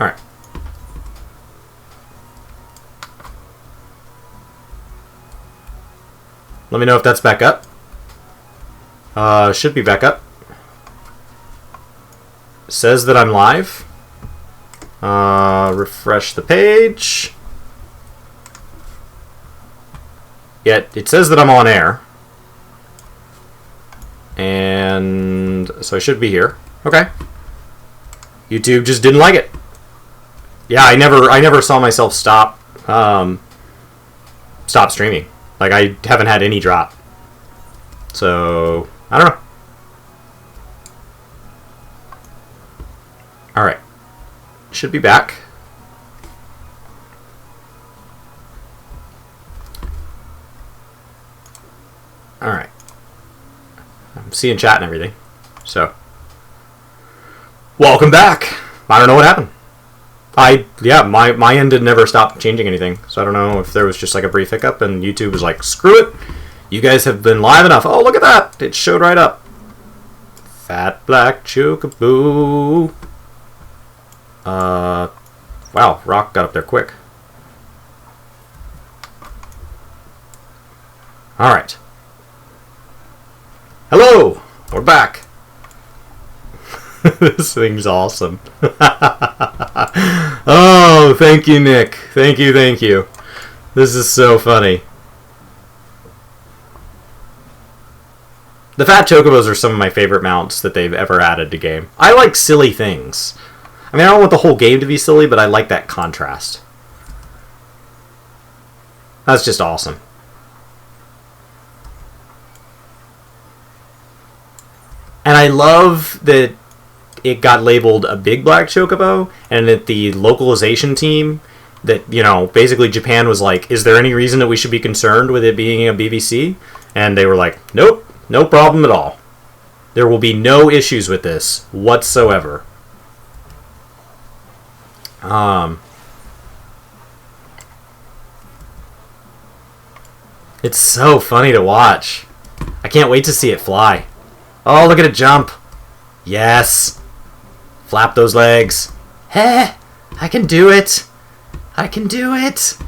Alright. Let me know if that's back up. Should be back up. It says that I'm live. Refresh the page. Yeah, it says that I'm on air. And so I should be here. Okay. YouTube just didn't like it. Yeah, I never saw myself stop streaming. Like, I haven't had any drop. So, I don't know. Alright. Should be back. Alright. I'm seeing chat and everything. So, welcome back. I don't know what happened. My end did never stop changing anything. So I don't know if there was just like a brief hiccup and YouTube was like, screw it. You guys have been live enough. Oh, look at that. It showed right up. Fat black chookaboo. Wow, Rock got up there quick. Alright. Hello! We're back. This thing's awesome. Oh, thank you, Nick. Thank you, thank you. This is so funny. The Fat Chocobos are some of my favorite mounts that they've ever added to game. I like silly things. I mean, I don't want the whole game to be silly, but I like that contrast. That's just awesome. And I love that it got labeled a big black chocobo, and that the localization team, that, you know, basically Japan was like, is there any reason that we should be concerned with it being a BBC? And they were like, nope, no problem at all. There will be no issues with this whatsoever. It's so funny to watch. I can't wait to see it fly. Oh, look at it jump. Yes. Flap those legs. Hey, I can do it. I can do it.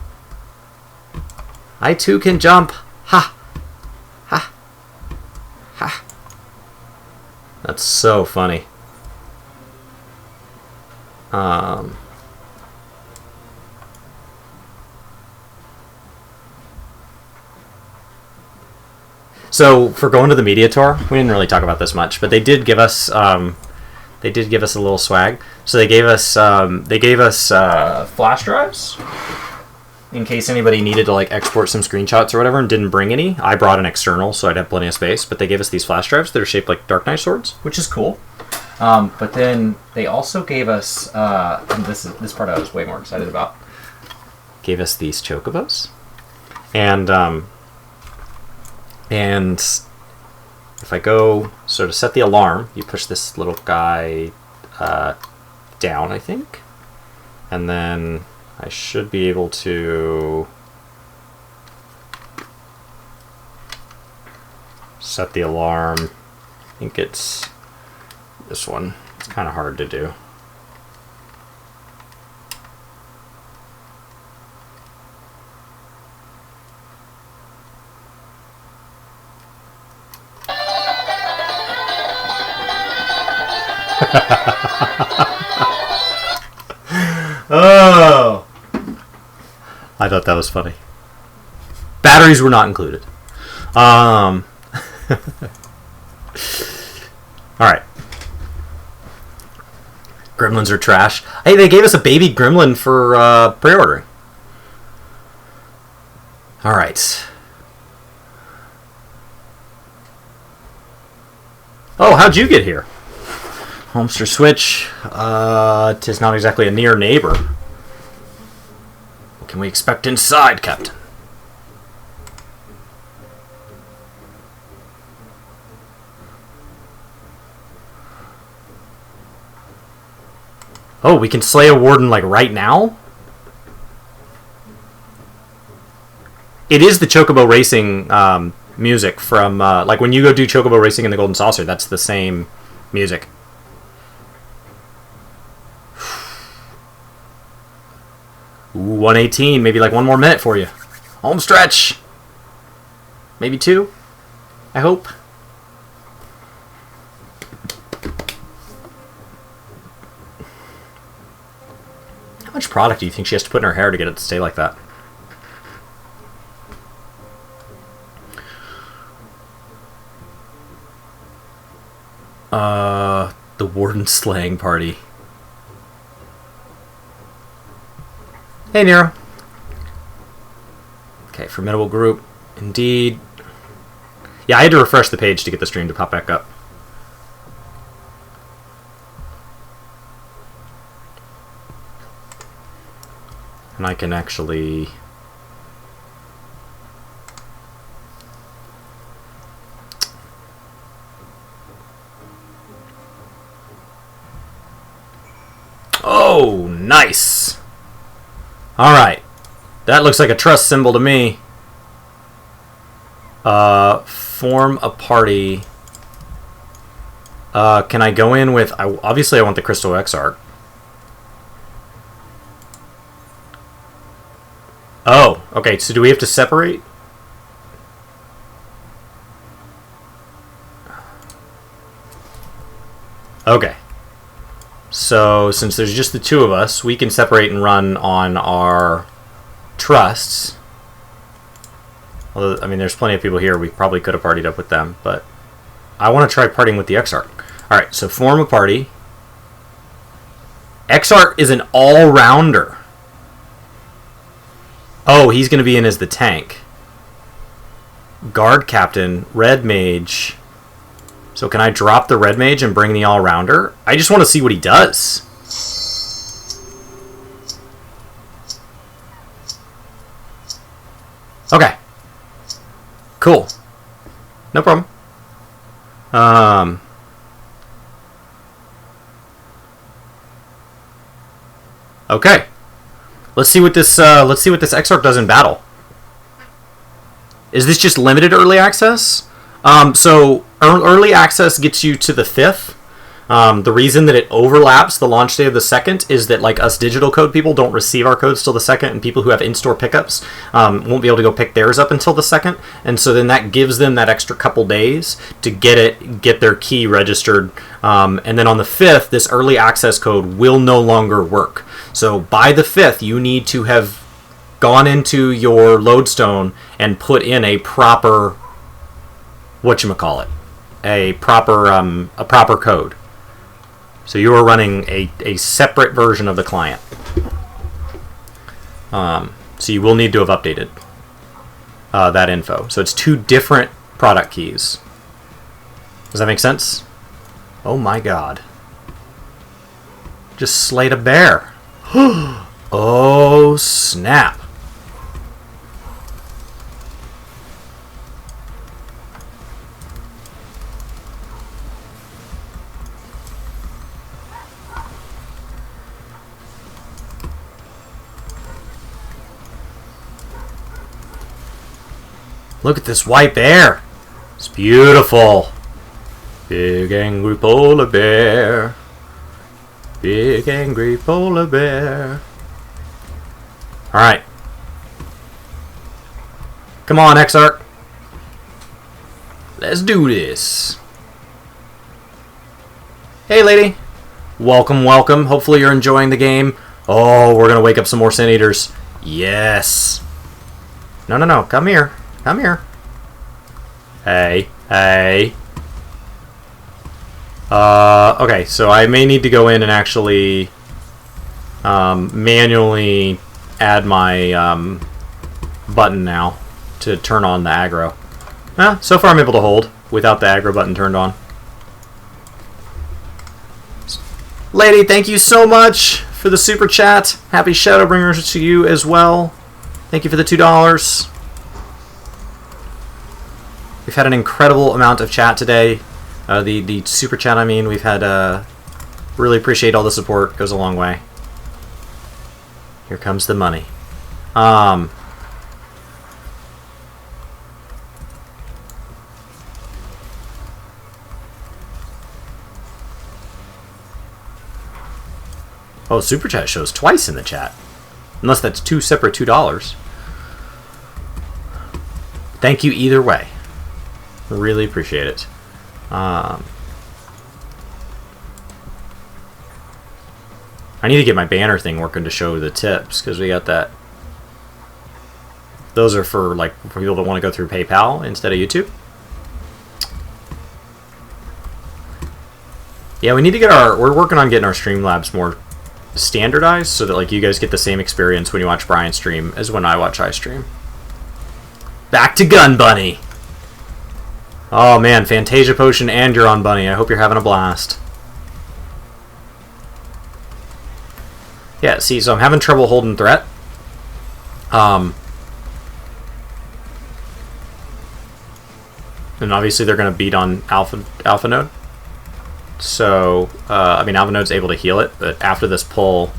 I too can jump. Ha. Ha. Ha. That's so funny. So for going to the media tour, we didn't really talk about this much, but they did give us a little swag. So they gave us flash drives in case anybody needed to like export some screenshots or whatever and didn't bring any. I brought an external, so I'd have plenty of space. But they gave us these flash drives that are shaped like Dark Knight swords, which is cool. But then they also gave us, and this part I was way more excited about. Gave us these chocobos, and if I go sort of set the alarm, you push this little guy down, I think, and then I should be able to set the alarm. I think it's this one. It's kind of hard to do. Oh, I thought that was funny. Batteries were not included. All right. Gremlins are trash. Hey, they gave us a baby gremlin for pre-ordering. All right. Oh, how'd you get here? Homester Switch. Tis not exactly a near neighbor. What can we expect inside, Captain? Oh, we can slay a warden like right now? It is the Chocobo Racing music from like when you go do Chocobo Racing in the Golden Saucer. That's the same music. Ooh, 118. Maybe like one more minute for you. Home stretch. Maybe 2. I hope. How much product do you think she has to put in her hair to get it to stay like that? The Warden slaying party. Hey, Nero. Okay, formidable group. Indeed. Yeah, I had to refresh the page to get the stream to pop back up. And I can actually... Oh, nice! Alright. That looks like a trust symbol to me. Form a party. Can I go in with... obviously, I want the Crystal Exarch. Oh, okay. So do we have to separate? Okay. So, since there's just the 2 of us, we can separate and run on our trusts. Although, I mean, there's plenty of people here. We probably could have partied up with them, but I want to try partying with the Exarch. Alright, so form a party. Exarch is an all-rounder. Oh, he's going to be in as the tank. Guard Captain, Red Mage. So can I drop the Red Mage and bring the all-rounder? I just want to see what he does. Okay. Cool. No problem. Okay. Let's see what this Exarch does in battle. Is this just limited early access? So early access gets you to the 5th. The reason that it overlaps the launch day of the 2nd is that, like, us digital code people don't receive our codes till the 2nd, and people who have in-store pickups won't be able to go pick theirs up until the 2nd. And so then that gives them that extra couple days to get their key registered. And then on the 5th, this early access code will no longer work. So by the 5th, you need to have gone into your lodestone and put in a proper, whatchamacallit, a proper code. So you are running a separate version of the client. So you will need to have updated that info. So it's 2 different product keys. Does that make sense? Oh my god. Just slayed a bear. Oh snap. Look at this white bear. It's beautiful. Big angry polar bear. Big angry polar bear. Alright. Come on, Exarch. Let's do this. Hey, lady. Welcome, welcome. Hopefully you're enjoying the game. Oh, we're going to wake up some more Sin Eaters. Yes. No, no, no. Come here. Come here. Hey. Hey. Okay, so I may need to go in and actually manually add my button now to turn on the aggro. So far I'm able to hold without the aggro button turned on. Lady, thank you so much for the super chat. Happy Shadowbringers to you as well. Thank you for the $2. We've had an incredible amount of chat today. The super chat, I mean, we've had, really appreciate all the support. Goes a long way. Here comes the money. Oh, super chat shows twice in the chat. Unless that's two separate $2. Thank you either way. Really appreciate it. I need to get my banner thing working to show the tips, because we got that. Those are for like for people that want to go through PayPal instead of YouTube. Yeah, we need to get we're working on getting our Streamlabs more standardized so that like you guys get the same experience when you watch Brian stream as when I stream. Back to Gun Bunny. Oh man, Fantasia Potion and you're on Bunny. I hope you're having a blast. Yeah, see, so I'm having trouble holding threat. And obviously they're going to beat on Alpha Node. So, I mean, Alpha Node's able to heal it, but after this pull,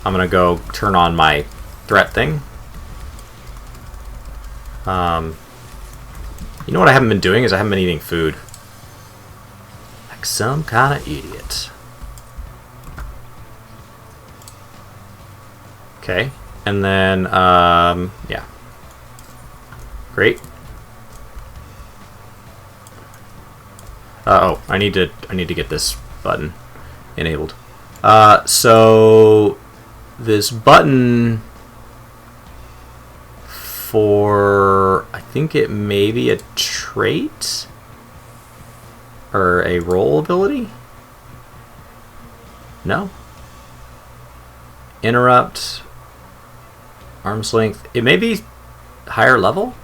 I'm going to go turn on my threat thing. You know what I haven't been doing is I haven't been eating food. Like some kind of idiot. Okay, and then, yeah. Great. Oh, I need to get this button enabled. So this button for, I think it may be a trait or a role ability. No. Interrupt. Arm's length. It may be higher level.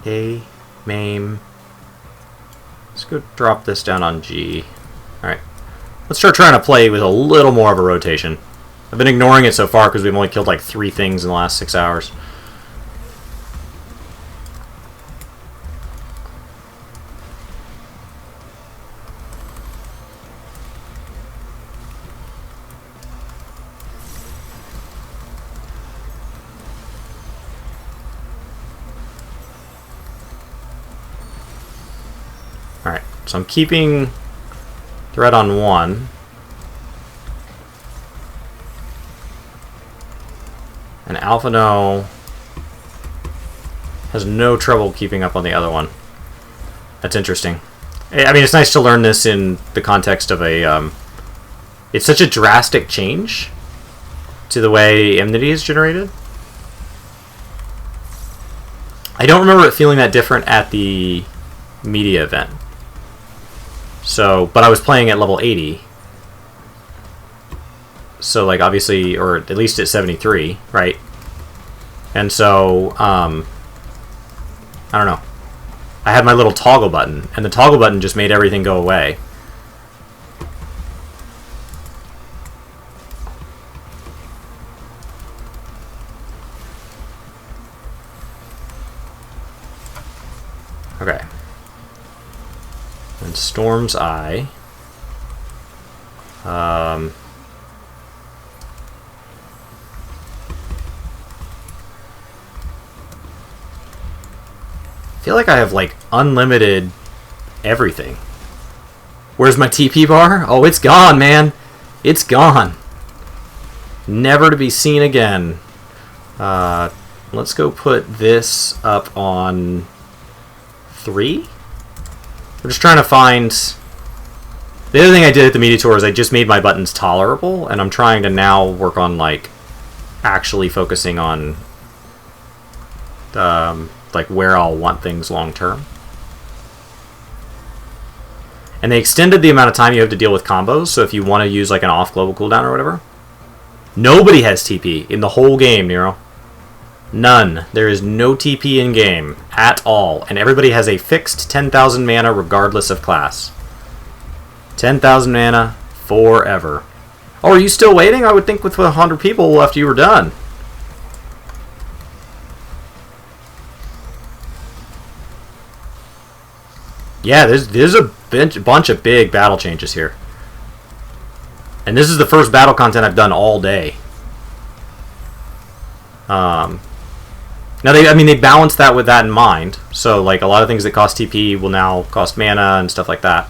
A, MAME. Let's go drop this down on G. Alright. Let's start trying to play with a little more of a rotation. I've been ignoring it so far because we've only killed like 3 things in the last 6 hours. Alright, so I'm keeping threat on 1. And Alphano has no trouble keeping up on the other one. That's interesting. I mean, it's nice to learn this in the context of a... it's such a drastic change to the way enmity is generated. I don't remember it feeling that different at the media event. So, but I was playing at level 80. So, like, obviously, or at least at 73, right? And so, I don't know. I had my little toggle button, and the toggle button just made everything go away. Okay. And Storm's Eye. I feel like I have like unlimited everything. Where's my TP bar? Oh, it's gone, man. It's gone. Never to be seen again. Let's go put this up on 3. We're just trying to find... The other thing I did at the media tour is I just made my buttons tolerable, and I'm trying to now work on like actually focusing on like where I'll want things long term. And they extended the amount of time you have to deal with combos, so if you want to use like an off global cooldown or whatever. Nobody has TP in the whole game, Nero. None. There is no TP in game at all, and everybody has a fixed 10,000 mana regardless of class. 10,000 mana forever. Oh, are you still waiting? I would think with 100 people after you were done. Yeah, there's a bunch of big battle changes here. And this is the first battle content I've done all day. Now, they balance that with that in mind. So, like, a lot of things that cost TP will now cost mana and stuff like that.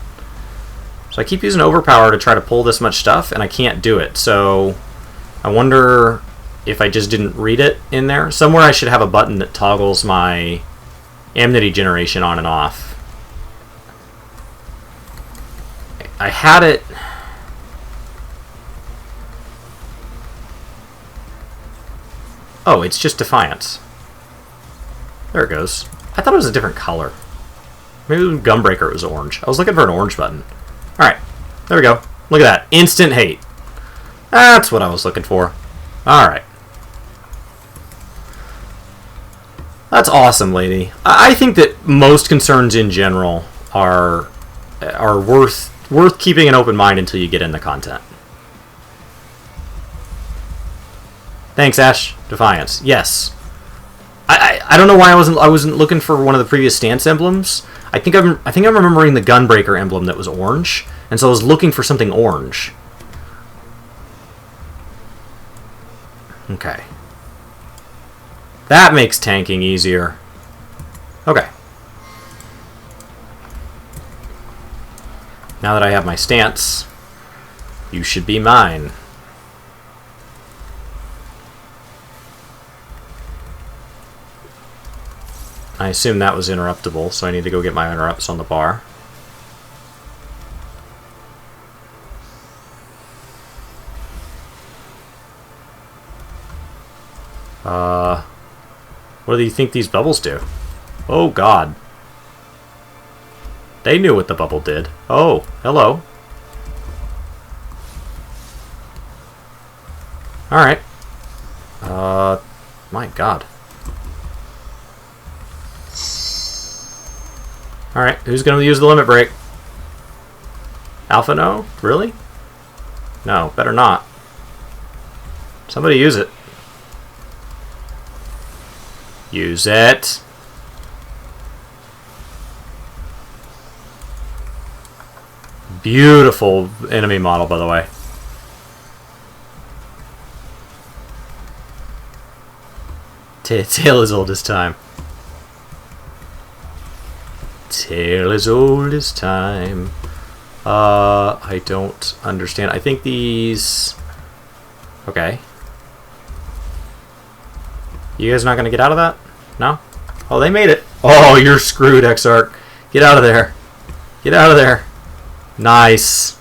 So I keep using Overpower to try to pull this much stuff, and I can't do it. So I wonder if I just didn't read it in there. Somewhere I should have a button that toggles my Amnesty generation on and off. I had it... Oh, it's just Defiance. There it goes. I thought it was a different color. Maybe with Gunbreaker it was orange. I was looking for an orange button. Alright, there we go. Look at that. Instant hate. That's what I was looking for. Alright. That's awesome, lady. I think that most concerns in general are worth keeping an open mind until you get in the content. Thanks, Ash. Defiance. Yes. I don't know why I wasn't looking for one of the previous stance emblems. I think I'm remembering the Gunbreaker emblem that was orange, and so I was looking for something orange. Okay. That makes tanking easier. Okay. Now that I have my stance, you should be mine. I assume that was interruptible, so I need to go get my interrupts on the bar. What do you think these bubbles do? Oh, God. They knew what the bubble did. Oh, hello. Alright. My God. Alright, who's going to use the limit break? Alpha, no? Really? No, better not. Somebody use it. Use it. Beautiful enemy model, by the way. Tale as old as time. Tale as old as time. I don't understand. I think these... Okay. You guys not going to get out of that? No? Oh, they made it. Oh, you're screwed, Exarch. Get out of there. Get out of there. Nice.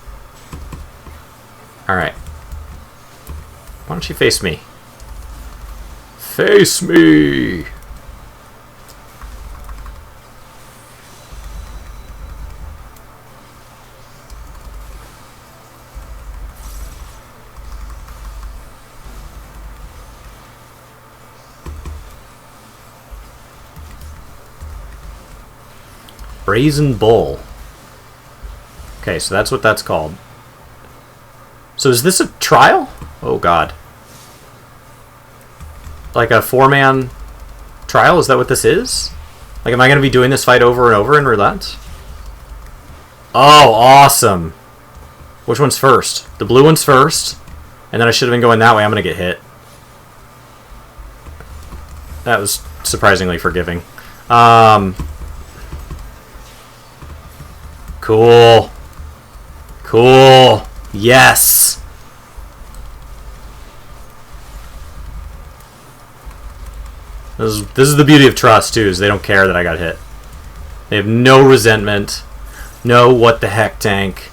Alright. Why don't you face me? Face me! Brazen Bull. Okay, so that's what that's called. So is this a trial? Oh, God. Like a 4-man trial? Is that what this is? Like, am I going to be doing this fight over and over in roulette? Oh, awesome. Which one's first? The blue one's first. And then I should have been going that way. I'm going to get hit. That was surprisingly forgiving. Cool. Cool. Yes. This is the beauty of trust, too, is they don't care that I got hit. They have no resentment. No what the heck tank.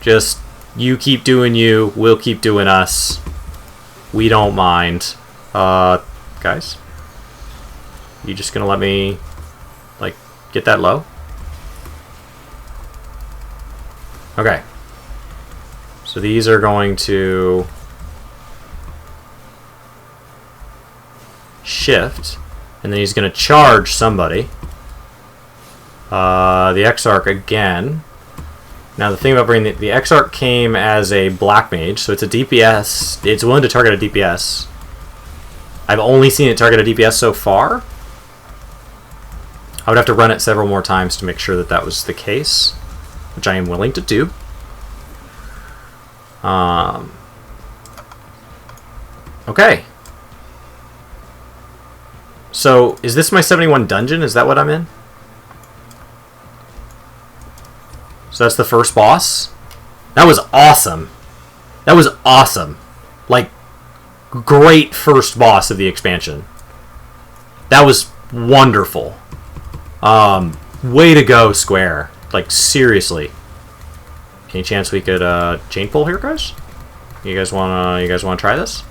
Just, you keep doing you, we'll keep doing us. We don't mind. Guys? You just gonna let me, like, get that low? Okay. So these are going to shift, and then he's going to charge somebody. The Exarch again. Now the thing about bringing the Exarch came as a black mage, so it's a DPS. It's willing to target a DPS. I've only seen it target a DPS so far. I would have to run it several more times to make sure that that was the case, which I am willing to do. Okay. So, is this my 71 dungeon? Is that what I'm in? So that's the first boss. That was awesome. That was awesome. Like, great first boss of the expansion. That was wonderful. Way to go, Square. Like, seriously. Any chance we could chain pull here, guys? You guys wanna try this?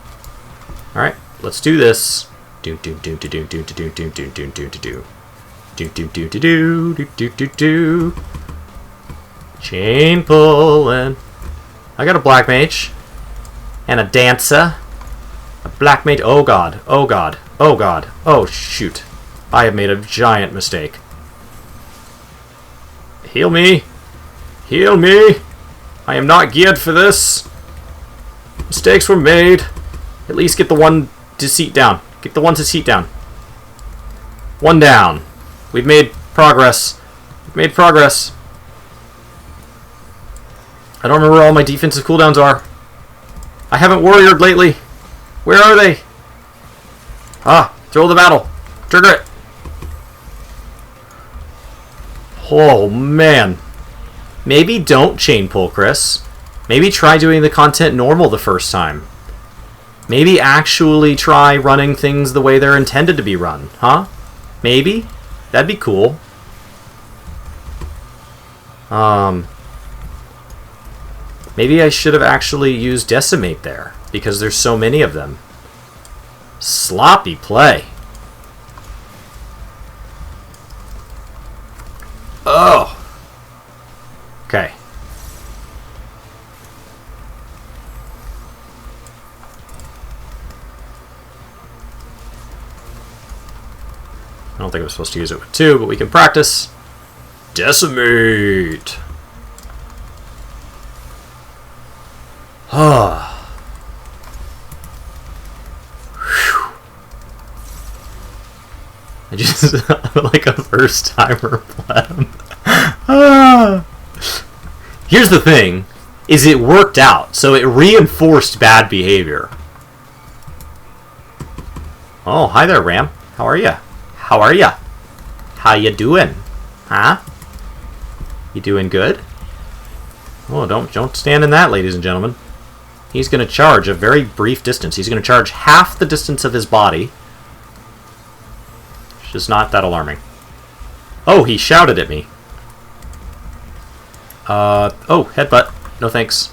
All right, let's do this. Do do do do do do do do do do do do do do do do do do do do. Chain pulling. I got a black mage and a dancer. A black mage. Oh god. Oh god. Oh god. Oh shoot. I have made a giant mistake. Heal me. Heal me. I am not geared for this. Mistakes were made. At least get the one to seat down. Get the one to seat down. One down. We've made progress. We've made progress. I don't remember where all my defensive cooldowns are. I haven't warriored lately. Where are they? Ah, throw the battle. Trigger it. Oh, man. Maybe don't chain pull, Chris. Maybe try doing the content normal the first time. Maybe actually try running things the way they're intended to be run, huh? Maybe? That'd be cool. Maybe I should have actually used Decimate there, because there's so many of them. Sloppy play. Oh. Okay. I don't think I'm supposed to use it with 2, but we can practice. Decimate. Ah. I just like a first timer pleb. Here's the thing, is it worked out, so it reinforced bad behavior. Oh, hi there, Ram. How are ya? How are ya? How you doing? Huh? You doing good? Oh, don't stand in that, ladies and gentlemen. He's going to charge a very brief distance. He's going to charge half the distance of his body. It's just not that alarming. Oh, he shouted at me. Oh, headbutt. No thanks.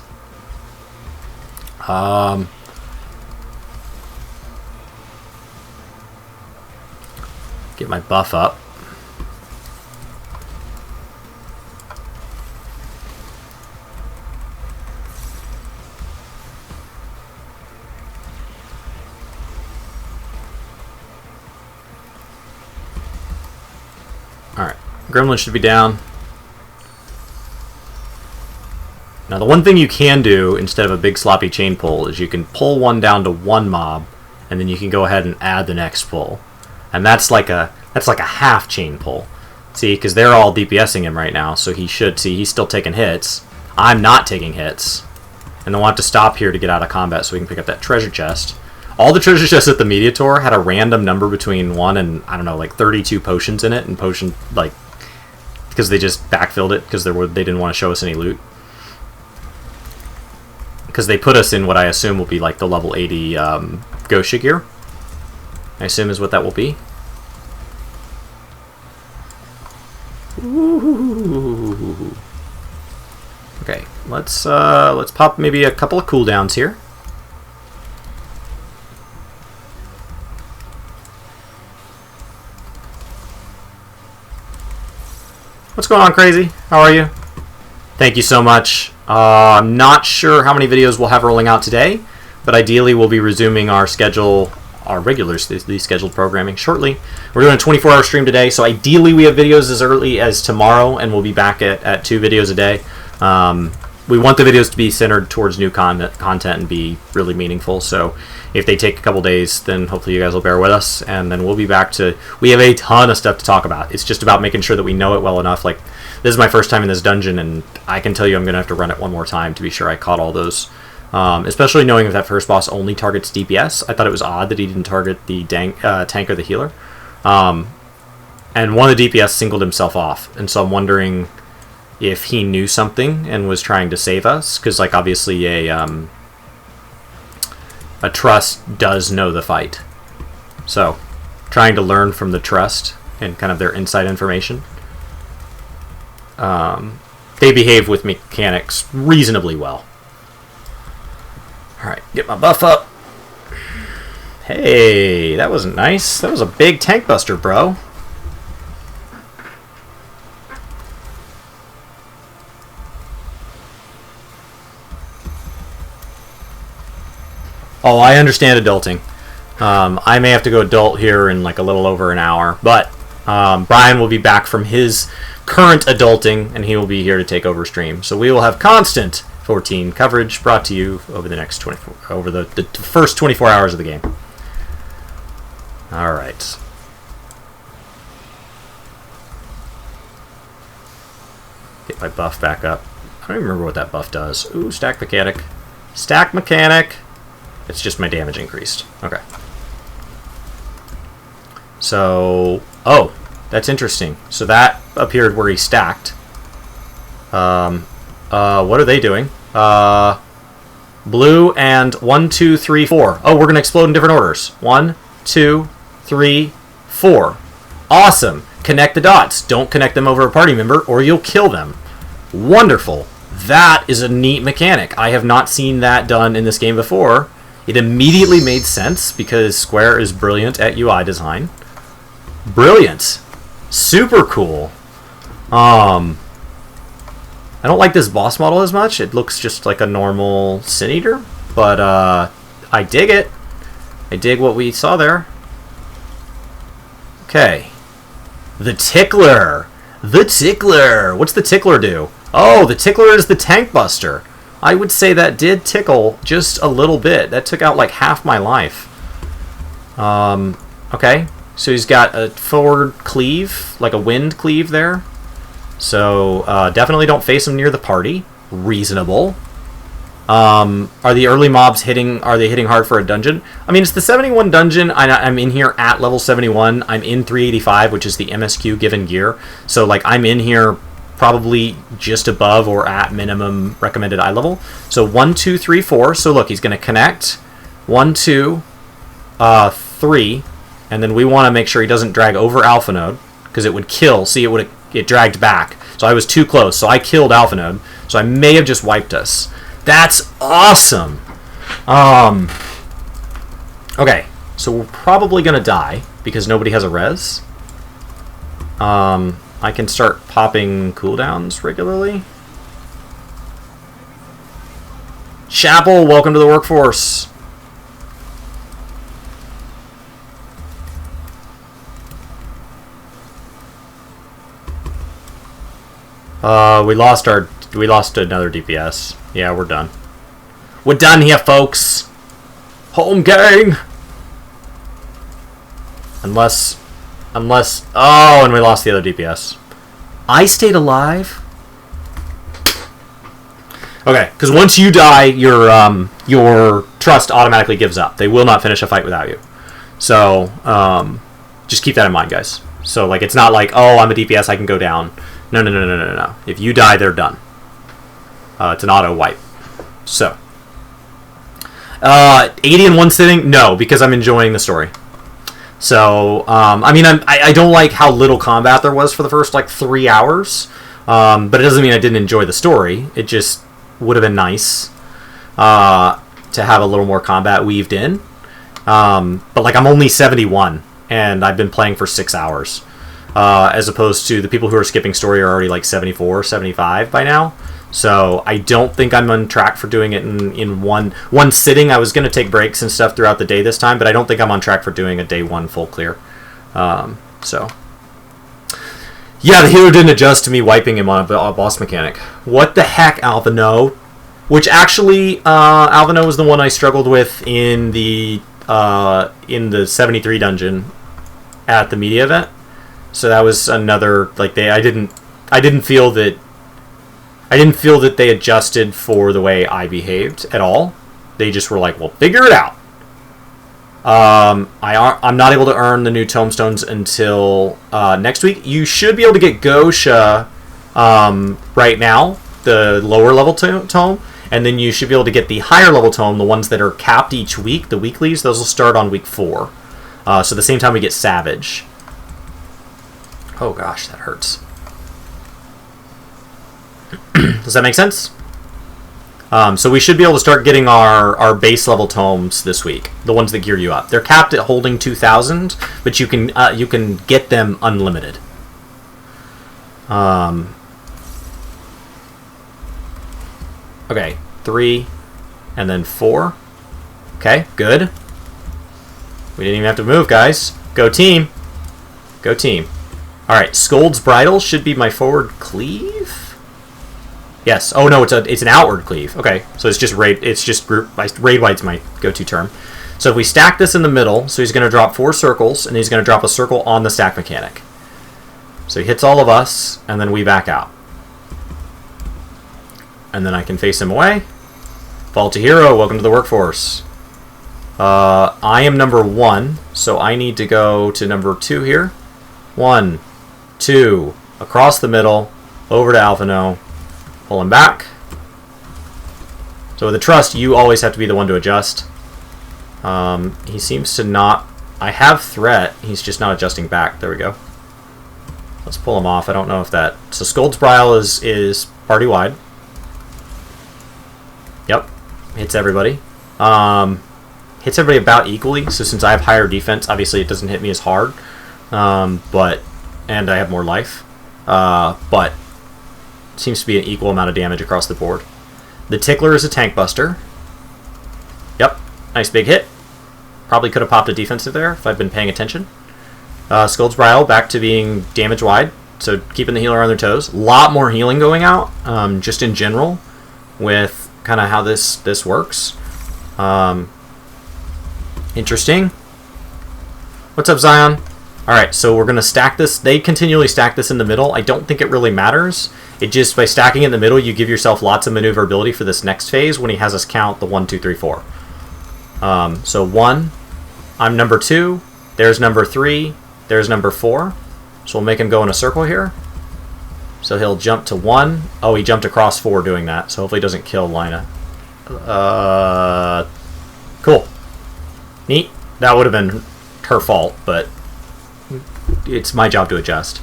Get my buff up. Alright, Gremlin should be down. Now the one thing you can do instead of a big sloppy chain pull is you can pull one down to one mob, and then you can go ahead and add the next pull. And that's like a half chain pull. See, because they're all DPSing him right now, so he should see he's still taking hits. I'm not taking hits. And then we'll have to stop here to get out of combat so we can pick up that treasure chest. All the treasure chests at the Mediator had a random number between 1 and, I don't know, like 32 potions in it, and potion, like, because they just backfilled it because they didn't want to show us any loot. Because they put us in what I assume will be like the level 80 Gosha gear. I assume is what that will be. Ooh. Okay, let's pop maybe a couple of cooldowns here. What's going on, Crazy? How are you? Thank you so much. I'm not sure how many videos we'll have rolling out today, but ideally we'll be resuming our schedule, our regular scheduled programming shortly. We're doing a 24-hour stream today, so ideally we have videos as early as tomorrow, and we'll be back at 2 videos a day. we want the videos to be centered towards new content and be really meaningful. So if they take a couple days, then hopefully you guys will bear with us, and then we'll be back to... We have a ton of stuff to talk about. It's just about making sure that we know it well enough. Like, this is my first time in this dungeon, and I can tell you I'm going to have to run it one more time to be sure I caught all those. Especially knowing that first boss only targets DPS. I thought it was odd that he didn't target the tank or the healer. And one of the DPS singled himself off, and so I'm wondering if he knew something and was trying to save us, because like obviously a trust does know the fight, so trying to learn from the trust and kind of their inside information. They behave with mechanics reasonably well. All right, get my buff up. Hey, that wasn't nice. That was a big tank buster, bro. Oh, I understand adulting. I may have to go adult here in like a little over an hour, but Brian will be back from his current adulting, and he will be here to take over stream. So we will have constant 14 coverage brought to you over the next 24, over the first 24 hours of the game. All right. Get my buff back up. I don't even remember what that buff does. Ooh, stack mechanic. Stack mechanic. It's just my damage increased. Okay. So, oh, that's interesting. So that appeared where he stacked. What are they doing? Blue and 1, 2, 3, 4. Oh, we're gonna explode in different orders. 1, 2, 3, 4. Awesome. Connect the dots. Don't connect them over a party member, or you'll kill them. Wonderful. That is a neat mechanic. I have not seen that done in this game before. It immediately made sense because Square is brilliant at UI design. Brilliant. Super cool. I don't like this boss model as much. It looks just like a normal Sin Eater, but I dig it. I dig what we saw there. Okay. The Tickler. The Tickler. What's the Tickler do? Oh, the Tickler is the Tank Buster. I would say that did tickle just a little bit. That took out like half my life. Okay, so he's got a forward cleave, like a wind cleave there. So definitely don't face him near the party. Reasonable. Are the early mobs hitting? Are they hitting hard for a dungeon? I mean, it's the 71 dungeon. I'm in here at level 71. I'm in 385, which is the MSQ given gear. So like I'm in here probably just above or at minimum recommended eye level. So 1, 2, 3, 4. So look, he's going to connect 1, 2, 3, and then we want to make sure he doesn't drag over Alpha Node because it would kill. See, it dragged back. So I was too close. So I killed Alpha Node. So I may have just wiped us. That's awesome. Okay, so we're probably going to die because nobody has a res. I can start popping cooldowns regularly. Chapel, welcome to the workforce. We lost another DPS. Yeah, we're done. We're done here, folks. Home gang. Unless, oh, and we lost the other DPS. I stayed alive. Okay, because once you die, your trust automatically gives up. They will not finish a fight without you. So, just keep that in mind, guys. So, like, it's not like, oh, I'm a DPS, I can go down. No. If you die, they're done. It's an auto wipe. So, 80 in one sitting? No, because I'm enjoying the story. So, I mean, I don't like how little combat there was for the first, like, 3 hours. But it doesn't mean I didn't enjoy the story. It just would have been nice to have a little more combat weaved in. But, like, I'm only 71, and I've been playing for 6 hours. As opposed to the people who are skipping story are already, like, 74, 75 by now. So I don't think I'm on track for doing it in one sitting. I was going to take breaks and stuff throughout the day this time, but I don't think I'm on track for doing a day one full clear. So Yeah, the healer didn't adjust to me wiping him on a boss mechanic. What the heck, Alvino? Which actually, Alvino was the one I struggled with in the 73 dungeon at the media event. So that was another, like, I didn't feel that they adjusted for the way I behaved at all. They just were like, well, figure it out. I'm not able to earn the new tomestones until next week. You should be able to get Gosha right now, the lower level tome, and then you should be able to get the higher level tome, the ones that are capped each week, the weeklies. Those will start on week 4. So the same time we get Savage. Oh gosh, that hurts. Does that make sense? So we should be able to start getting our base level tomes this week, the ones that gear you up. They're capped at holding 2,000, but you can get them unlimited. Okay, 3, and then 4. Okay, good. We didn't even have to move, guys. Go team. Go team. All right, Scold's Bridle should be my forward cleave. Yes. Oh no, it's an outward cleave. Okay, so it's just raid. It's just group. Raid wide's my go-to term. So if we stack this in the middle, so he's going to drop 4 circles, and he's going to drop a circle on the stack mechanic. So he hits all of us, and then we back out. And then I can face him away. Fall to hero. Welcome to the workforce. I am number 1, so I need to go to number 2 here. 1, 2, across the middle, over to Alphino. Pull him back. So with the trust, you always have to be the one to adjust. He seems to not... I have threat. He's just not adjusting back. There we go. Let's pull him off. I don't know if that... So Scold's Bridle is party wide. Yep. Hits everybody. Hits everybody about equally. So since I have higher defense, obviously it doesn't hit me as hard. And I have more life. But seems to be an equal amount of damage across the board. The Tickler is a tank buster. Yep, nice big hit. Probably could have popped a defensive there if I'd been paying attention. Scold's Bridle back to being damage wide, so keeping the healer on their toes. A lot more healing going out, just in general, with kind of how this works. Interesting. What's up, Zion? Alright, so we're going to stack this. They continually stack this in the middle. I don't think it really matters. It just, by stacking it in the middle, you give yourself lots of maneuverability for this next phase when he has us count the 1, 2, 3, 4. So 1, I'm number 2, there's number 3, there's number 4. So we'll make him go in a circle here. So he'll jump to 1. Oh, he jumped across 4 doing that, so hopefully he doesn't kill Lina. Cool. Neat. That would have been her fault, but it's my job to adjust.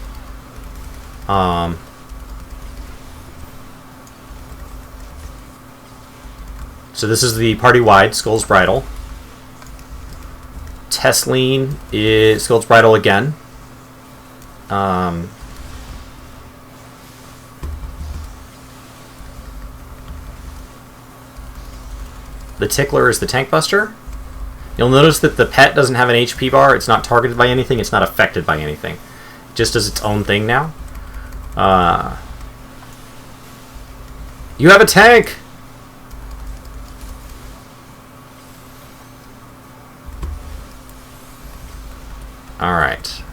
So this is the party-wide Skull's Bridle. Tesleen is Skull's Bridle again. The Tickler is the Tank Buster. You'll notice that the pet doesn't have an HP bar. It's not targeted by anything. It's not affected by anything. It just does its own thing now. You have a tank! Alright.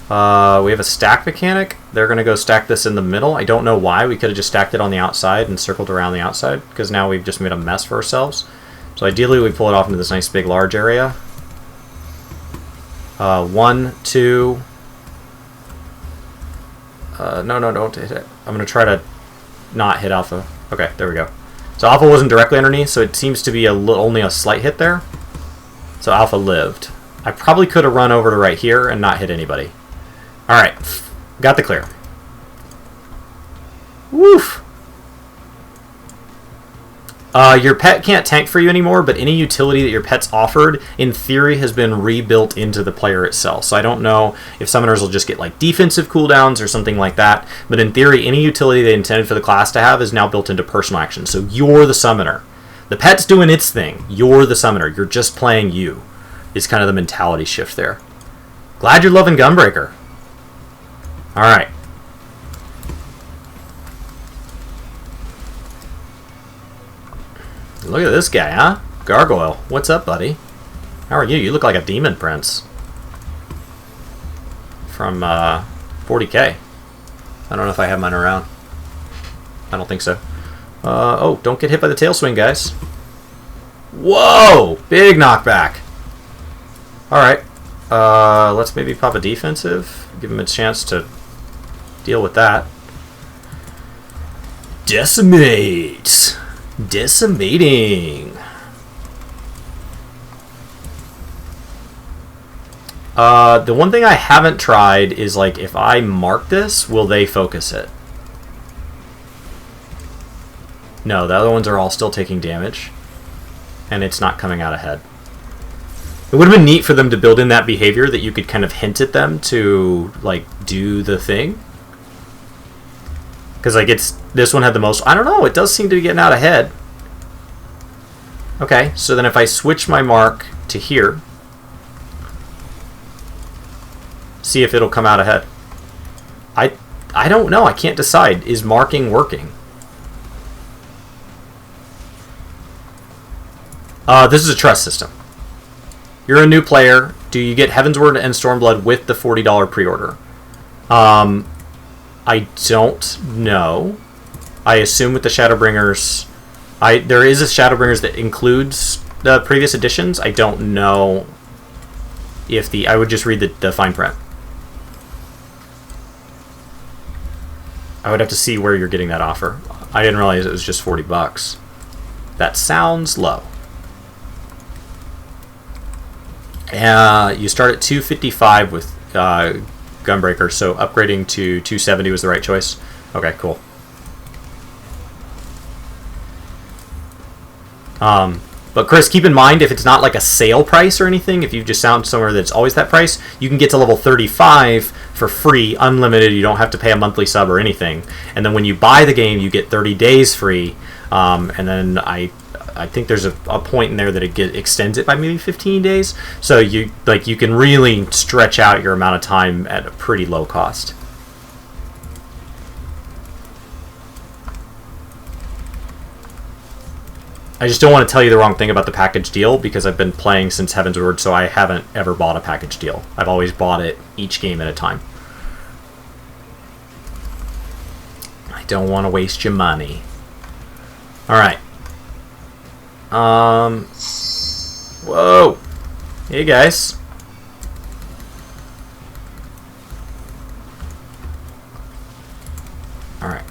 We have a stack mechanic. They're going to go stack this in the middle. I don't know why. We could have just stacked it on the outside and circled around the outside, because now we've just made a mess for ourselves. So ideally we pull it off into this nice big large area. 1, 2... no, don't hit it. I'm going to try to not hit Alpha. Okay, there we go. So Alpha wasn't directly underneath, so it seems to be only a slight hit there. So Alpha lived. I probably could have run over to right here and not hit anybody. Alright, got the clear. Woof! Your pet can't tank for you anymore, but any utility that your pet's offered, in theory, has been rebuilt into the player itself. So I don't know if summoners will just get like defensive cooldowns or something like that, but in theory, any utility they intended for the class to have is now built into personal action. So you're the summoner. The pet's doing its thing. You're the summoner. You're just playing you. Is kind of the mentality shift there. Glad you're loving Gunbreaker. Alright. Look at this guy, huh? Gargoyle. What's up, buddy? How are you? You look like a demon prince. From 40k. I don't know if I have mine around. I don't think so. Oh, don't get hit by the tail swing, guys. Whoa! Big knockback. Alright. Let's maybe pop a defensive. Give him a chance to deal with that. Decimate! Decimating! The one thing I haven't tried is, like, if I mark this, will they focus it? No, the other ones are all still taking damage. And it's not coming out ahead. It would have been neat for them to build in that behavior that you could kind of hint at them to, like, do the thing. Because, like, this one had the most... I don't know, it does seem to be getting out ahead. Okay, so then if I switch my mark to here... see if it'll come out ahead. I don't know. I can't decide. Is marking working? This is a trust system. You're a new player. Do you get Heavensward and Stormblood with the $40 pre-order? I don't know. I assume with the Shadowbringers... there is a Shadowbringers that includes the previous editions. I don't know if the... I would just read the fine print. I would have to see where you're getting that offer. I didn't realize it was just $40. That sounds low. You start at 255 with Gunbreaker, so upgrading to 270 was the right choice. Okay, cool. But Chris, keep in mind, if it's not like a sale price or anything, if you've just found somewhere that's always that price, you can get to level 35 for free, unlimited. You don't have to pay a monthly sub or anything. And then when you buy the game, you get 30 days free. And then I think there's a point in there that it extends it by maybe 15 days. So you can really stretch out your amount of time at a pretty low cost. I just don't want to tell you the wrong thing about the package deal because I've been playing since Heavensward, so I haven't ever bought a package deal. I've always bought it each game at a time. I don't want to waste your money. Alright. Whoa. Hey guys. Alright.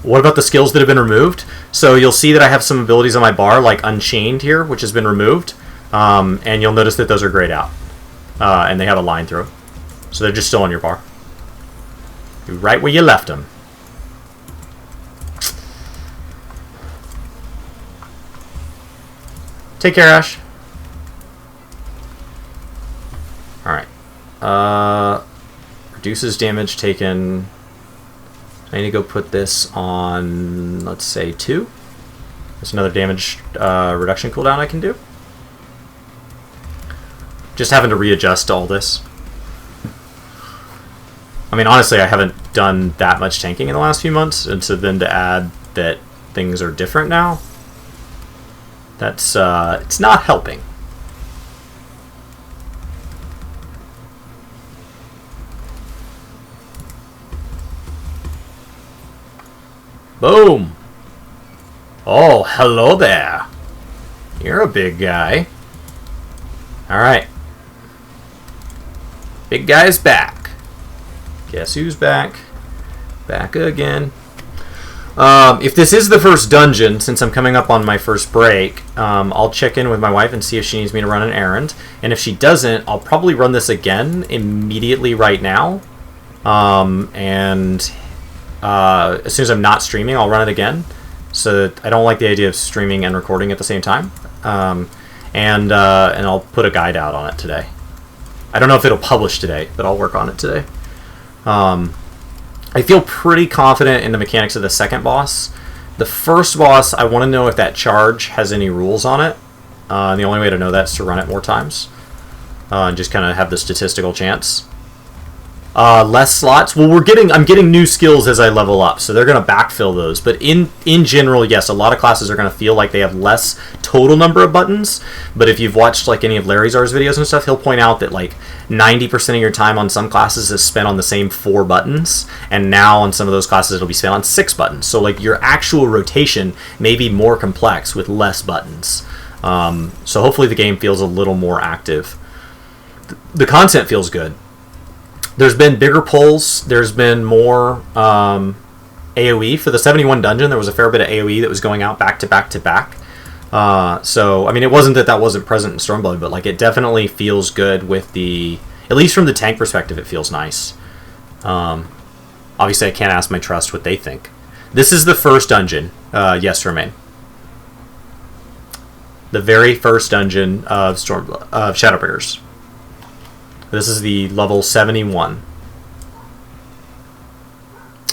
What about the skills that have been removed? So you'll see that I have some abilities on my bar, like Unchained here, which has been removed. And you'll notice that those are grayed out. And they have a line through them. So they're just still on your bar. You're right where you left them. Take care, Ash. Alright. Reduces damage taken... I need to go put this on, let's say, 2. There's another damage reduction cooldown I can do. Just having to readjust all this. I mean, honestly, I haven't done that much tanking in the last few months, and so then to add that things are different now, that's, it's not helping. Boom! Oh, hello there. You're a big guy. Alright. Big guy's back. Guess who's back? Back again. If this is the first dungeon, since I'm coming up on my first break, I'll check in with my wife and see if she needs me to run an errand. And if she doesn't, I'll probably run this again immediately right now. As soon as I'm not streaming, I'll run it again. So that I don't like the idea of streaming and recording at the same time. And I'll put a guide out on it today. I don't know if it'll publish today, but I'll work on it today. I feel pretty confident in the mechanics of the second boss. The first boss, I want to know if that charge has any rules on it. And the only way to know that is to run it more times. And just kind of have the statistical chance. Less slots. Well, I'm getting new skills as I level up, so they're going to backfill those. But in general, yes, a lot of classes are going to feel like they have less total number of buttons. But if you've watched like any of Larry Czar's videos and stuff, he'll point out that like 90% of your time on some classes is spent on the same 4 buttons, and now on some of those classes it'll be spent on 6 buttons. So like your actual rotation may be more complex with less buttons. So hopefully the game feels a little more active. The content feels good. There's been bigger pulls. There's been more AoE. For the 71 dungeon, there was a fair bit of AoE that was going out back to back to back. So, I mean, it wasn't that wasn't present in Stormblood, but like it definitely feels good with the... At least from the tank perspective, it feels nice. Obviously, I can't ask my trust what they think. This is the first dungeon. Yes, Romain. The very first dungeon of Shadowbringers. This is the level 71.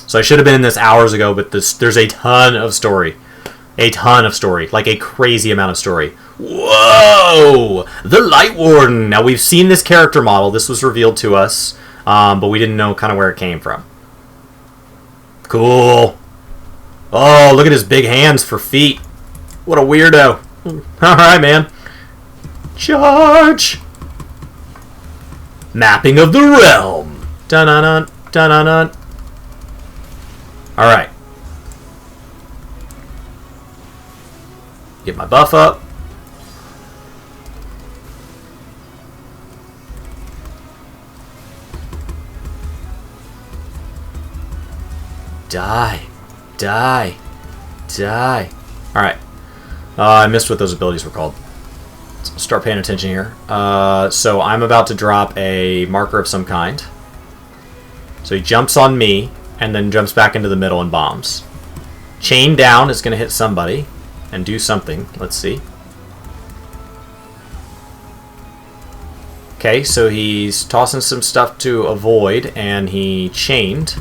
So I should have been in this hours ago, but there's a ton of story. A ton of story. Like a crazy amount of story. Whoa! The Light Warden! Now we've seen this character model. This was revealed to us, but we didn't know kind of where it came from. Cool. Oh, look at his big hands for feet. What a weirdo. Alright, man. Charge! Mapping of the realm. Dun-dun-dun, dun-dun-dun. Alright. Get my buff up. Die. Die. Die. Alright. I missed what those abilities were called. Start paying attention here. So I'm about to drop a marker of some kind. So he jumps on me and then jumps back into the middle and bombs. Chain down is going to hit somebody and do something. Let's see. Okay, so he's tossing some stuff to avoid and he chained.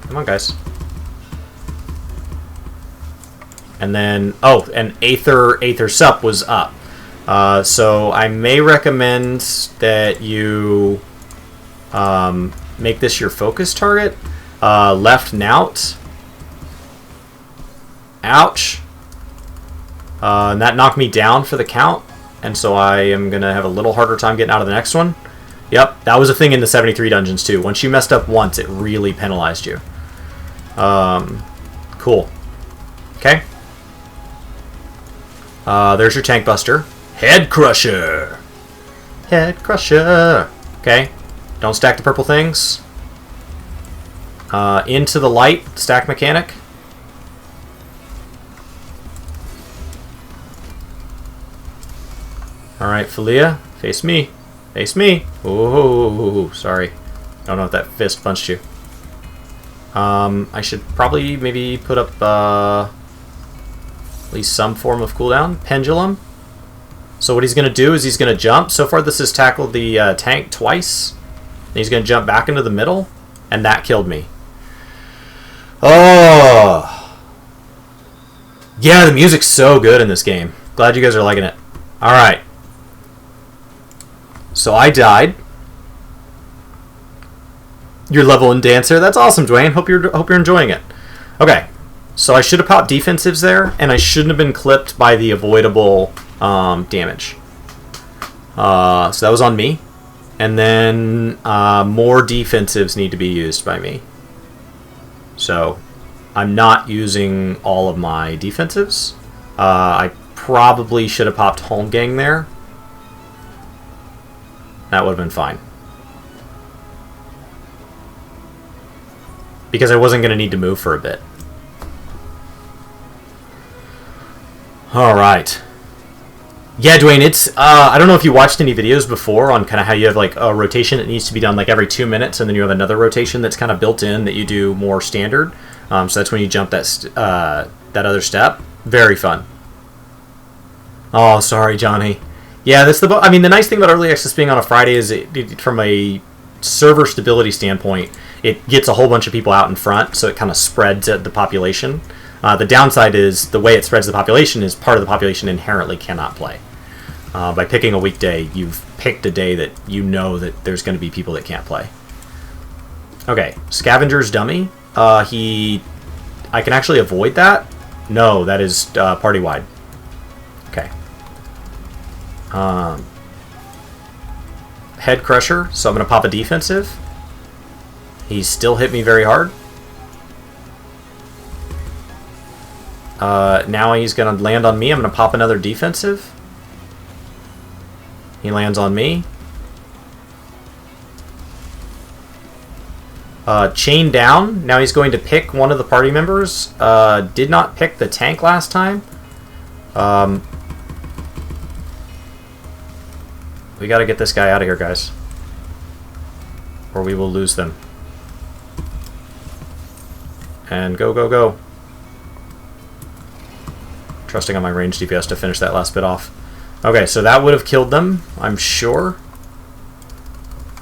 Come on, guys. And then, oh, and Aether Sup was up. So I may recommend that you make this your focus target. Left Nout. Ouch. And that knocked me down for the count. And so I am going to have a little harder time getting out of the next one. Yep, that was a thing in the 73 dungeons too. Once you messed up once, it really penalized you. Cool. Okay. There's your tank buster. Head Crusher. Head Crusher. Okay. Don't stack the purple things. Into the light stack mechanic. Alright, Philia. Face me. Face me. Ooh, sorry. Don't know if that fist punched you. I should probably maybe put up at least some form of cooldown. Pendulum. So what he's going to do is he's going to jump. So far this has tackled the tank twice. And he's going to jump back into the middle. And that killed me. Oh! Yeah, the music's so good in this game. Glad you guys are liking it. Alright. So I died. You're leveling Dancer. That's awesome, Dwayne. Hope you're enjoying it. Okay. So I should have popped defensives there, and I shouldn't have been clipped by the avoidable damage. So that was on me. And then more defensives need to be used by me. So I'm not using all of my defensives. I probably should have popped Holmgang there. That would have been fine. Because I wasn't going to need to move for a bit. Alright. Yeah, Dwayne, it's... I don't know if you watched any videos before on kind of how you have like a rotation that needs to be done like every 2 minutes, and then you have another rotation that's kind of built in that you do more standard. So that's when you jump that other step. Very fun. Oh, sorry, Johnny. Yeah, that's the. I mean, the nice thing about early access being on a Friday is from a server stability standpoint, it gets a whole bunch of people out in front, so it kind of spreads the population. The downside is the way it spreads the population is part of the population inherently cannot play. By picking a weekday, you've picked a day that you know that there's going to be people that can't play. Okay, Scavenger's dummy. I can actually avoid that. No, that is party-wide. Okay. Head Crusher, so I'm going to pop a defensive. He's still hit me very hard. Now he's going to land on me. I'm going to pop another defensive. He lands on me. Chain down. Now he's going to pick one of the party members. Did not pick the tank last time. We got to get this guy out of here, guys. Or we will lose them. And go, go, go. Trusting on my range DPS to finish that last bit off. Okay, so that would have killed them, I'm sure.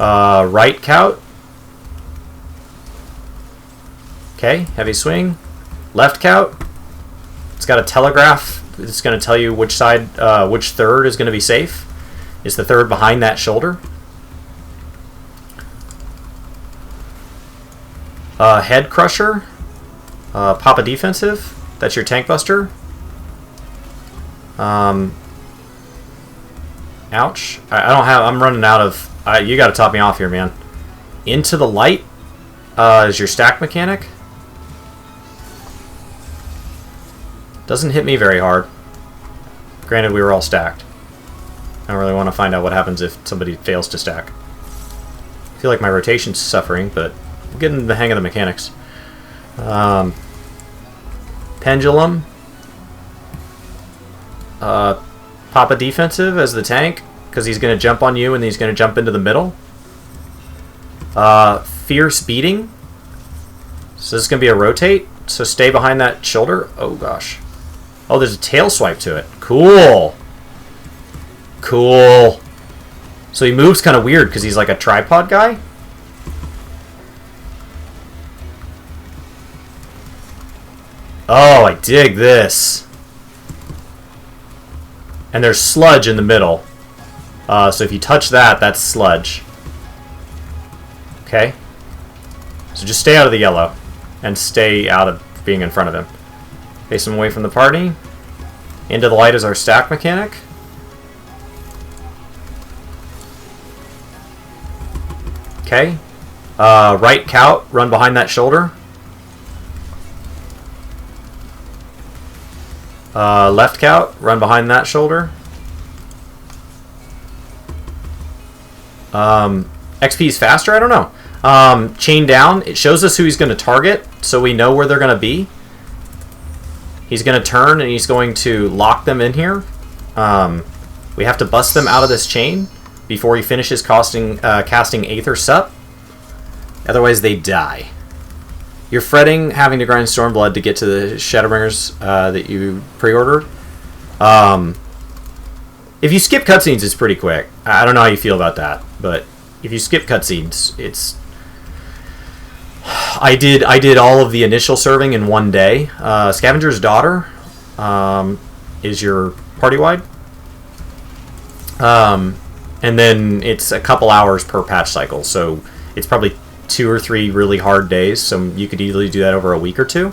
Right Cout. Okay, heavy swing. Left Cout. It's got a telegraph. It's going to tell you which side, which third is going to be safe. Is the third behind that shoulder. Head Crusher. Pop a defensive. That's your tank buster. Ouch. I don't have... I'm running out of... you got to top me off here, man. Into the Light is your stack mechanic. Doesn't hit me very hard. Granted, we were all stacked. I don't really want to find out what happens if somebody fails to stack. I feel like my rotation's suffering, but I'm getting the hang of the mechanics. Pendulum. Pop a defensive as the tank, because he's going to jump on you and he's going to jump into the middle. Fierce Beating. So this is going to be a rotate, so stay behind that shoulder. Oh gosh. Oh, there's a tail swipe to it. Cool. Cool. So he moves kind of weird because he's like a tripod guy. Oh, I dig this. And there's sludge in the middle. So if you touch that, that's sludge. Okay. So just stay out of the yellow. And stay out of being in front of him. Face him away from the party. Into the Light is our stack mechanic. Okay. Right Cout, run behind that shoulder. Left Cout, run behind that shoulder. XP is faster? I don't know. Chain down, it shows us who he's going to target, so we know where they're going to be. He's going to turn and he's going to lock them in here. We have to bust them out of this chain before he finishes casting Aether Sup. Otherwise they die. You're fretting having to grind Stormblood to get to the Shadowbringers that you pre-ordered. If you skip cutscenes, it's pretty quick. I don't know how you feel about that, but if you skip cutscenes, it's... I did all of the initial serving in one day. Scavenger's Daughter is your party-wide. And then it's a couple hours per patch cycle, so it's probably 2 or 3 really hard days, so you could easily do that over a week or two.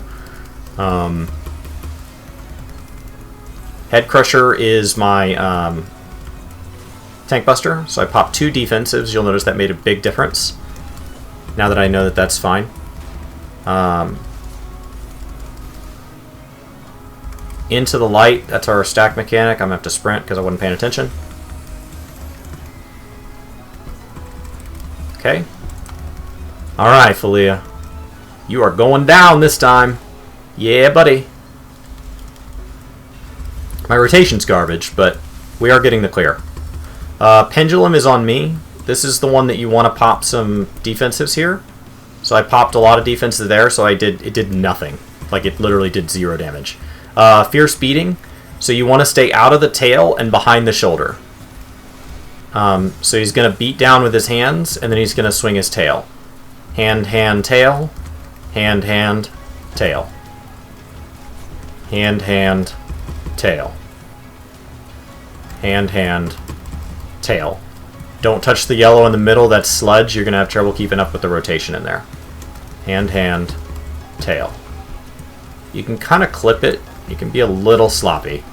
Head Crusher is my tank buster, so I popped 2 defensives. You'll notice that made a big difference. Now that I know that that's fine. Into the Light, that's our stack mechanic. I'm going to have to sprint because I wasn't paying attention. Okay. Alright, Falia. You are going down this time. Yeah, buddy. My rotation's garbage, but we are getting the clear. Pendulum is on me. This is the one that you want to pop some defensives here. So I popped a lot of defenses there, so it did nothing. Like, it literally did 0 damage. Fierce Beating. So you want to stay out of the tail and behind the shoulder. So he's going to beat down with his hands, and then he's going to swing his tail. Hand, hand, tail. Hand, hand, tail. Hand, hand, tail. Hand, hand, tail. Don't touch the yellow in the middle, that's sludge. You're going to have trouble keeping up with the rotation in there. Hand, hand, tail. You can kind of clip it. You can be a little sloppy.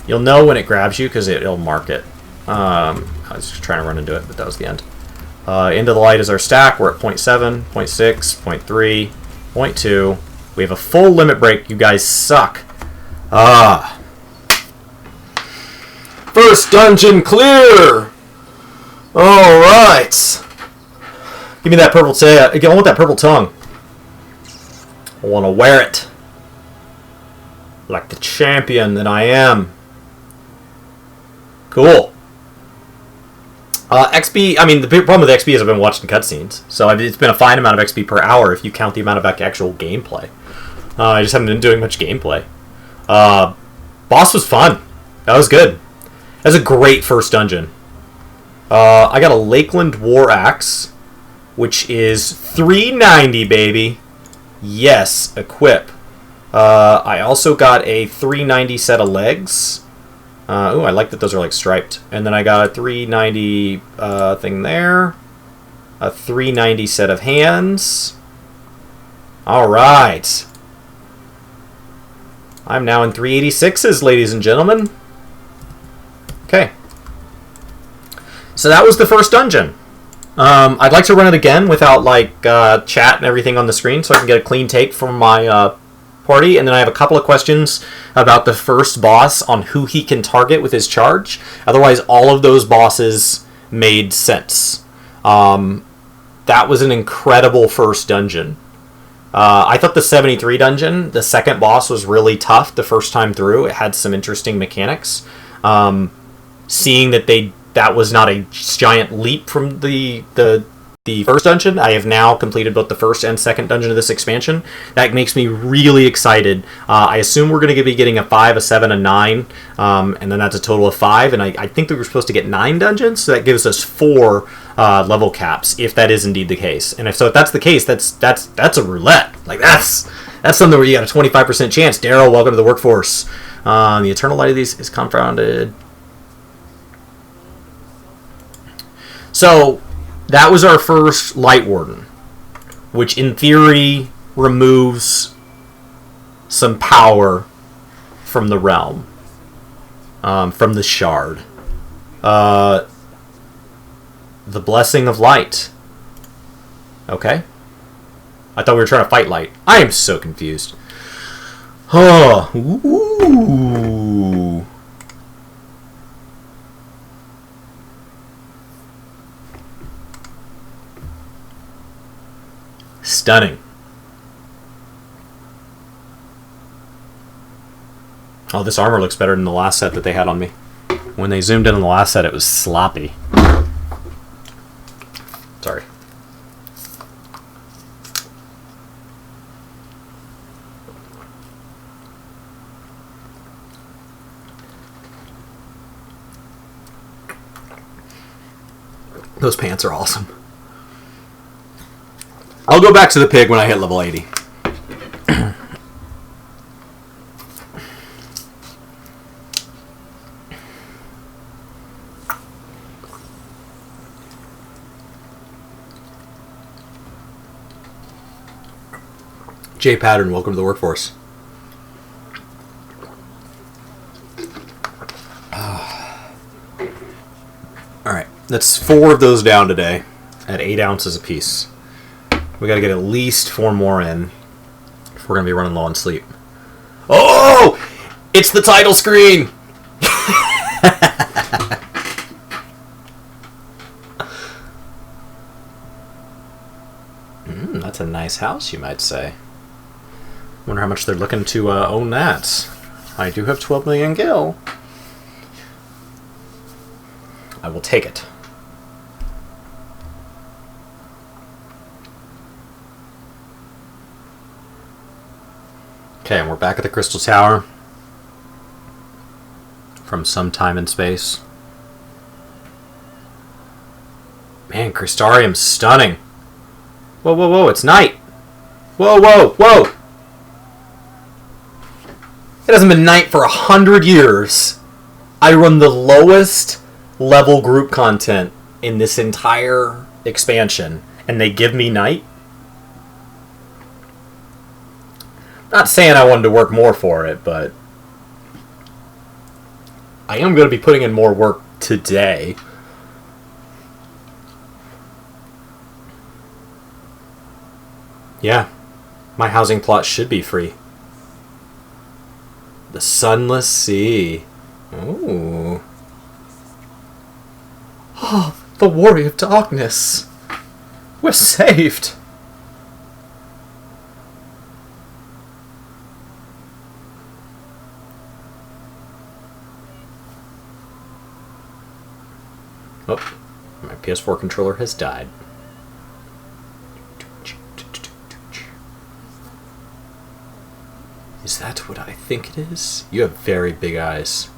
You'll know when it grabs you because it'll mark it. I was just trying to run into it, but that was the end. Into the light is our stack. We're at 0.7, 0.6, 0.3, 0.2. We have a full limit break. You guys suck. First dungeon clear! Alright. Give me that purple tail. I want that purple tongue. I want to wear it. Like the champion that I am. Cool. XP, I mean, the big problem with XP is I've been watching cutscenes. So it's been a fine amount of XP per hour if you count the amount of actual gameplay. I just haven't been doing much gameplay. Boss was fun. That was good. That was a great first dungeon. I got a Lakeland War Axe, which is $390, baby. Yes, equip. I also got a $390 set of legs. Ooh, I like that those are like striped. And then I got a $390 thing there. A $390 set of hands. Alright. I'm now in 386s, ladies and gentlemen. Okay. So that was the first dungeon. I'd like to run it again without like chat and everything on the screen so I can get a clean take from my party. And then I have a couple of questions about the first boss on who he can target with his charge. Otherwise, all of those bosses made sense. That was an incredible first dungeon. I thought the 73 dungeon, the second boss, was really tough the first time through. It had some interesting mechanics. Seeing that was not a giant leap from the first dungeon. I have now completed both the first and second dungeon of this expansion. That makes me really excited. I assume we're going to be getting a 5, a 7, a 9, and then that's a total of 5. And I think that we're supposed to get 9 dungeons, so that gives us 4 level caps, if that is indeed the case. And if that's the case, that's a roulette. Like that's something where you got a 25% chance. Daryl, welcome to the workforce. The eternal light of these is confounded. So that was our first Light Warden, which in theory removes some power from the realm, from the shard. The Blessing of Light. Okay. I thought we were trying to fight light. I am so confused. Oh. Ooh. Stunning. Oh, this armor looks better than the last set that they had on me. When they zoomed in on the last set, it was sloppy. Sorry. Those pants are awesome. I'll go back to the pig when I hit level 80. J Pattern, welcome to the workforce. Alright, that's 4 of those down today at 8 ounces apiece. We gotta get at least 4 more in if we're gonna be running low on sleep. Oh! It's the title screen! That's a nice house, you might say. Wonder how much they're looking to own that. I do have 12 million gil. I will take it. Okay, and we're back at the Crystal Tower from some time and space. Man, Crystarium's stunning. Whoa, whoa, whoa, it's night. Whoa, whoa, whoa. It hasn't been night for 100 years. I run the lowest level group content in this entire expansion, and they give me night? Not saying I wanted to work more for it, but I am going to be putting in more work today. Yeah, my housing plot should be free. The Sunless Sea. Ooh. Oh, the Warrior of Darkness. We're saved. Oh, my PS4 controller has died. Is that what I think it is? You have very big eyes.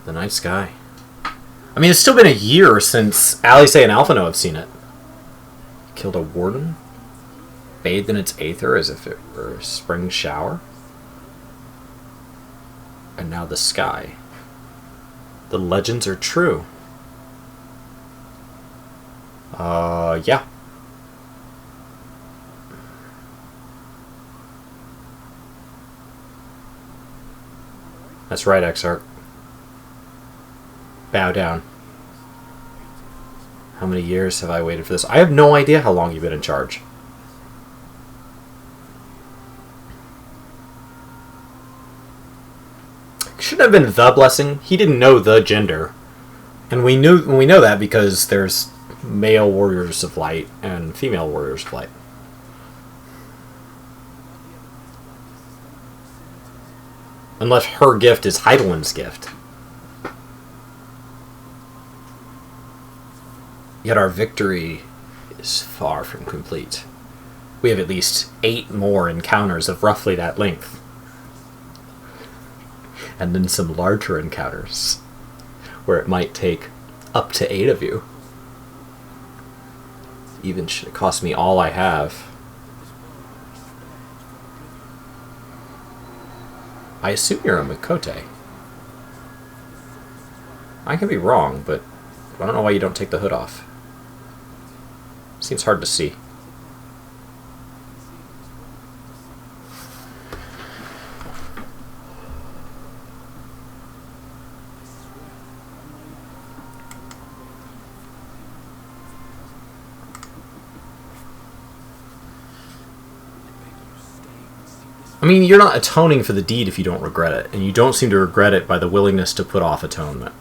The night sky. I mean, it's still been a year since Alice and Alphino have seen it. Killed a warden? Bathed in its aether as if it were a spring shower? And now the sky. The legends are true. Yeah. That's right, Exarch. Bow down. How many years have I waited for this? I have no idea how long you've been in charge. Shouldn't have been the blessing. He didn't know the gender. And we know that because there's male warriors of light and female warriors of light. Unless her gift is Heidelin's gift. Yet our victory is far from complete. We have at least 8 more encounters of roughly that length. And then some larger encounters, where it might take up to 8 of you. Even should it cost me all I have. I assume you're a Mikote. I can be wrong, but I don't know why you don't take the hood off. Seems hard to see. I mean, you're not atoning for the deed if you don't regret it, and you don't seem to regret it by the willingness to put off atonement.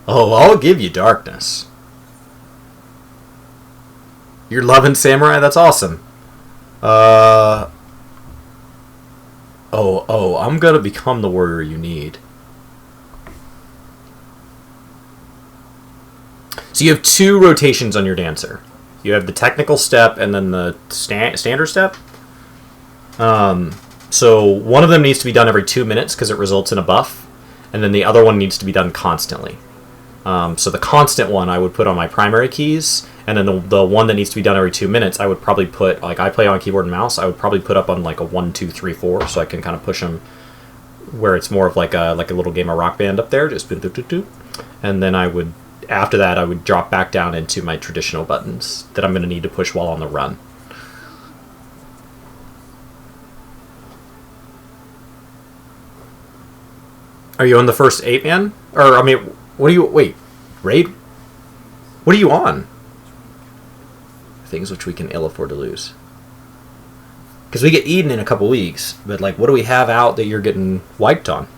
Oh, I'll give you darkness. You're loving samurai? That's awesome. Oh, I'm gonna become the warrior you need. So you have 2 rotations on your dancer. You have the technical step and then the standard step. So one of them needs to be done every 2 minutes because it results in a buff, and then the other one needs to be done constantly. So the constant one I would put on my primary keys, and then the one that needs to be done every 2 minutes I would probably put, like I play on keyboard and mouse, I would probably put up on like a 1, 2, 3, 4, so I can kind of push them where it's more of like a little game of Rock Band up there, just boop, boop, boop, boop. And then after that I would drop back down into my traditional buttons that I'm going to need to push while on the run. Are you on the first 8 man? Or, I mean, what are you... Wait, raid? What are you on? Things which we can ill afford to lose. Because we get Eden in a couple weeks, but, like, what do we have out that you're getting wiped on?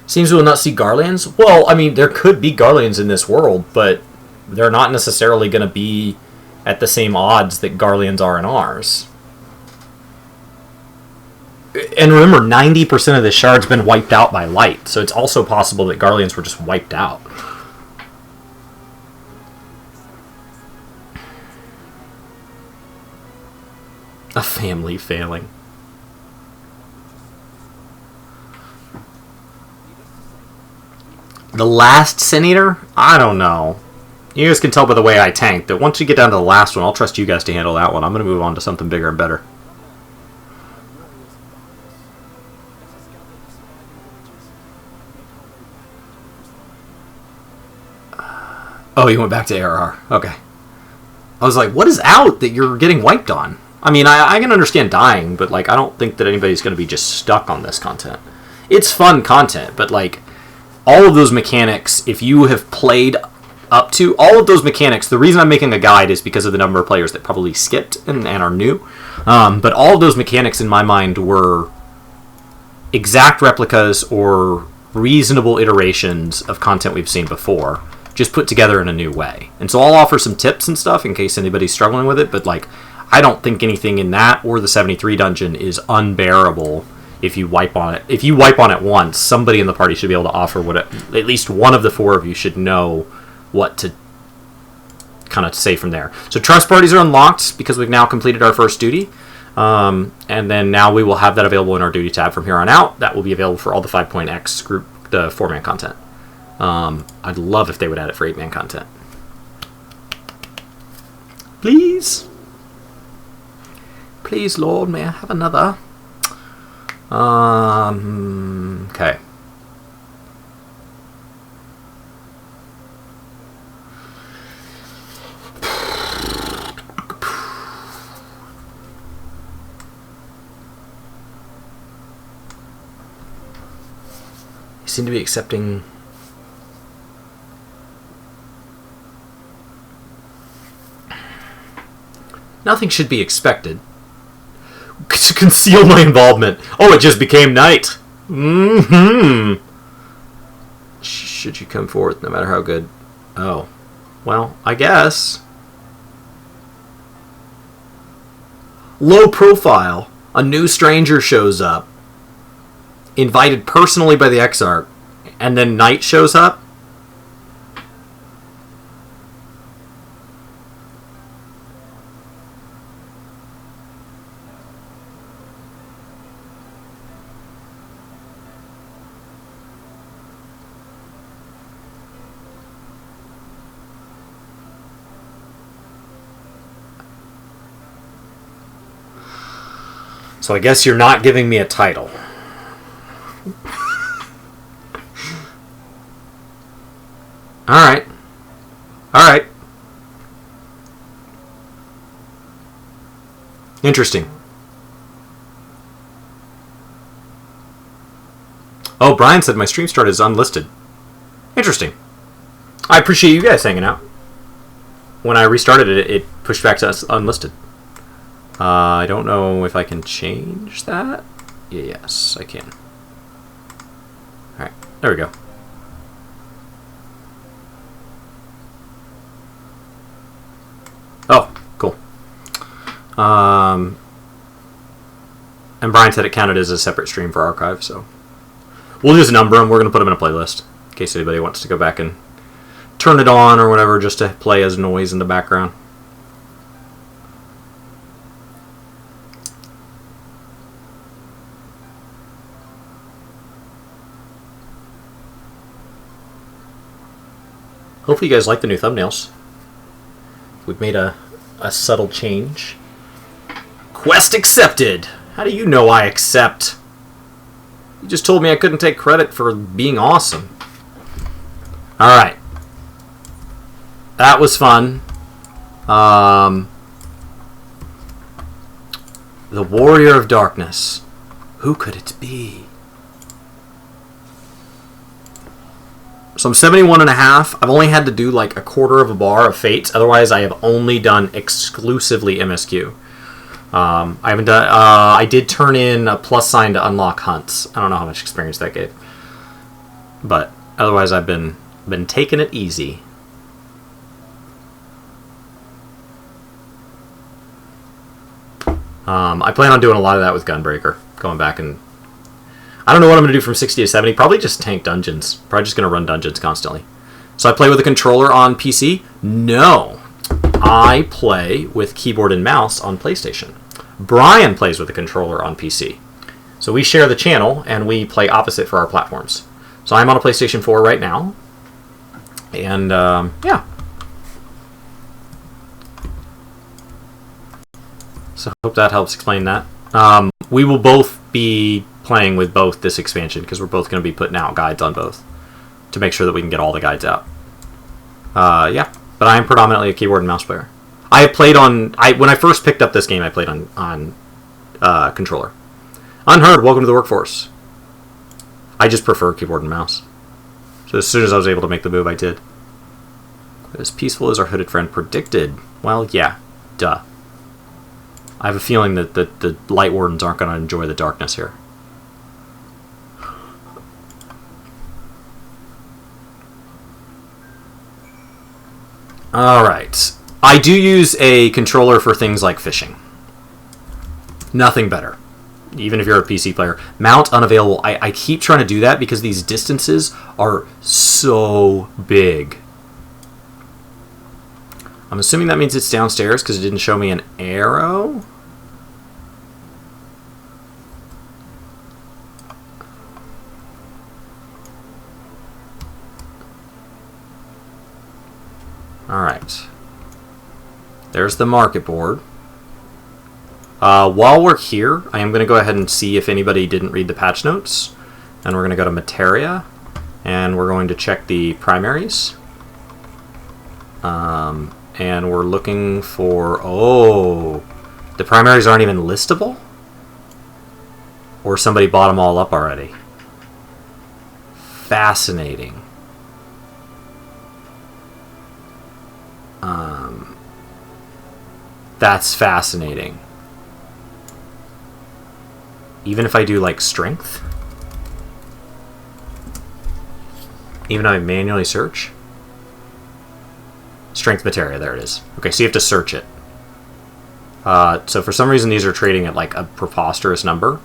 Seems we will not see Garlands? Well, I mean, there could be Garlands in this world, but they're not necessarily going to be at the same odds that Garlands are in ours. And remember, 90% of the shard's been wiped out by light, so it's also possible that Garlands were just wiped out. A family failing. The last Sin Eater? I don't know. You guys can tell by the way I tanked that once you get down to the last one, I'll trust you guys to handle that one. I'm going to move on to something bigger and better. Oh, you went back to ARR. Okay. I was like, what is out that you're getting wiped on? I mean, I can understand dying, but like, I don't think that anybody's going to be just stuck on this content. It's fun content, but like, all of those mechanics, if you have played up to all of those mechanics, the reason I'm making a guide is because of the number of players that probably skipped and are new. But all of those mechanics in my mind were exact replicas or reasonable iterations of content we've seen before, just put together in a new way. And so I'll offer some tips and stuff in case anybody's struggling with it, but like, I don't think anything in that or the 73 dungeon is unbearable if you wipe on it. If you wipe on it once, somebody in the party should be able to offer what at least one of the four of you should know what to kind of say from there. So trust parties are unlocked because we've now completed our first duty. And then now we will have that available in our duty tab from here on out. That will be available for all the 5.x group, the 4-man content. I'd love if they would add it for 8-man content. Please. Please, Lord, may I have another? Okay. You seem to be accepting... Nothing should be expected. To conceal my involvement. Oh, it just became night. Should you come forth, no matter how good? Oh. Well, I guess. Low profile. A new stranger shows up. Invited personally by the Exarch. And then night shows up. So I guess you're not giving me a title. Alright. Alright. Interesting. Oh, Brian said my stream start is unlisted. Interesting. I appreciate you guys hanging out. When I restarted it, it pushed back to us unlisted. I don't know if I can change that. Yes, I can. Alright, there we go. Oh, cool. And Brian said it counted as a separate stream for archive, so we'll just number them. We're going to put them in a playlist in case anybody wants to go back and turn it on or whatever just to play as noise in the background. Hopefully you guys like the new thumbnails. We've made a subtle change. Quest accepted! How do you know I accept? You just told me I couldn't take credit for being awesome. Alright. That was fun. The Warrior of Darkness. Who could it be? So I'm 71.5. I've only had to do like a quarter of a bar of Fates. Otherwise, I have only done exclusively MSQ. I haven't done. I did turn in a plus sign to unlock hunts. I don't know how much experience that gave, but otherwise, I've been taking it easy. I plan on doing a lot of that with Gunbreaker, going back and. I don't know what I'm going to do from 60 to 70. Probably just tank dungeons. Probably just going to run dungeons constantly. So I play with a controller on PC? No. I play with keyboard and mouse on PlayStation. Brian plays with a controller on PC. So we share the channel, and we play opposite for our platforms. So I'm on a PlayStation 4 right now. And, yeah. So I hope that helps explain that. We will both be playing with both this expansion, because we're both going to be putting out guides on both to make sure that we can get all the guides out. Yeah, but I am predominantly a keyboard and mouse player. I have played on... when I first picked up this game, I played on controller. Unheard, welcome to the workforce. I just prefer keyboard and mouse. So as soon as I was able to make the move, I did. As peaceful as our hooded friend predicted. Well, yeah, duh. I have a feeling that the Light Wardens aren't going to enjoy the darkness here. Alright. I do use a controller for things like fishing. Nothing better. Even if you're a PC player. Mount unavailable. I keep trying to do that because these distances are so big. I'm assuming that means it's downstairs because it didn't show me an arrow. Alright. There's the market board. While we're here, I am going to go ahead and see if anybody didn't read the patch notes. And we're going to go to Materia. And we're going to check the primaries. And we're looking for... Oh! The primaries aren't even listable? Or somebody bought them all up already? Fascinating. That's fascinating. Even if I do, like, strength? Even if I manually search? Strength materia, there it is. Okay, so you have to search it. So for some reason these are trading at, like, a preposterous number.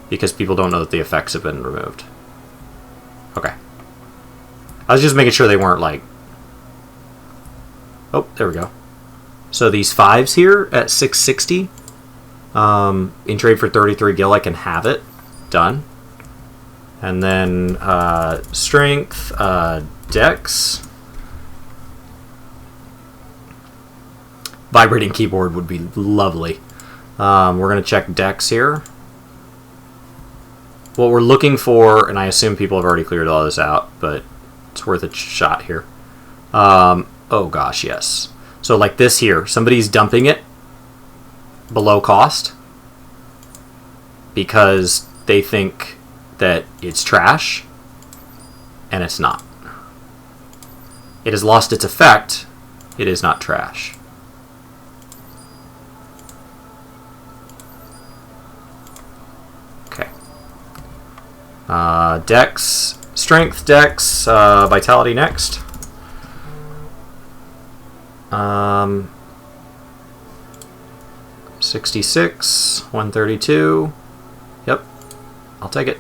Because people don't know that the effects have been removed. Okay. I was just making sure they weren't, like... Oh, there we go. So these 5s here at 660, in trade for 33 gil, I can have it. Done. And then strength, dex. Vibrating keyboard would be lovely. We're going to check dex here. What we're looking for, and I assume people have already cleared all this out, but it's worth a shot here. Oh gosh, yes. So like this here, somebody's dumping it below cost because they think that it's trash, and it's not. It has lost its effect. It is not trash. Okay. Dex, strength, dex, vitality next. 66, 132. Yep, I'll take it.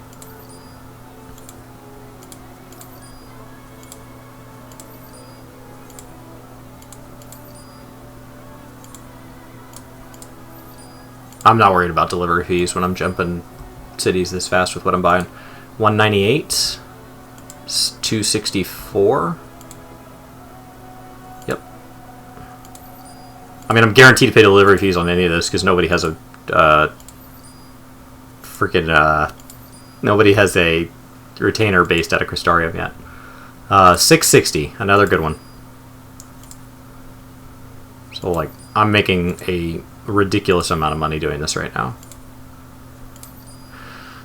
I'm not worried about delivery fees when I'm jumping cities this fast with what I'm buying. 198, 264. Yep. I mean, I'm guaranteed to pay delivery fees on any of this because nobody has a nobody has a retainer based out of Crystarium yet. 660, another good one. So, like, I'm making a ridiculous amount of money doing this right now.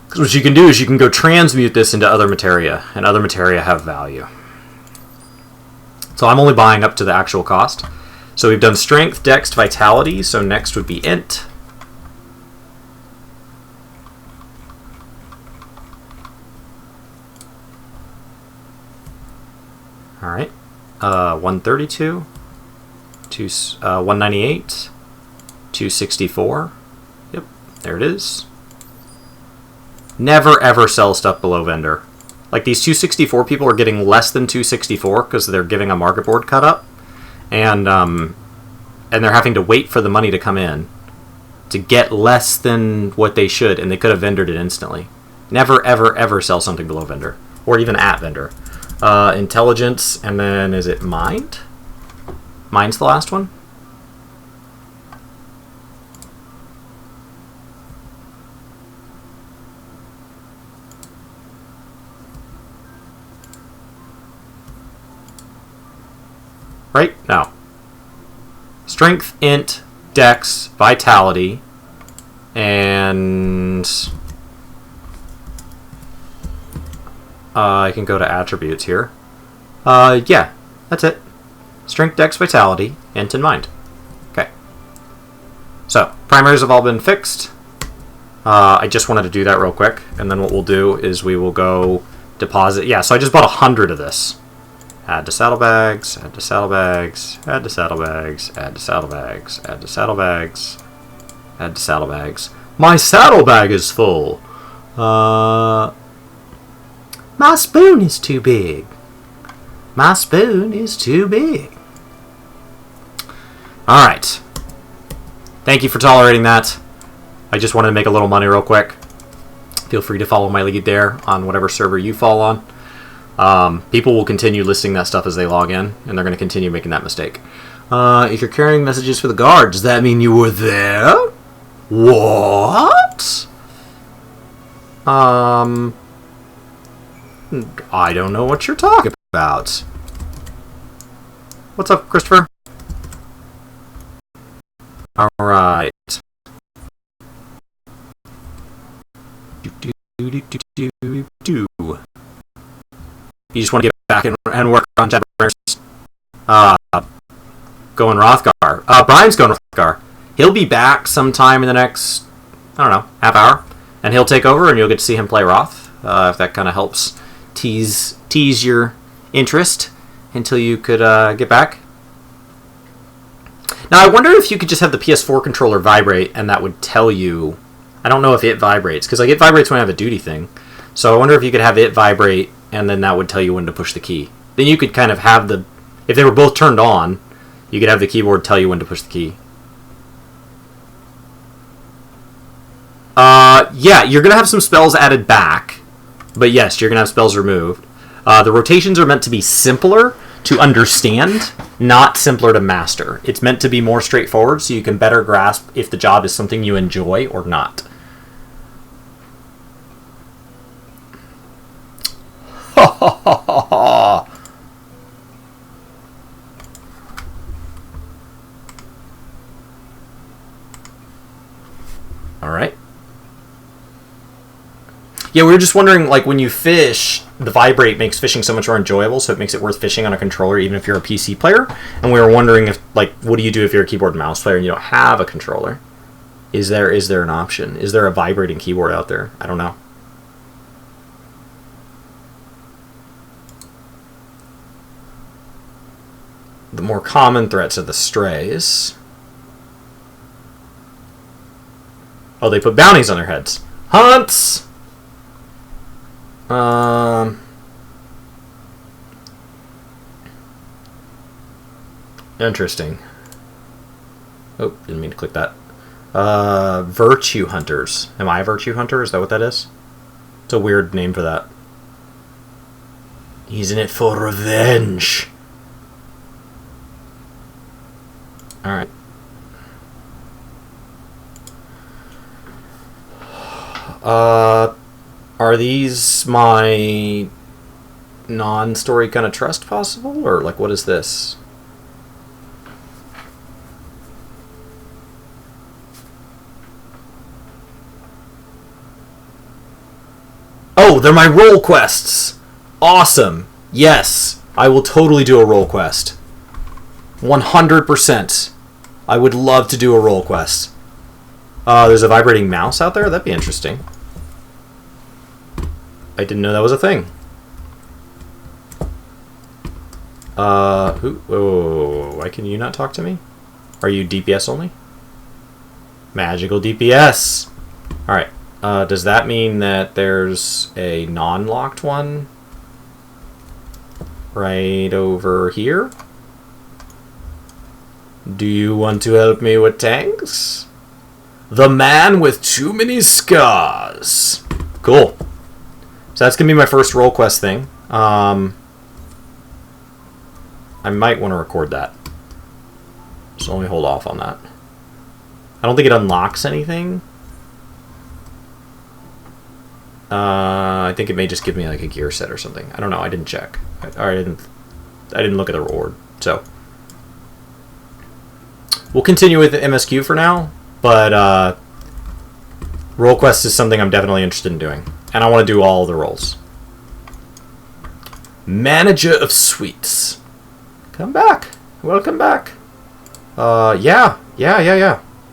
Because what you can do is you can go transmute this into other materia, and other materia have value. So I'm only buying up to the actual cost. So we've done strength, dex, vitality, so next would be int. Alright. 132. 198. 264. Yep, there it is. Never ever sell stuff below vendor. Like, these 264 people are getting less than 264 because they're giving a market board cut up, and they're having to wait for the money to come in. to get less than what they should, and they could have vendored it instantly. Never, ever, ever sell something below vendor, or even at vendor. Intelligence, and then is it mind? Mind's the last one? Right? No. Strength, int, dex, vitality, and I can go to attributes here. Yeah, that's it. Strength, dex, vitality, int, and mind. Okay. So, primaries have all been fixed. I just wanted to do that real quick, and then what we'll do is we will go deposit. Yeah, so I just bought 100 of this. Add to saddlebags, add to saddlebags, add to saddlebags, add to saddlebags, add to saddlebags, add to saddlebags. My saddlebag is full. My spoon is too big. My spoon is too big. Alright. Thank you for tolerating that. I just wanted to make a little money real quick. Feel free to follow my lead there on whatever server you fall on. People will continue listing that stuff as they log in, and they're going to continue making that mistake. If you're carrying messages for the guard, does that mean you were there? What? I don't know what you're talking about. What's up, Christopher? Alright. You just want to get back and work on Shadowbringers. Going Rothgar. Brian's going Rothgar. He'll be back sometime in the next, I don't know, half hour. And he'll take over, and you'll get to see him play Roth. If that kind of helps tease your interest until you could get back. Now, I wonder if you could just have the PS4 controller vibrate, and that would tell you... I don't know if it vibrates, because like, it vibrates when I have a duty thing. So I wonder if you could have it vibrate, and then that would tell you when to push the key. Then you could kind of have the... If they were both turned on, you could have the keyboard tell you when to push the key. Yeah, you're going to have some spells added back. But yes, you're going to have spells removed. The rotations are meant to be simpler to understand, not simpler to master. It's meant to be more straightforward so you can better grasp if the job is something you enjoy or not. Alright. Yeah, we were just wondering, like, when you fish, the vibrate makes fishing so much more enjoyable, so it makes it worth fishing on a controller, even if you're a PC player. And we were wondering if, like, what do you do if you're a keyboard and mouse player and you don't have a controller? Is there an option? Is there a vibrating keyboard out there? I don't know. The more common threats are the strays. Oh, they put bounties on their heads. Hunts! Interesting. Oh, didn't mean to click that. Virtue hunters. Am I a virtue hunter? Is that what that is? It's a weird name for that. He's in it for revenge. Alright. Are these my non-story kind of trust possible? Or, like, what is this? Oh, they're my role quests! Awesome! Yes, I will totally do a role quest. 100%. I would love to do a role quest. There's a vibrating mouse out there? That'd be interesting. I didn't know that was a thing. Why can you not talk to me? Are you DPS only? Magical DPS! Alright. Does that mean that there's a non-locked one? Right over here? Do you want to help me with tanks? The man with too many scars. Cool. So that's going to be my first role quest thing. I might want to record that. So let me hold off on that. I don't think it unlocks anything. I think it may just give me like a gear set or something. I don't know. I didn't check. I didn't look at the reward. So we'll continue with the MSQ for now. But role quest is something I'm definitely interested in doing, and I want to do all the roles. Manager of Suites. Come back. Welcome back. Yeah.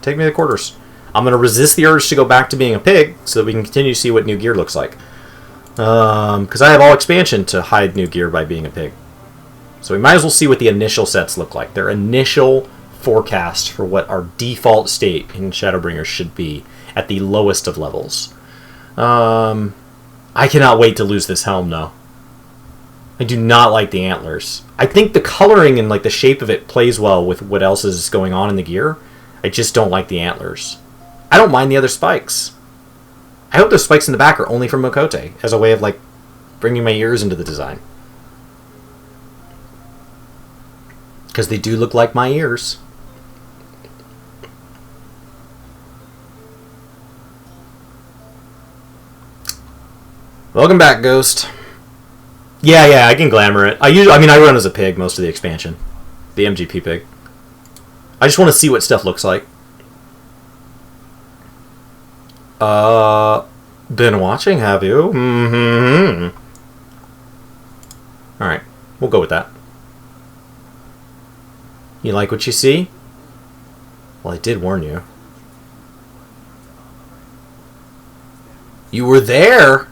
Take me to the quarters. I'm going to resist the urge to go back to being a pig so that we can continue to see what new gear looks like. Because I have all expansion to hide new gear by being a pig. So we might as well see what the initial sets look like. Their initial forecast for what our default state in Shadowbringers should be at the lowest of levels. I cannot wait to lose this helm, though. I do not like the antlers. I think the coloring and like the shape of it plays well with what else is going on in the gear. I just don't like the antlers. I don't mind the other spikes. I hope those spikes in the back are only from Mokote as a way of like bringing my ears into the design. Because they do look like my ears. Welcome back, Ghost. Yeah, I can glamour it. I run as a pig most of the expansion. The MGP pig. I just want to see what stuff looks like. Been watching, have you? Mm-hmm. Alright, we'll go with that. You like what you see? Well, I did warn you. You were there?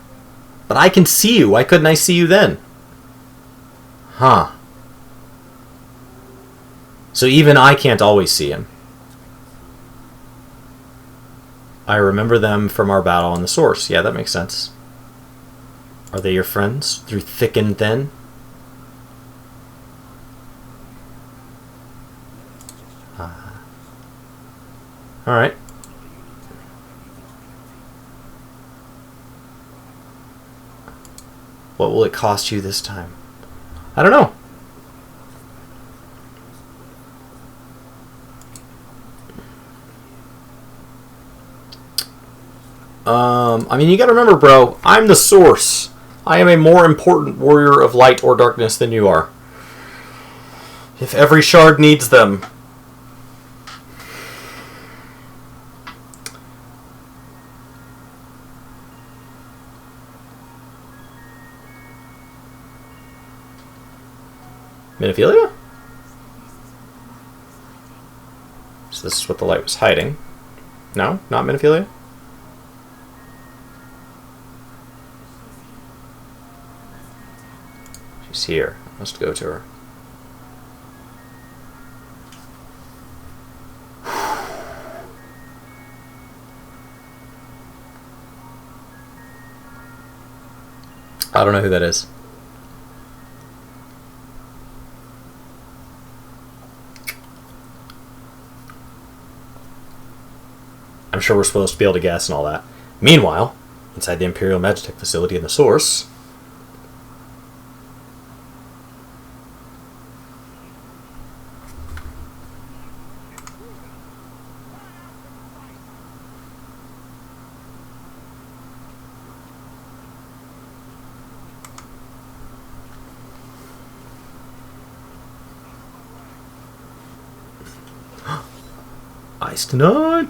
But I can see you. Why couldn't I see you then? Huh. So even I can't always see him. I remember them from our battle on the Source. Yeah, that makes sense. Are they your friends? Through thick and thin? Alright. What will it cost you this time? I don't know. You gotta remember, bro, I'm the Source. I am a more important warrior of light or darkness than you are. If every shard needs them. Minophilia? So this is what the light was hiding. No? Not Minophilia? She's here. I must go to her. I don't know who that is. I'm sure we're supposed to be able to guess and all that. Meanwhile, inside the Imperial Magitech facility in the Source... Ice tonight!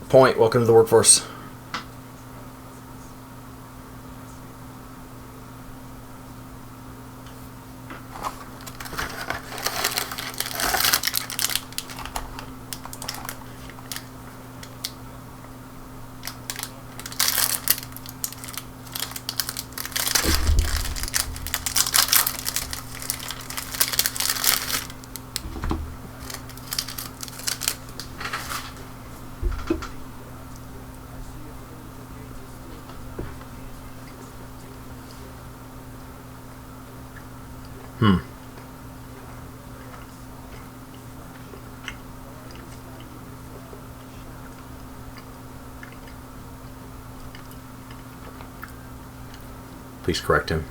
Point, welcome to the workforce. please correct him.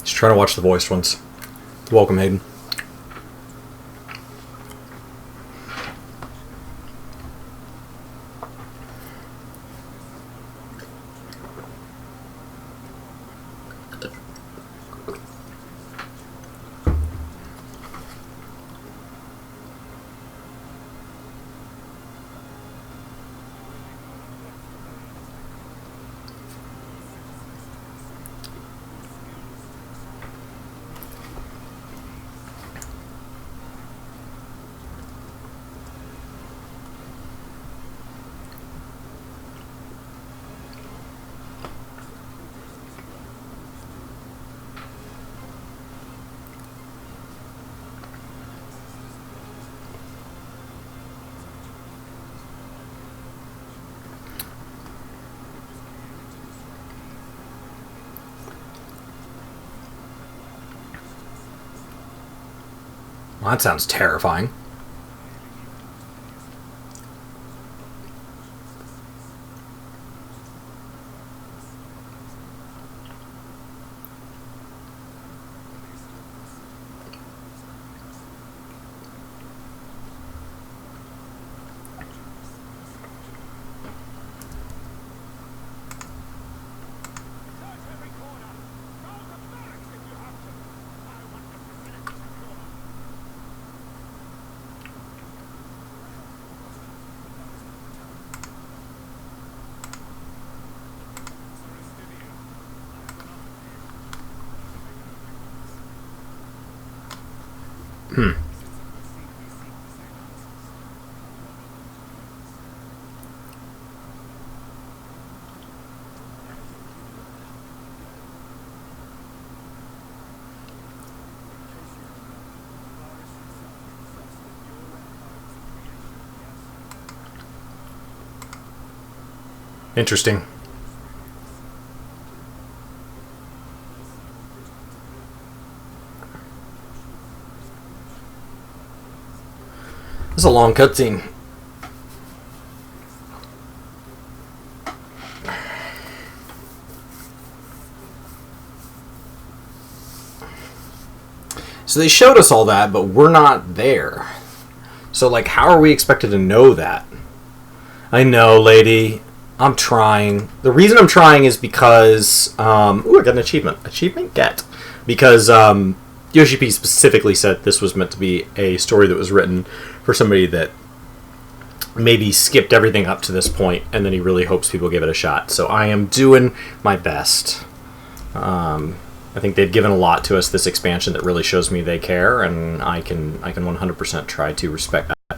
Just trying to watch the voiced ones. Welcome, Hayden. Well, that sounds terrifying. Interesting. This is a long cutscene. So they showed us all that, but we're not there. So, like, how are we expected to know that? I know, lady. I'm trying. The reason I'm trying is because... ooh, I got an achievement. Achievement? Get. Because Yoshi P specifically said this was meant to be a story that was written for somebody that maybe skipped everything up to this point, and then he really hopes people give it a shot. So I am doing my best. I think they've given a lot to us this expansion that really shows me they care, and I can 100% try to respect that.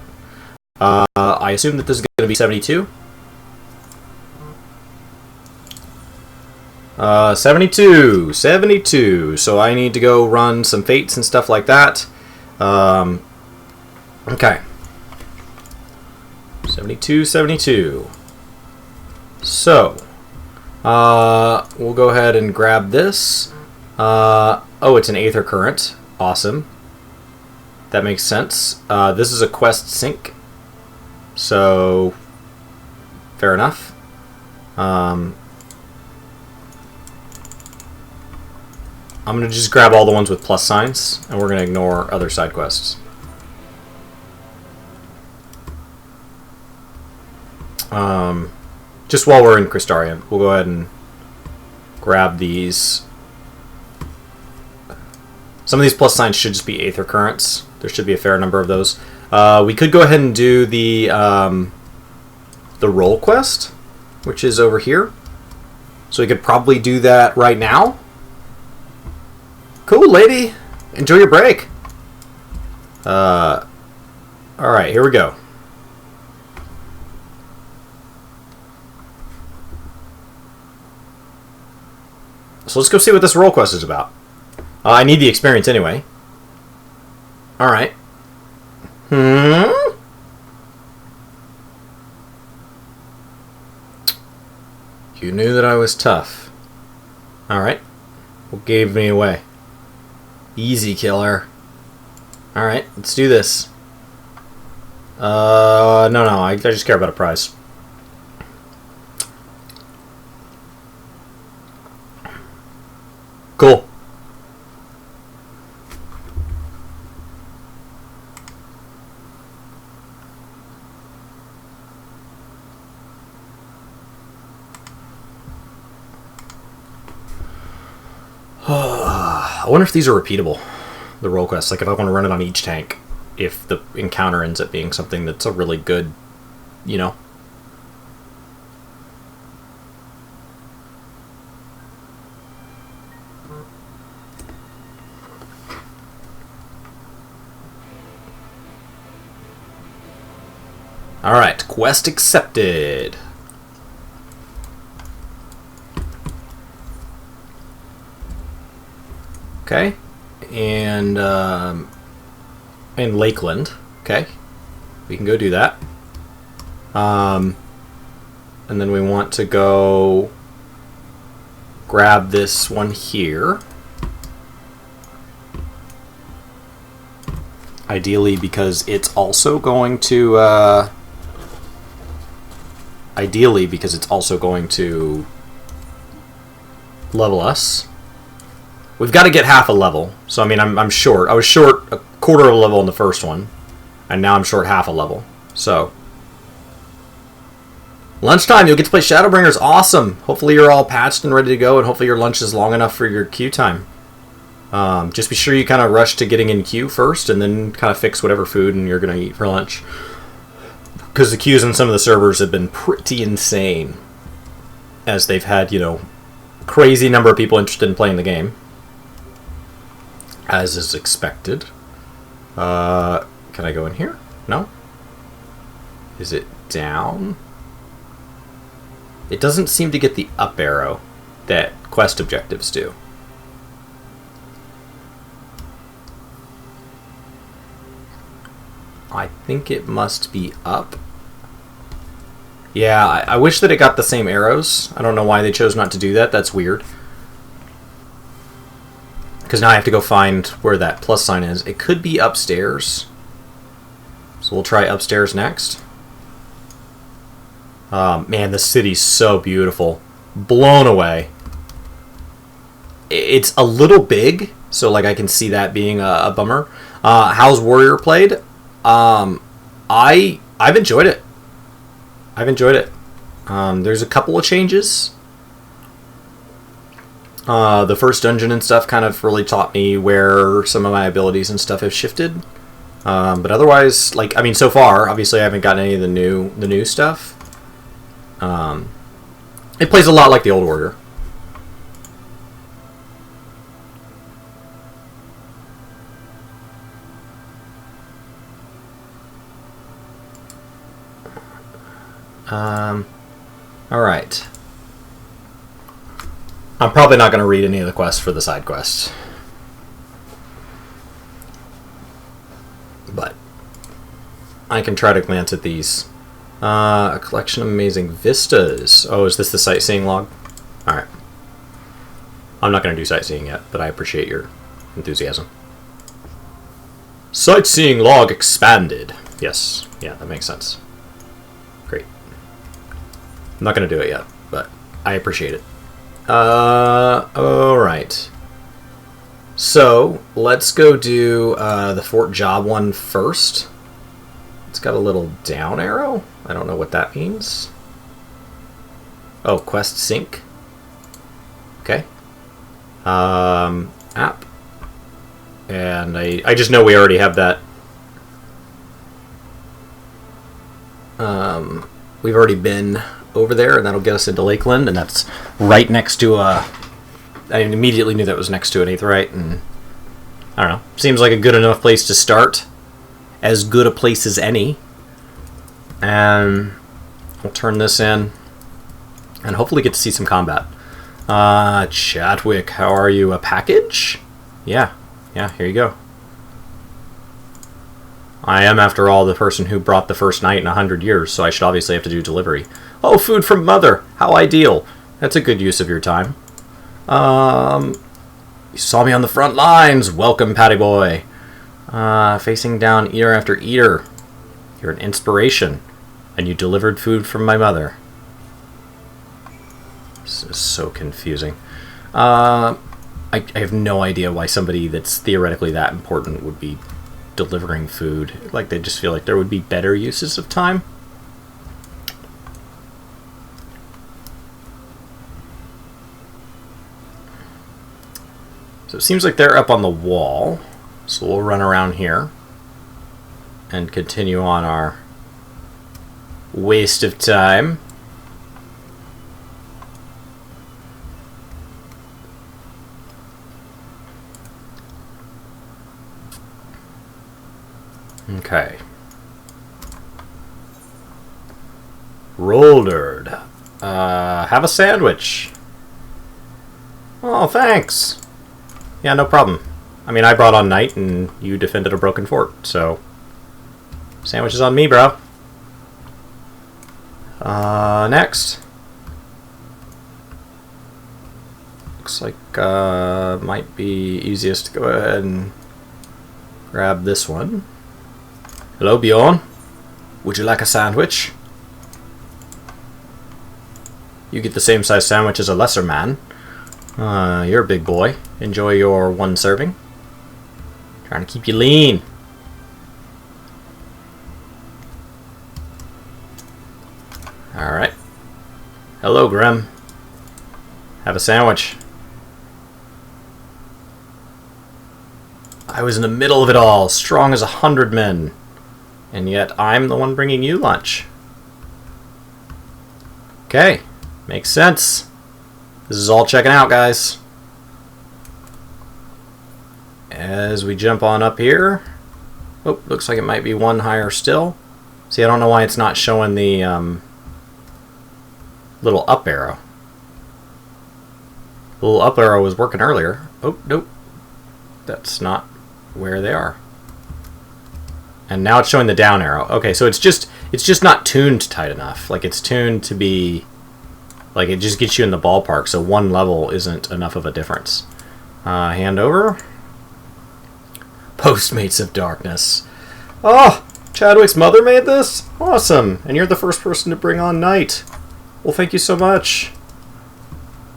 I assume that this is going to be 72. 72. So I need to go run some fates and stuff like that. Okay. 72. So, we'll go ahead and grab this. Oh, it's an Aether Current. Awesome. That makes sense. This is a quest sync. So, fair enough. I'm going to just grab all the ones with plus signs, and we're going to ignore other side quests. Just while we're in Crystarium, we'll go ahead and grab these. Some of these plus signs should just be Aether Currents. There should be a fair number of those. We could go ahead and do the role quest, which is over here. So we could probably do that right now. Cool, lady. Enjoy your break. Alright, here we go. So let's go see what this role quest is about. I need the experience anyway. Alright. You knew that I was tough. Alright. What gave me away? Easy killer. Alright, let's do this. No, I just care about a prize. Cool. I wonder if these are repeatable, the role quests. Like if I want to run it on each tank, if the encounter ends up being something that's a really good, you know. Alright, quest accepted. Okay, and Lakeland. Okay, we can go do that. And then we want to go grab this one here. Ideally, because it's also going to level us. We've got to get half a level. So, I mean, I'm short. I was short a quarter of a level in the first one. And now I'm short half a level. So. Lunchtime, you'll get to play Shadowbringers. Awesome. Hopefully you're all patched and ready to go. And hopefully your lunch is long enough for your queue time. Just be sure you kind of rush to getting in queue first. And then kind of fix whatever food and you're going to eat for lunch. Because the queues on some of the servers have been pretty insane. As they've had, you know, crazy number of people interested in playing the game. As is expected. Can I go in here? No? Is it down? It doesn't seem to get the up arrow that quest objectives do. I think it must be up. Yeah, I wish that it got the same arrows. I don't know why they chose not to do that. That's weird. Because now I have to go find where that plus sign is. It could be upstairs. So we'll try upstairs next. Man, the city's so beautiful. Blown away. It's a little big, so like I can see that being a bummer. How's Warrior played? I've enjoyed it. There's a couple of changes. The first dungeon and stuff kind of really taught me where some of my abilities and stuff have shifted. But otherwise, like, I mean, so far, obviously I haven't gotten any of the new stuff. It plays a lot like the old Warrior. Alright. I'm probably not going to read any of the quests for the side quests. But I can try to glance at these. A collection of amazing vistas. Oh, is this the sightseeing log? Alright. I'm not going to do sightseeing yet, but I appreciate your enthusiasm. Sightseeing log expanded. Yes. Yeah, that makes sense. Great. I'm not going to do it yet, but I appreciate it. Alright. So, let's go do the Fort Job one first. It's got a little down arrow. I don't know what that means. Oh, quest sync. Okay. App. And I just know we already have that. we've already been over there, and that'll get us into Lakeland, and that's right next to I immediately knew that was next to an Aetheryte, and I don't know. Seems like a good enough place to start. As good a place as any. And we'll turn this in, and hopefully get to see some combat. Chadwick, how are you? A package? Yeah, here you go. I am, after all, the person who brought the first night in 100 years, so I should obviously have to do delivery. Oh, food from Mother! How ideal! That's a good use of your time. You saw me on the front lines! Welcome, Patty Boy! Facing down eater after eater. You're an inspiration, and you delivered food from my mother. This is so confusing. I have no idea why somebody that's theoretically that important would be delivering food. Like, they just feel like there would be better uses of time. So it seems like they're up on the wall. So we'll run around here and continue on our waste of time. Okay. Rollard. Have a sandwich. Oh, thanks. Yeah, no problem. I mean, I brought on Knight, and you defended a broken fort, so... Sandwich is on me, bro. Next. Looks like, might be easiest to go ahead and grab this one. Hello, Bjorn. Would you like a sandwich? You get the same size sandwich as a lesser man. You're a big boy. Enjoy your one serving. Trying to keep you lean. Alright. Hello, Grim. Have a sandwich. I was in the middle of it all, strong as 100 men. And yet I'm the one bringing you lunch. Okay. Makes sense. This is all checking out, guys. As we jump on up here. Oh, looks like it might be one higher still. See, I don't know why it's not showing the little up arrow. The little up arrow was working earlier. Oh, nope. That's not where they are. And now it's showing the down arrow. Okay, so it's just not tuned tight enough. Like, it's tuned to be... Like, it just gets you in the ballpark, so one level isn't enough of a difference. Hand over. Postmates of Darkness. Oh, Chadwick's mother made this? Awesome. And you're the first person to bring on Knight. Well, thank you so much.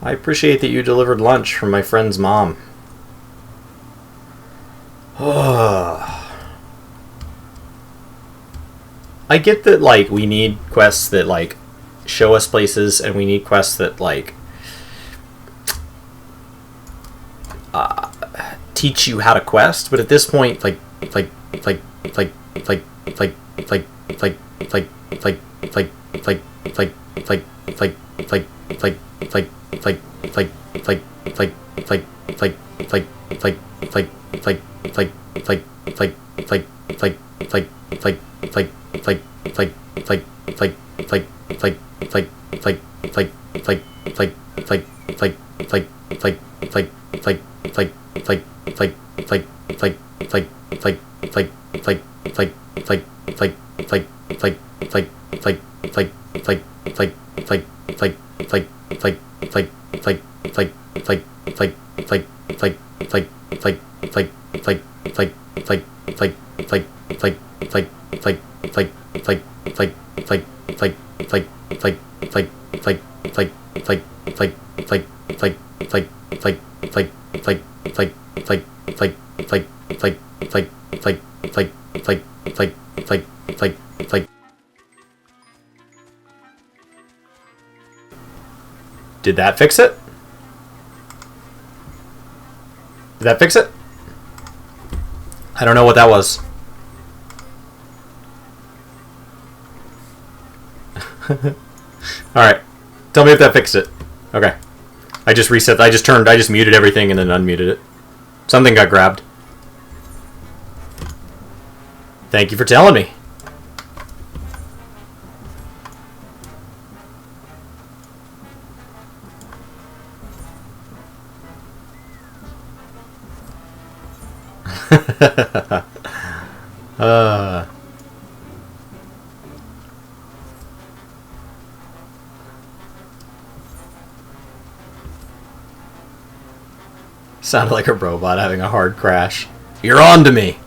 I appreciate that you delivered lunch from my friend's mom. I get that, like, we need quests that, like, show us places, and we need quests that, like, teach you how to quest, but at this point, did that fix it? Did that fix it? I don't know what that was. Alright. Tell me if that fixed it. Okay. I just reset. I just muted everything and then unmuted it. Something got grabbed. Thank you for telling me. Sounded like a robot having a hard crash. You're on to me!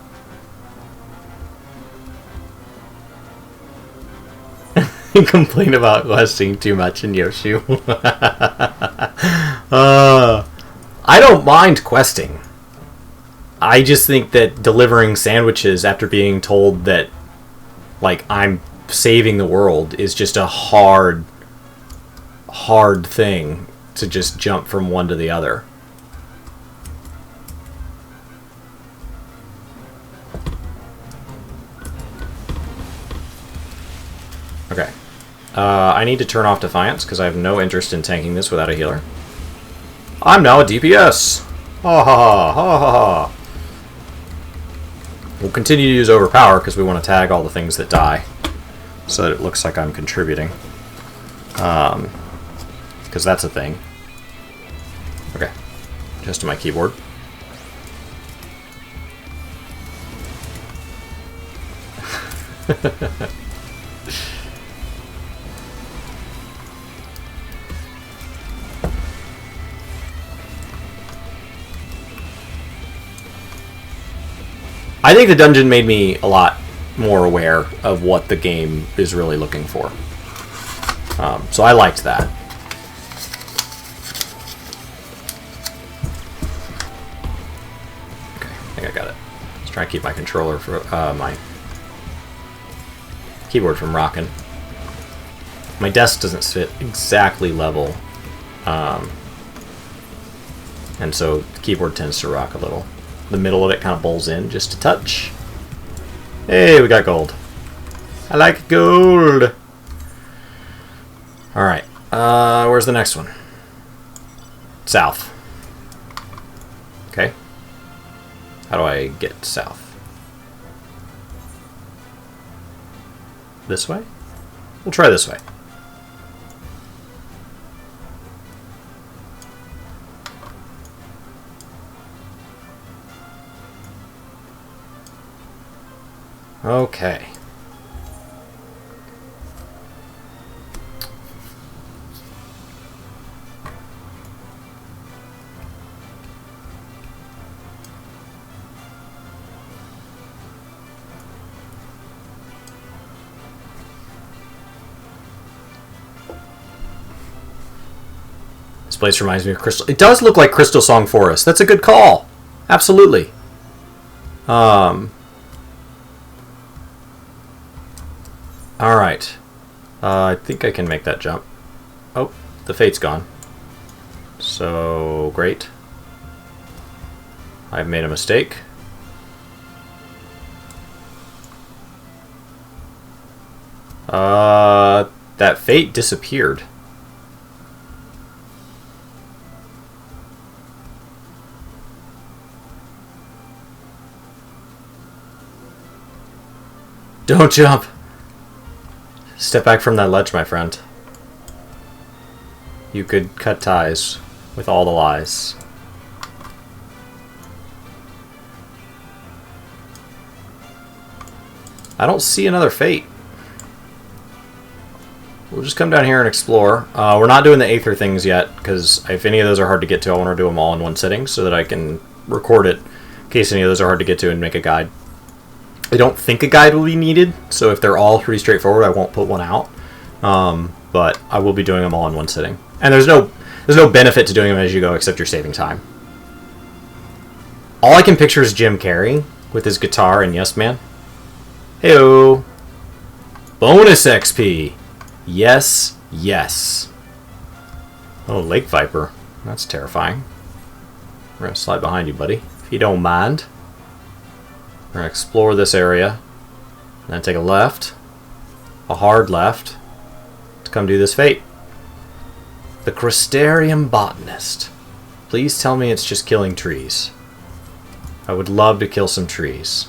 Complain about questing too much in Yoshi. I don't mind questing. I just think that delivering sandwiches after being told that, like, I'm saving the world is just a hard thing to just jump from one to the other. Okay. I need to turn off Defiance because I have no interest in tanking this without a healer. I'm now a DPS! Ha ha ha ha ha! We'll continue to use Overpower because we want to tag all the things that die so that it looks like I'm contributing. Because that's a thing. Okay. Just to my keyboard. I think the dungeon made me a lot more aware of what the game is really looking for. So I liked that. Okay, I think I got it. Let's try and keep my controller for my keyboard from rocking. My desk doesn't sit exactly level, and so the keyboard tends to rock a little. The middle of it kind of bowls in just a touch. Hey, we got gold. I like gold. Alright. Where's the next one? South. Okay. How do I get south? This way? We'll try this way. Okay. This place reminds me of Crystal. It does look like Crystal Song Forest. That's a good call. Absolutely. Alright. I think I can make that jump. Oh, the fate's gone. So, great. I've made a mistake. That fate disappeared. Don't jump! Step back from that ledge, my friend. You could cut ties with all the lies. I don't see another fate. We'll just come down here and explore. We're not doing the Aether things yet, because if any of those are hard to get to, I want to do them all in one sitting so that I can record it in case any of those are hard to get to and make a guide. I don't think a guide will be needed, so if they're all pretty straightforward, I won't put one out. But I will be doing them all in one sitting. And there's no benefit to doing them as you go, except you're saving time. All I can picture is Jim Carrey with his guitar and Yes Man. Heyo! Bonus XP! Yes, yes. Oh, Lake Viper. That's terrifying. We're going to slide behind you, buddy, if you don't mind. We're going to explore this area. And then take a left. A hard left. come do this fate. The Crystarium Botanist. Please tell me it's just killing trees. I would love to kill some trees.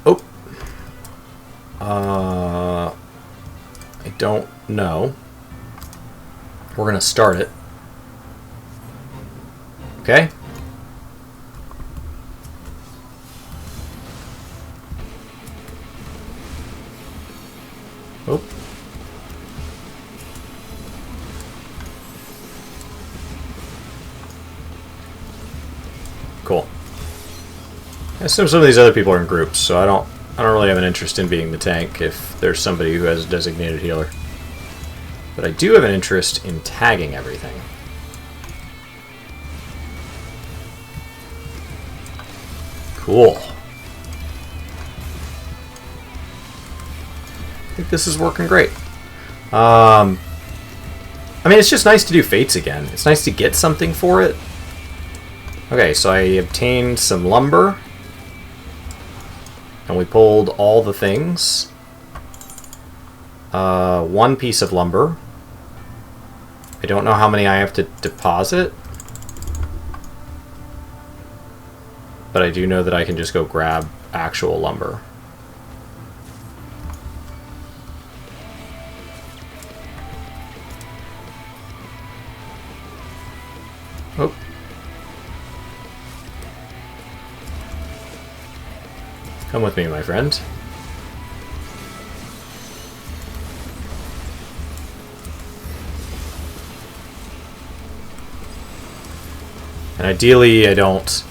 Oh. I don't know. We're gonna start it. Okay. Oh. Cool. I assume some of these other people are in groups, so I don't really have an interest in being the tank if there's somebody who has a designated healer. But I do have an interest in tagging everything. Cool. I think this is working great. I mean, it's just nice to do fates again. It's nice to get something for it. Okay, so I obtained some lumber. And we pulled all the things. One piece of lumber. I don't know how many I have to deposit. But I do know that I can just go grab actual lumber. Oh. Come with me, my friend. And ideally, I don't.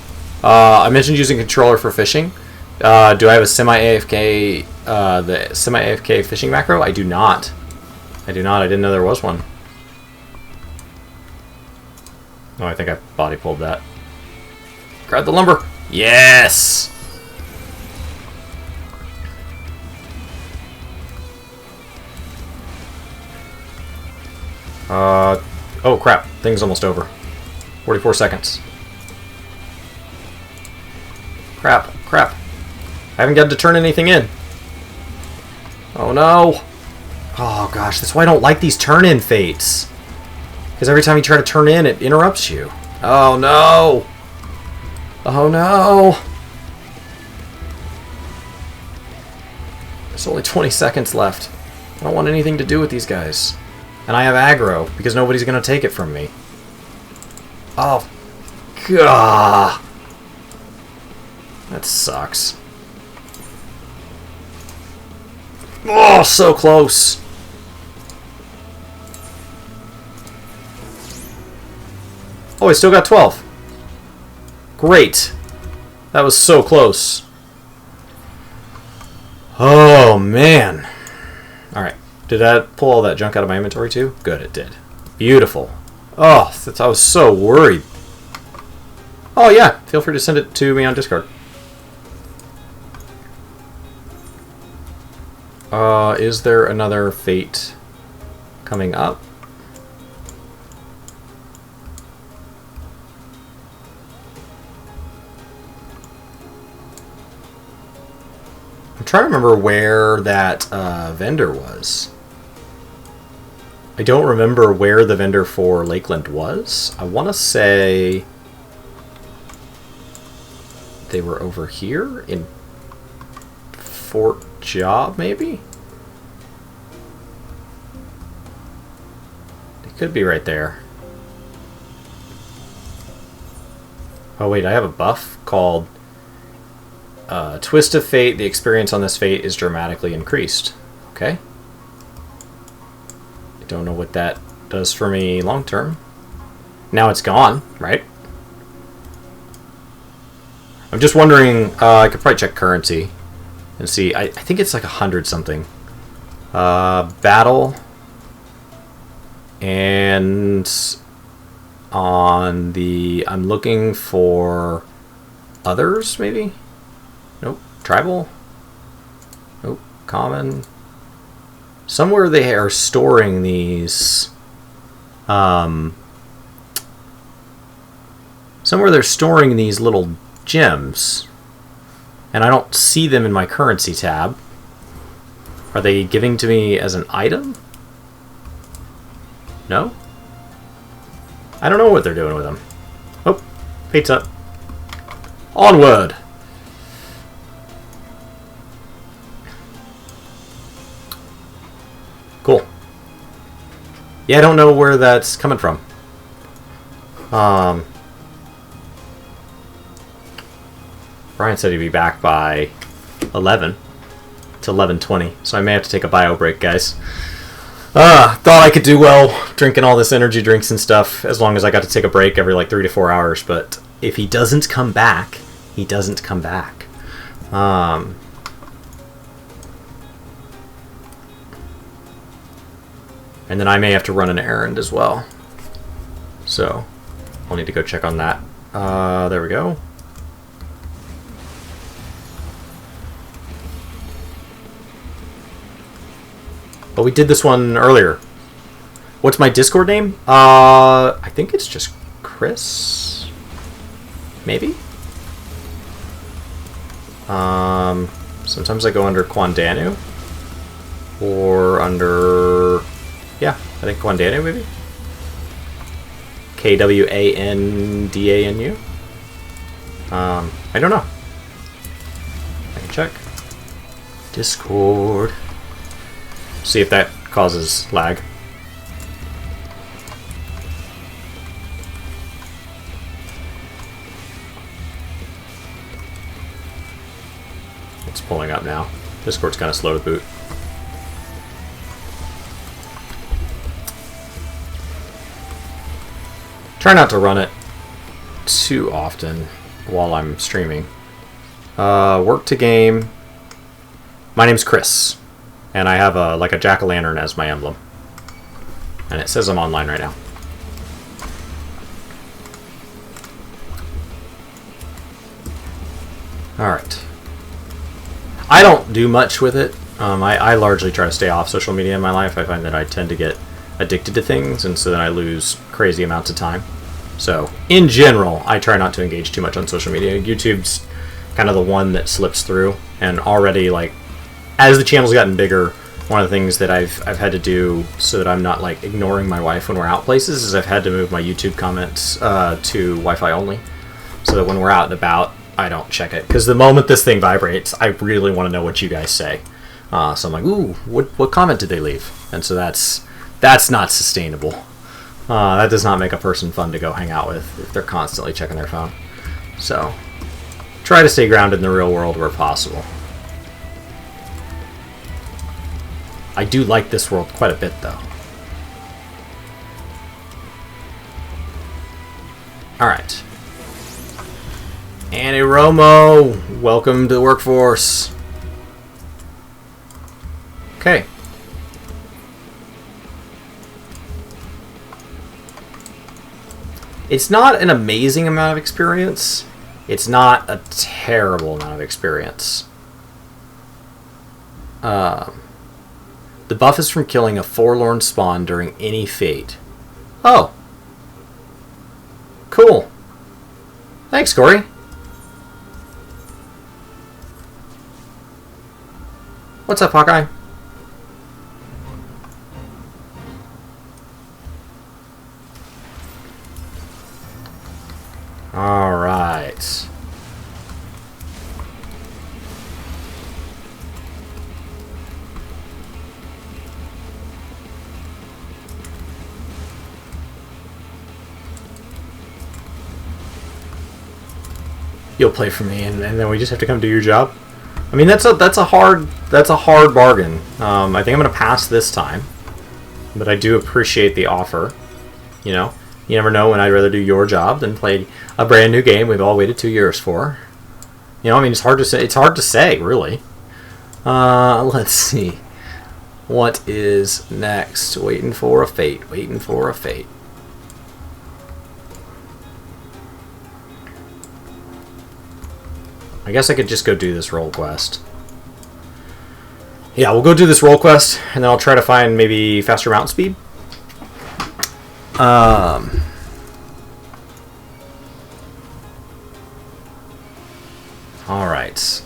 I mentioned using controller for fishing. Do I have a semi-AFK, the semi-AFK fishing macro? I do not. I do not. I didn't know there was one. Oh, I think I body pulled that. Grab the lumber. Yes! Oh crap. Thing's almost over. 44 seconds. Crap. Crap. I haven't got to turn anything in. Oh no. Oh gosh, that's why I don't like these turn-in fates. Because every time you try to turn in, it interrupts you. Oh no. Oh no. There's only 20 seconds left. I don't want anything to do with these guys. And I have aggro, because nobody's going to take it from me. Oh, God. That sucks. Oh, so close. Oh, I still got 12. Great. That was so close. Oh, man. Alright. Did that pull all that junk out of my inventory too? Good, it did. Beautiful. Oh, I was so worried. Oh yeah, feel free to send it to me on Discord. Is there another fate coming up? I'm trying to remember where that vendor was. I don't remember where the vendor for Lakeland was. I want to say they were over here in Fort Job, maybe? They could be right there. Oh wait, I have a buff called Twist of Fate. The experience on this fate is dramatically increased. Okay. I don't know what that does for me long term. Now it's gone, right? I'm just wondering, I could probably check currency and see. I think it's like 100 something. Battle. And on the, I'm looking for others, maybe? Nope. Tribal? Nope. Common. Somewhere they are storing these. Somewhere they're storing these little gems. And I don't see them in my currency tab. Are they giving to me as an item? No? I don't know what they're doing with them. Oh, pizza. Onward! Cool. Yeah, I don't know where that's coming from. Brian said he'd be back by 11. It's 11:20, so I may have to take a bio break, guys. Thought I could do well drinking all this energy drinks and stuff as long as I got to take a break every like 3 to 4 hours, but if he doesn't come back, he doesn't come back. And then I may have to run an errand as well. So, I'll need to go check on that. There we go. But we did this one earlier. What's my Discord name? I think it's just Chris. Maybe? Sometimes I go under Quandanu. Or under... Yeah, I think Quandanu, maybe? Kwandanu? I don't know. I can check. Discord. See if that causes lag. It's pulling up now. Discord's kind of slow to boot. Try not to run it too often while I'm streaming. Work to game. My name's Chris, and I have a jack-o'-lantern as my emblem, and it says I'm online right now. All right. I don't do much with it. I largely try to stay off social media in my life. I find that I tend to get addicted to things, and so then I lose crazy amounts of time. So, in general, I try not to engage too much on social media. YouTube's kind of the one that slips through, and already, like, as the channel's gotten bigger, one of the things that I've had to do so that I'm not, like, ignoring my wife when we're out places is I've had to move my YouTube comments to Wi-Fi only, so that when we're out and about, I don't check it. Because the moment this thing vibrates, I really want to know what you guys say. So I'm like, ooh, what comment did they leave? And so that's not sustainable. That does not make a person fun to go hang out with if they're constantly checking their phone. So, try to stay grounded in the real world where possible. I do like this world quite a bit, though. Alright. Annie Romo, welcome to the workforce. Okay. It's not an amazing amount of experience. It's not a terrible amount of experience. The buff is from killing a forlorn spawn during any fate. Oh. Cool. Thanks, Corey. What's up, Hawkeye? Alright. You'll play for me, and then we just have to come do your job. I mean, that's a hard bargain. I think I'm gonna pass this time, but I do appreciate the offer. You know, you never know when I'd rather do your job than play a brand new game we've all waited 2 years for. You know, I mean, it's hard to say. It's hard to say, really. Let's see. What is next? Waiting for a fate. Waiting for a fate. I guess I could just go do this role quest. Yeah, we'll go do this role quest, and then I'll try to find maybe faster mount speed. Alright.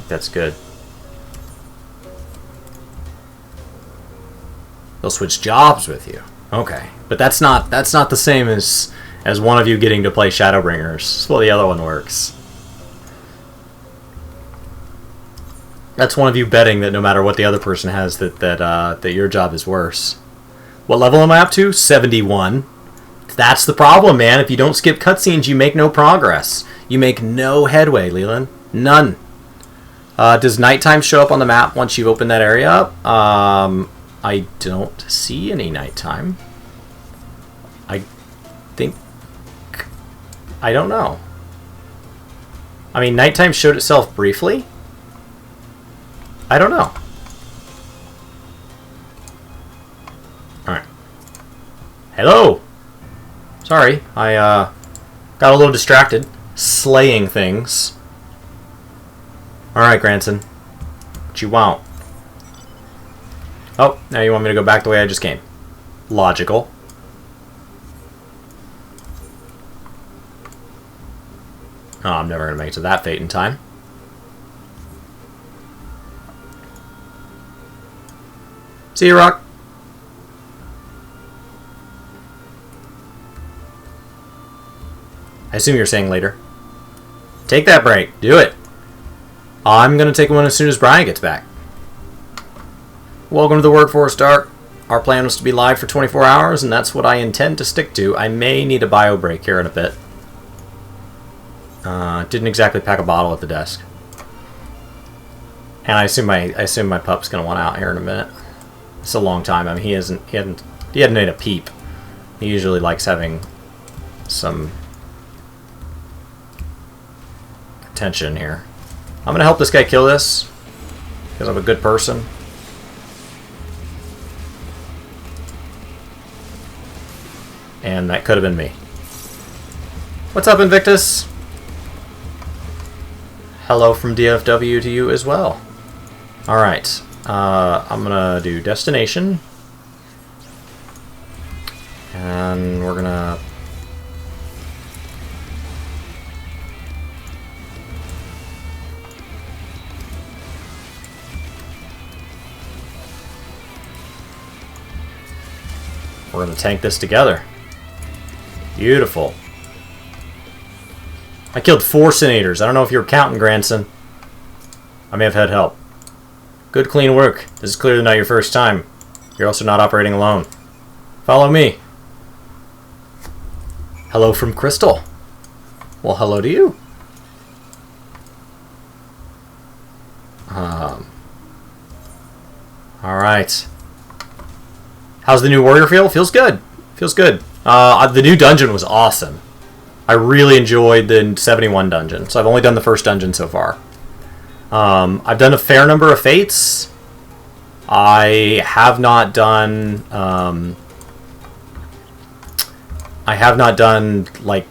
think that's good. They'll switch jobs with you. Okay, but that's not the same as one of you getting to play Shadowbringers. That's the way the other one works. That's one of you betting that no matter what the other person has, that your job is worse. What level am I up to? 71. That's the problem, man. If you don't skip cutscenes, you make no progress. You make no headway, Leland. None. Does nighttime show up on the map once you open that area up? I don't see any nighttime. I don't know. I mean, nighttime showed itself briefly. I don't know. Alright. Hello! Sorry, I got a little distracted. Slaying things. Alright, Granson. What you want? Oh, now you want me to go back the way I just came. Logical. Oh, I'm never going to make it to that fate in time. See you, Rock. I assume you're saying later. Take that break. Do it. I'm going to take one as soon as Brian gets back. Welcome to the Workforce, Dark. Our plan was to be live for 24 hours, and that's what I intend to stick to. I may need a bio break here in a bit. Didn't exactly pack a bottle at the desk. And I assume my pup's going to want out here in a minute. It's a long time. I mean, he hadn't made a peep. He usually likes having some attention here. I'm going to help this guy kill this because I'm a good person. And that could have been me. What's up, Invictus? Hello from DFW to you as well. Alright. I'm gonna do destination. And we're gonna... We're gonna tank this together. Beautiful. I killed 4 Senators. I don't know if you were counting, Grandson. I may have had help. Good, clean work. This is clearly not your first time. You're also not operating alone. Follow me. Hello from Crystal. Well, hello to you. Alright. How's the new warrior feel? Feels good. Feels good. The new dungeon was awesome. I really enjoyed the 71 dungeon. So I've only done the first dungeon so far. I've done a fair number of fates. I have not done like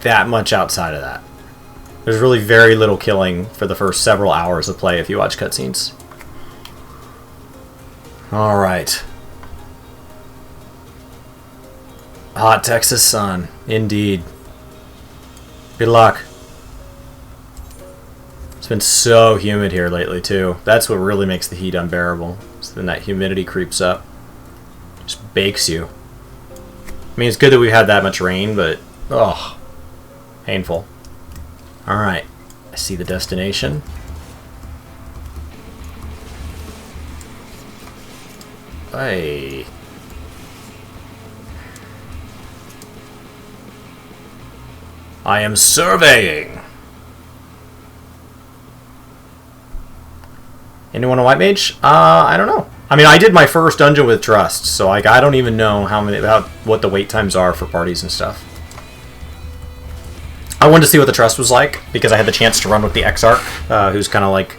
that much outside of that. There's really very little killing for the first several hours of play if you watch cutscenes. Alright. Hot Texas sun, indeed. Good luck. It's been so humid here lately, too. That's what really makes the heat unbearable. So then that humidity creeps up. Just bakes you. I mean, it's good that we've had that much rain, but... ugh. Painful. Alright. I see the destination. Hey. I am surveying. Anyone a white mage? I don't know. I mean, I did my first dungeon with Trust, so like I don't even know what the wait times are for parties and stuff. I wanted to see what the Trust was like because I had the chance to run with the Exarch, who's kind of like,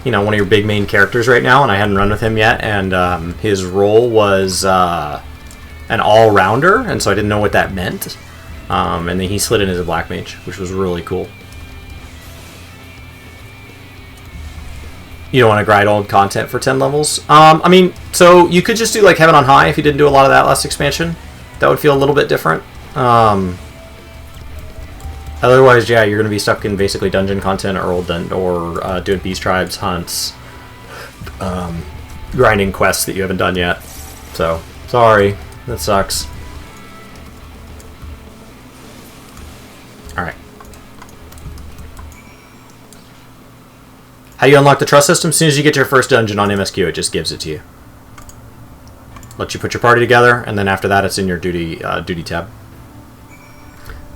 you know, one of your big main characters right now, and I hadn't run with him yet, and his role was an all-rounder, and so I didn't know what that meant. And then he slid in as a black mage, which was really cool. You don't want to grind old content for 10 levels? I mean, so you could just do like Heaven on High if you didn't do a lot of that last expansion. That would feel a little bit different. Otherwise, yeah, you're going to be stuck in basically dungeon content or doing beast tribes, hunts, grinding quests that you haven't done yet. So, sorry. That sucks. Alright. How do you unlock the trust system? As soon as you get to your first dungeon on MSQ, it just gives it to you. Lets you put your party together, and then after that, it's in your duty tab.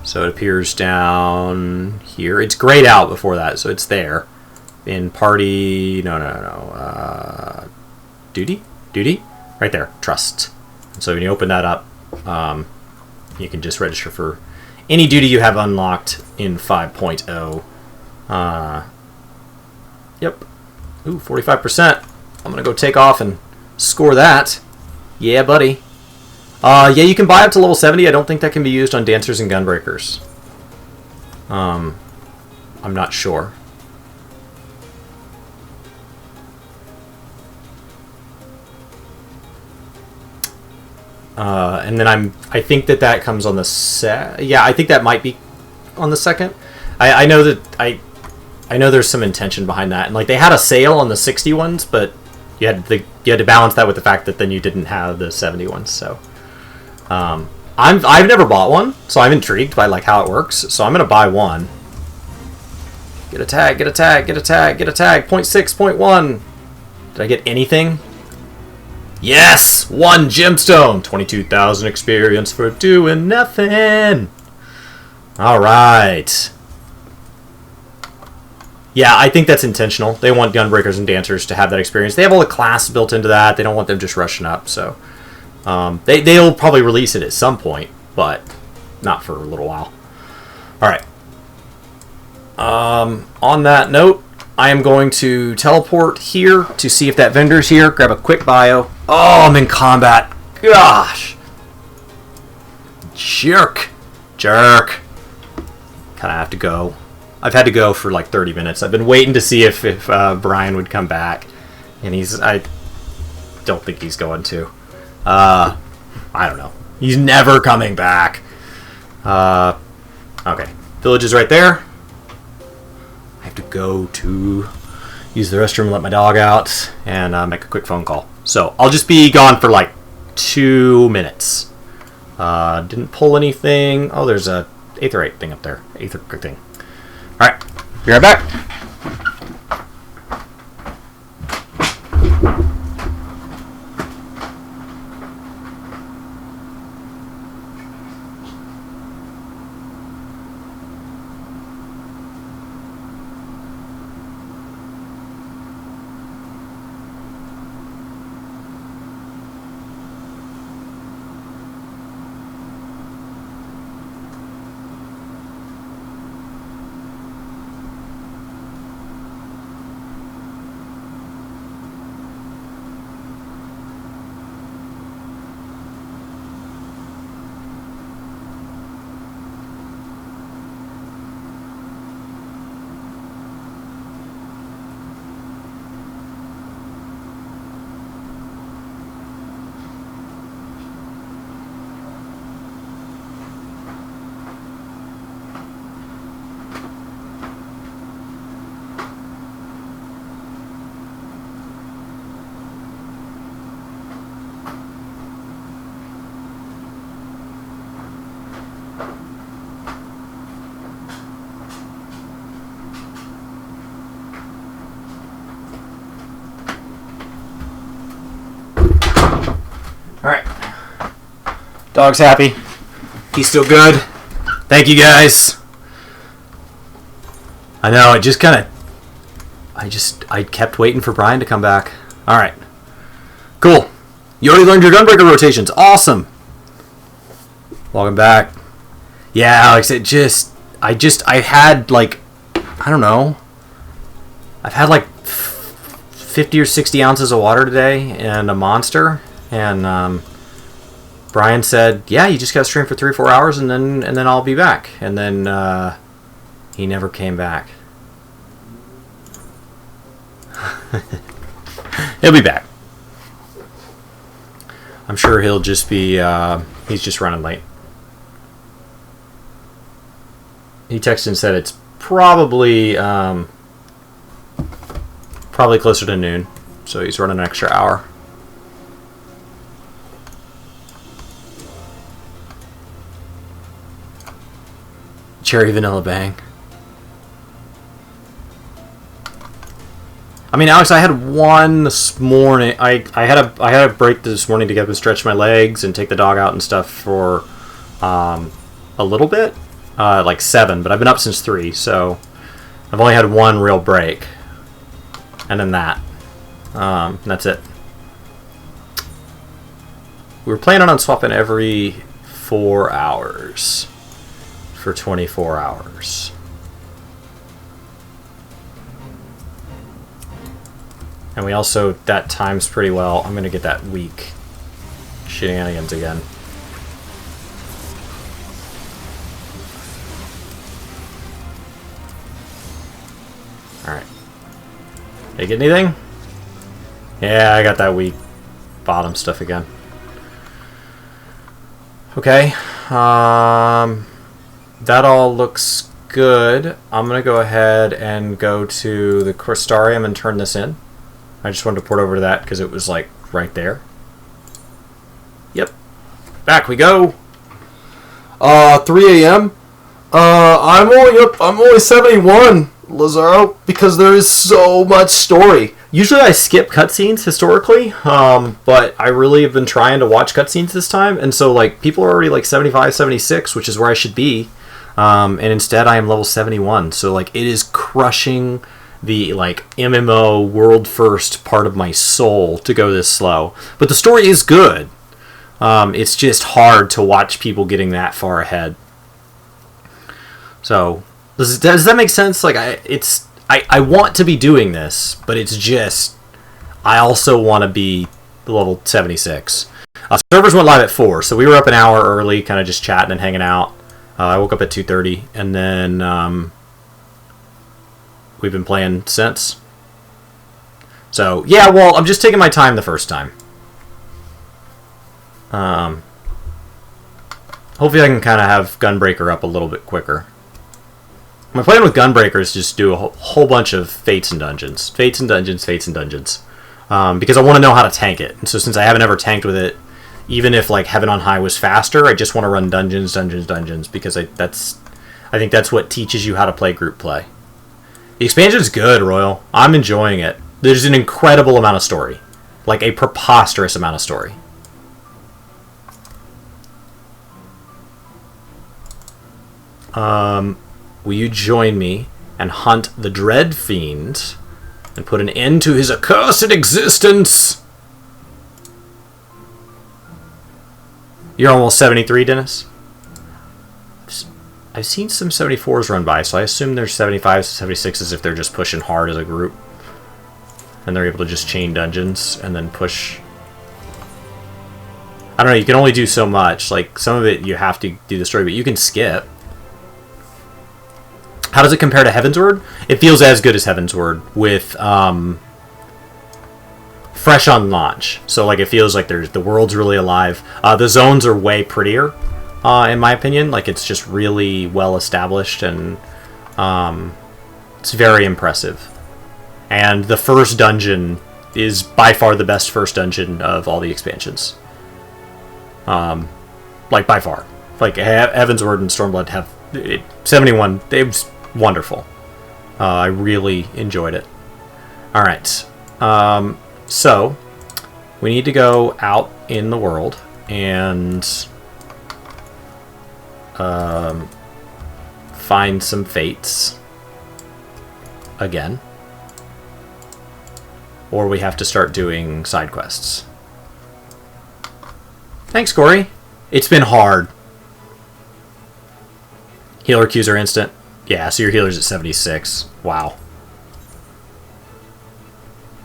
So it appears down here. It's grayed out before that, so it's there. In party... No. Duty? Duty? Right there. Trust. And so when you open that up, you can just register for any duty you have unlocked in 5.0. Yep. Ooh, 45%. I'm going to go take off and score that. Yeah, buddy. Yeah, you can buy up to level 70. I don't think that can be used on Dancers and Gunbreakers. I'm not sure. And then I think that comes on the yeah, I think that might be on the second. I know that I know there's some intention behind that, and like they had a sale on the 60 ones, but you had to balance that with the fact that then you didn't have the 70 ones. So I've never bought one, so I'm intrigued by like how it works. So I'm gonna buy one. Get a tag, get a tag, get a tag, get a tag. 0.6, 0.1. Did I get anything? Yes! 1 gemstone! 22,000 experience for doing nothing! Alright. Yeah, I think that's intentional. They want Gunbreakers and Dancers to have that experience. They have all the classes built into that. They don't want them just rushing up, so... they'll probably release it at some point, but not for a little while. Alright. On that note, I am going to teleport here to see if that vendor's here. Grab a quick bio. Oh, I'm in combat. Gosh. Jerk. Jerk. Kind of have to go. I've had to go for like 30 minutes. I've been waiting to see if Brian would come back. And I don't think he's going to. I don't know. He's never coming back. Okay. Village is right there. I have to go to use the restroom, let my dog out, and make a quick phone call. So I'll just be gone for like 2 minutes. Didn't pull anything. Oh, there's a Aetherite thing up there. Aether thing. Alright. Be right back. Alright. Dog's happy. He's still good. Thank you guys. I know, it just kind of... I kept waiting for Brian to come back. Alright. Cool. You already learned your Gunbreaker rotations. Awesome. Welcome back. Yeah, Alex, I had like... I don't know. I've had like 50 or 60 ounces of water today and a monster. And Brian said, "Yeah, you just got to stream for 3 or 4 hours, and then I'll be back." And then he never came back. He'll be back. I'm sure he'll just be. He's just running late. He texted and said it's probably probably closer to noon, so he's running an extra hour. Cherry Vanilla Bang. I mean, Alex, I had one this morning. I had a break this morning to get up and stretch my legs and take the dog out and stuff for a little bit, like 7. But I've been up since 3, so I've only had one real break, and then that. That's it. We were planning on swapping every 4 hours for 24 hours. And we also, that times pretty well. I'm going to get that weak shenanigans again. Alright. Did you get anything? Yeah, I got that weak bottom stuff again. Okay. That all looks good. I'm going to go ahead and go to the Crystarium and turn this in. I just wanted to port over to that because it was like right there. Yep. Back we go. 3 a.m. I'm only 71, Lazaro, because there is so much story. Usually I skip cutscenes historically, but I really have been trying to watch cutscenes this time, and so like people are already like 75, 76, which is where I should be. And instead I am level 71, so like it is crushing the like MMO world first part of my soul to go this slow. But the story is good. It's just hard to watch people getting that far ahead. So does that make sense? Like I want to be doing this, but it's just I also want to be level 76. Servers went live at 4, so we were up an hour early, kind of just chatting and hanging out. I woke up at 2:30, and then we've been playing since. So, yeah, well, I'm just taking my time the first time. Hopefully I can kind of have Gunbreaker up a little bit quicker. My plan with Gunbreaker is just do a whole bunch of Fates and Dungeons. Fates and Dungeons, Fates and Dungeons. Because I want to know how to tank it. And so since I haven't ever tanked with it, even if like Heaven on High was faster, I just want to run Dungeons, Dungeons, Dungeons. Because I think that's what teaches you how to play group play. The expansion's good, Royal. I'm enjoying it. There's an incredible amount of story. Like a preposterous amount of story. Will you join me and hunt the Dread Fiend and put an end to his accursed existence? You're almost 73, Dennis? I've seen some 74s run by, so I assume there's 75s and 76s if they're just pushing hard as a group. And they're able to just chain dungeons and then push. I don't know, you can only do so much. Like, some of it you have to do the story, but you can skip. How does it compare to Heavensward? It feels as good as Heavensward with fresh on launch. So like it feels like the world's really alive. The zones are way prettier, in my opinion. Like it's just really well established and it's very impressive. And the first dungeon is by far the best first dungeon of all the expansions. Like by far. Like Heavensward and Stormblood have 71. It was wonderful. I really enjoyed it. All right. So we need to go out in the world and find some fates again. Or we have to start doing side quests. Thanks, Corey. It's been hard. Healer queues are instant. Yeah, so your healer's at 76. Wow.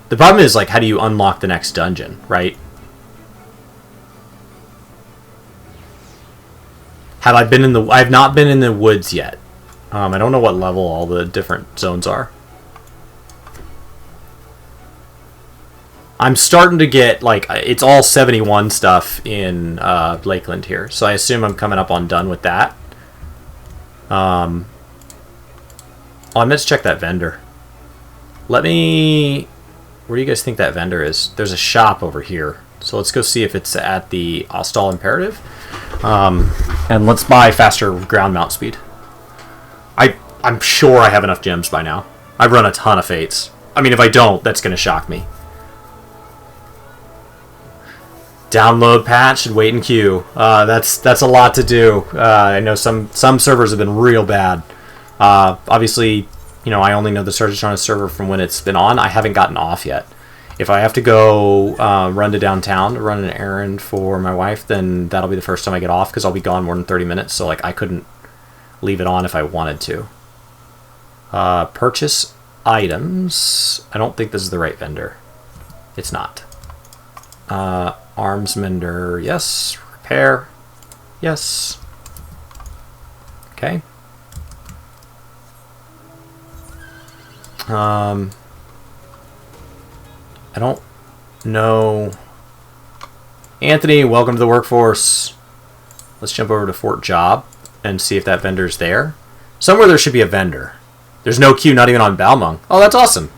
The problem is, like, how do you unlock the next dungeon, right? I've not been in the woods yet. I don't know what level all the different zones are. I'm starting to get, like, it's all 71 stuff in Lakeland here, so I assume I'm coming up on done with that. Oh, I meant to check that vendor. Let me... Where do you guys think that vendor is? There's a shop over here. So let's go see if it's at the Ostall Imperative. And let's buy faster ground mount speed. I'm sure I have enough gems by now. I've run a ton of fates. I mean, if I don't, that's going to shock me. Download patch and wait in queue. That's a lot to do. I know some servers have been real bad. Obviously, you know, I only know the Surgeon on a server from when it's been on. I haven't gotten off yet. If I have to go run to downtown to run an errand for my wife, then that'll be the first time I get off because I'll be gone more than 30 minutes. So like I couldn't leave it on if I wanted to. Purchase items. I don't think this is the right vendor. It's not. Arms mender, yes. Repair, yes. Okay. I don't know. Anthony, welcome to the workforce. Let's jump over to Fort Job and see if that vendor's there. Somewhere there should be a vendor. There's no queue, not even on Balmung. Oh, that's awesome.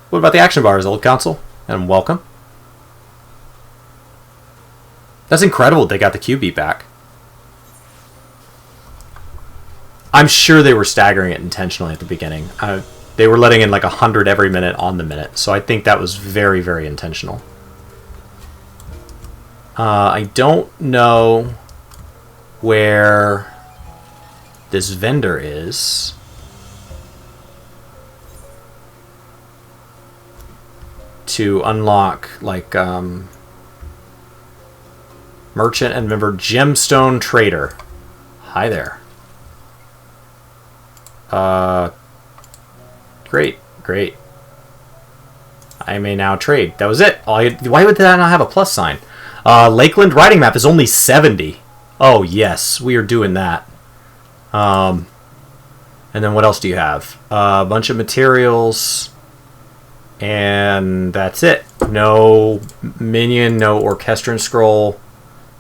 What about the action bars, old council? And welcome. That's incredible they got the queue beat back. I'm sure they were staggering it intentionally at the beginning. They were letting in like 100 every minute on the minute. So I think that was very, very intentional. I don't know where this vendor is. To unlock like merchant and member gemstone trader. Hi there. Great. I may now trade. That was it. Why would that not have a plus sign? Lakeland riding map is only 70. Oh yes, we are doing that. And then what else do you have? A bunch of materials. And that's it. No minion, no orchestrant scroll.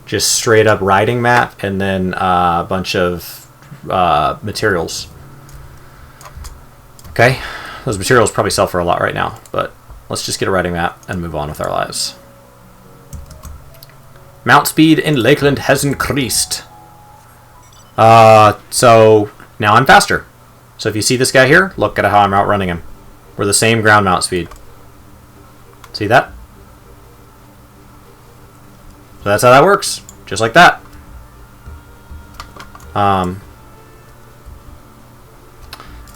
Just straight up riding map. And then a bunch of materials. Okay. Those materials probably sell for a lot right now. But let's just get a riding map and move on with our lives. Mount speed in Lakeland has increased. So now I'm faster. So if you see this guy here, look at how I'm outrunning him. We're the same ground mount speed. See that? So that's how that works. Just like that.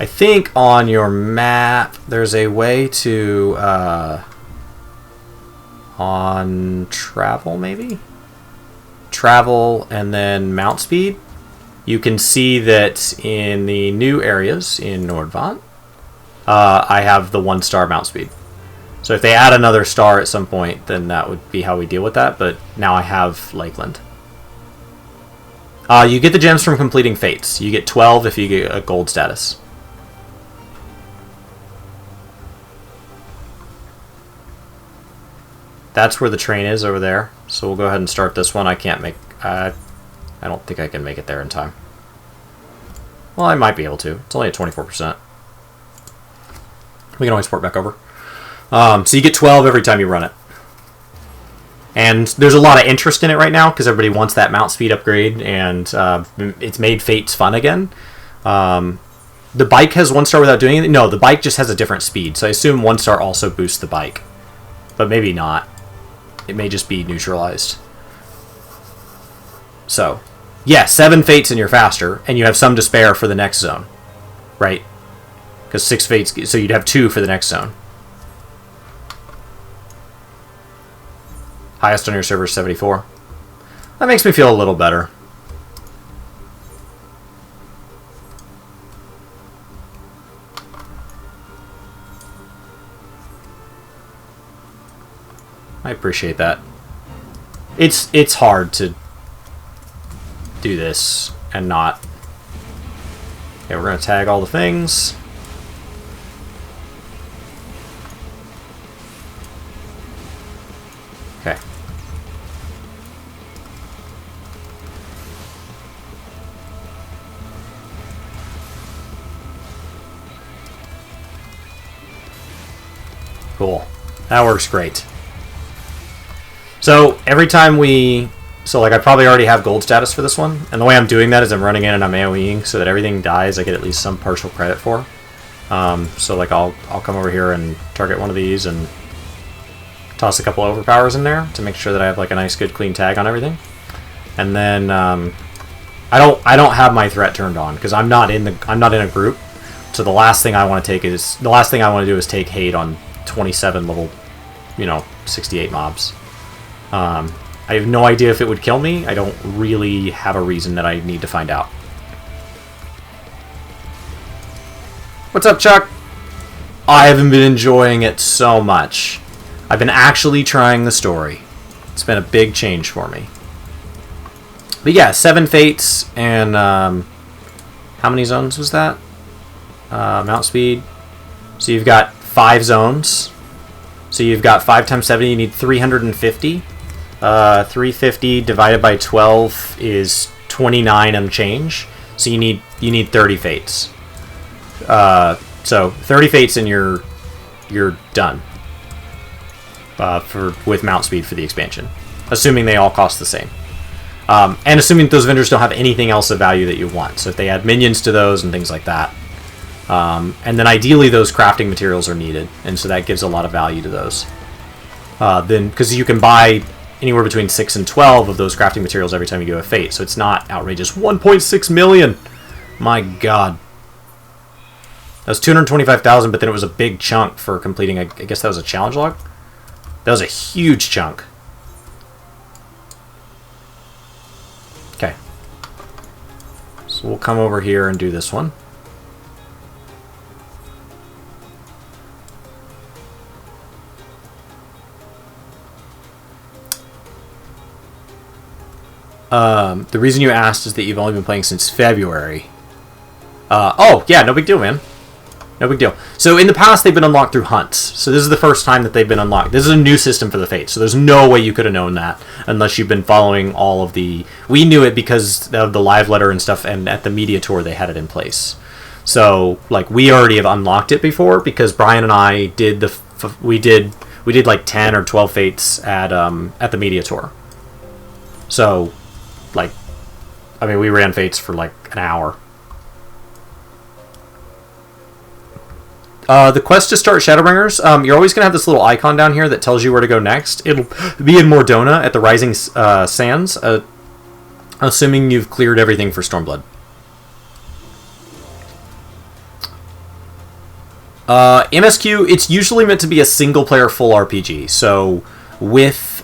I think on your map there's a way to on travel maybe? Travel and then mount speed. You can see that in the new areas in Nordvant, I have the 1-star mount speed. So if they add another star at some point, then that would be how we deal with that. But now I have Lakeland. You get the gems from completing fates. You get 12 if you get a gold status. That's where the train is over there. So we'll go ahead and start this one. I can't make... I don't think I can make it there in time. Well, I might be able to. It's only at 24%. We can always port back over. So you get 12 every time you run it. And there's a lot of interest in it right now because everybody wants that mount speed upgrade, and it's made Fates fun again. The bike has 1 star without doing anything. No, the bike just has a different speed. So I assume 1 star also boosts the bike. But maybe not. It may just be neutralized. So, yeah, 7 fates and you're faster, and you have some to spare for the next zone. Right? Because 6 fates, so you'd have 2 for the next zone. Highest on your server is 74. That makes me feel a little better. I appreciate that. It's hard to do this and not. Okay, we're gonna tag all the things. Okay. That works great. So every time we... So like I probably already have gold status for this one. And the way I'm doing that is I'm running in and I'm AoEing so that everything dies I get at least some partial credit for. So like I'll come over here and target one of these and toss a couple overpowers in there to make sure that I have like a nice good clean tag on everything. And then I don't have my threat turned on because I'm not in a group. So the last thing I want to do is take hate on 27 level, 68 mobs. I have no idea if it would kill me. I don't really have a reason that I need to find out. What's up, Chuck? I haven't been enjoying it so much. I've been actually trying the story. It's been a big change for me. But yeah, 7 fates and how many zones was that? Mount speed. So you've got 5 zones. So you've got 5 times 70. You need 350. 350 divided by 12 is 29 and change. So you need 30 fates. So 30 fates and you're done. With mount speed for the expansion, assuming they all cost the same, and assuming that those vendors don't have anything else of value that you want. So if they add minions to those and things like that, and then ideally those crafting materials are needed, and so that gives a lot of value to those. Then because you can buy anywhere between 6 and 12 of those crafting materials every time you do a fate, so it's not outrageous. 1.6 million, my God. That was 225,000, but then it was a big chunk for completing. I guess that was a challenge log. That was a huge chunk. Okay. So we'll come over here and do this one. The reason you asked is that you've only been playing since February. Oh, yeah, no big deal, man. No big deal. So in the past, they've been unlocked through hunts. So this is the first time that they've been unlocked. This is a new system for the Fates. So there's no way you could have known that unless you've been following all of the... We knew it because of the live letter and stuff, and at the media tour, they had it in place. So, like, we already have unlocked it before because Brian and I did the... We did like 10 or 12 Fates at the media tour. So, like... I mean, we ran Fates for, like, an hour. The quest to start Shadowbringers, you're always going to have this little icon down here that tells you where to go next. It'll be in Mordona at the Rising Sands, assuming you've cleared everything for Stormblood. MSQ, it's usually meant to be a single-player full RPG. So with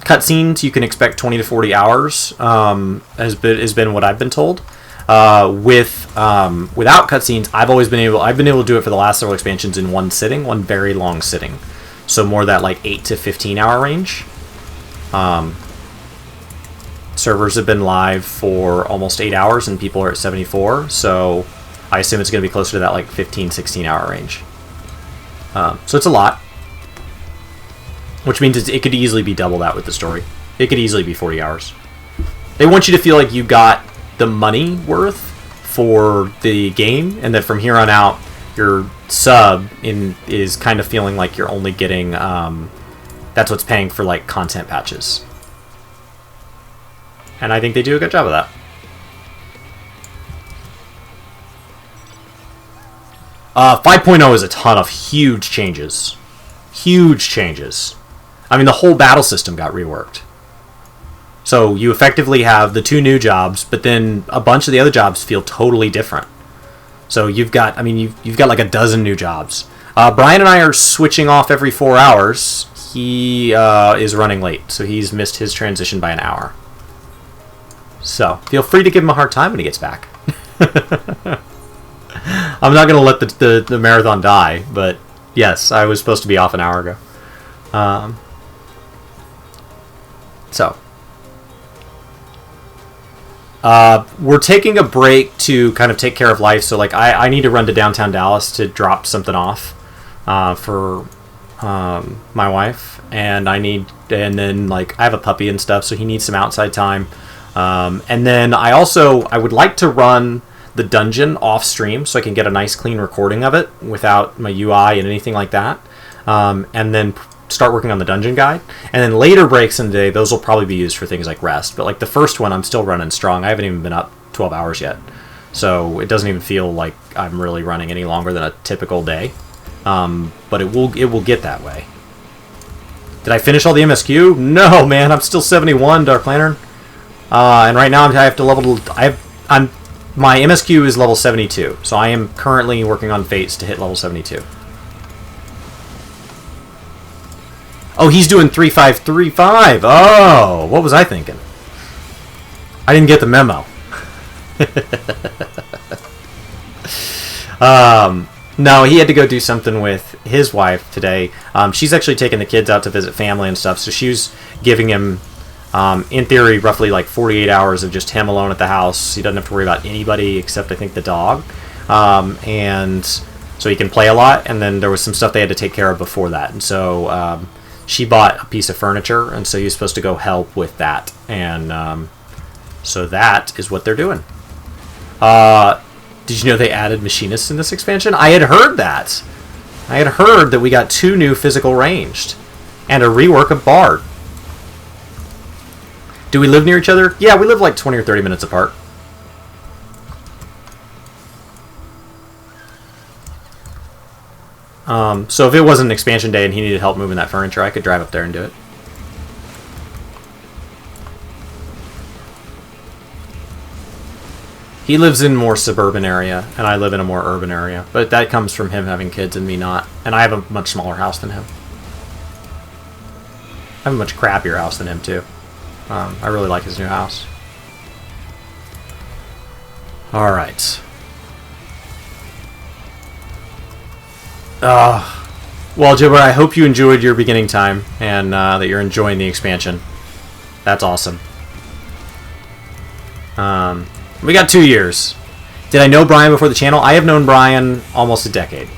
cutscenes, you can expect 20 to 40 hours, has been what I've been told. Without cutscenes, I've been able to do it for the last several expansions in one sitting, one very long sitting. So more that like 8 to 15 hour range. Servers have been live for almost 8 hours and people are at 74, so I assume it's going to be closer to that like 15, 16 hour range. So it's a lot. Which means it could easily be double that with the story. It could easily be 40 hours. They want you to feel like you got the money worth for the game, and that from here on out your sub is kind of feeling like you're only getting that's what's paying for like content patches, and I think they do a good job of that. 5.0 is a ton of huge changes. I mean, the whole battle system got reworked. So you effectively have the 2 new jobs, but then a bunch of the other jobs feel totally different. So you've got like a dozen new jobs. Brian and I are switching off every 4 hours. He is running late, so he's missed his transition by an hour. So feel free to give him a hard time when he gets back. I'm not going to let the marathon die, but yes, I was supposed to be off an hour ago. We're taking a break to kind of take care of life. So like I need to run to downtown Dallas to drop something off for my wife, and then like I have a puppy and stuff, so he needs some outside time. And then I would like to run. the dungeon off stream so I can get a nice clean recording of it without my UI and anything like that. And then start working on the dungeon guide. And then later breaks in the day, those will probably be used for things like rest. But like the first one, I'm still running strong. I haven't even been up 12 hours yet. So it doesn't even feel like I'm really running any longer than a typical day. But it will get that way. Did I finish all the MSQ? No, man. I'm still 71, Dark Lantern. And right now I have to level... my MSQ is level 72. So I am currently working on Fates to hit level 72. Oh, he's doing 3535. Oh, what was I thinking? I didn't get the memo. No, he had to go do something with his wife today. She's actually taking the kids out to visit family and stuff, so she was giving him, in theory, roughly like 48 hours of just him alone at the house. He doesn't have to worry about anybody except, I think, the dog. And so he can play a lot, and then there was some stuff they had to take care of before that. And so she bought a piece of furniture, and so he was supposed to go help with that. And so that is what they're doing. Did you know they added machinists in this expansion? I had heard that. I had heard that we got 2 new physical ranged and a rework of Bard. Do we live near each other? Yeah, we live like 20 or 30 minutes apart. So if it wasn't an expansion day and he needed help moving that furniture, I could drive up there and do it. He lives in a more suburban area, and I live in a more urban area. But that comes from him having kids and me not. And I have a much smaller house than him. I have a much crappier house than him, too. I really like his new house. Alright. Well, Jibber, I hope you enjoyed your beginning time, and that you're enjoying the expansion. That's awesome. We got 2 years. Did I know Brian before the channel? I have known Brian almost a decade.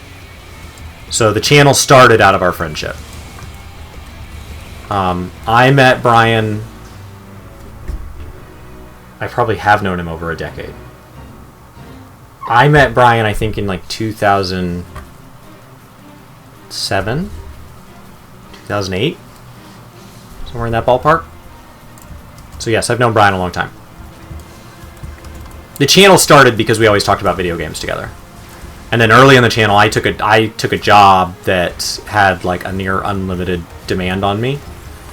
So the channel started out of our friendship. I met Brian... I probably have known him over a decade. I met Brian, I think, in like 2007? 2008? Somewhere in that ballpark. So yes, I've known Brian a long time. The channel started because we always talked about video games together. And then early in the channel, I took a job that had like a near unlimited demand on me.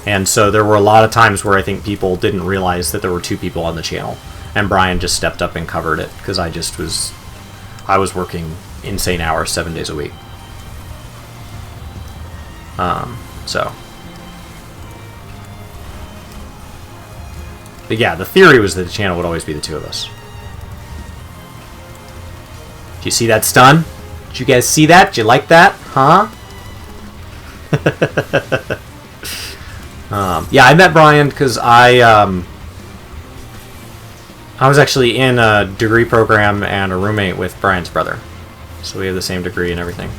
And so there were a lot of times where I think people didn't realize that there were 2 people on the channel. And Brian just stepped up and covered it because I was working insane hours 7 days a week. So. But yeah, the theory was that the channel would always be the 2 of us. Did you see that stun? Did you guys see that? Did you like that? Huh? Yeah, I met Brian because I was actually in a degree program and a roommate with Brian's brother. So we have the same degree and everything.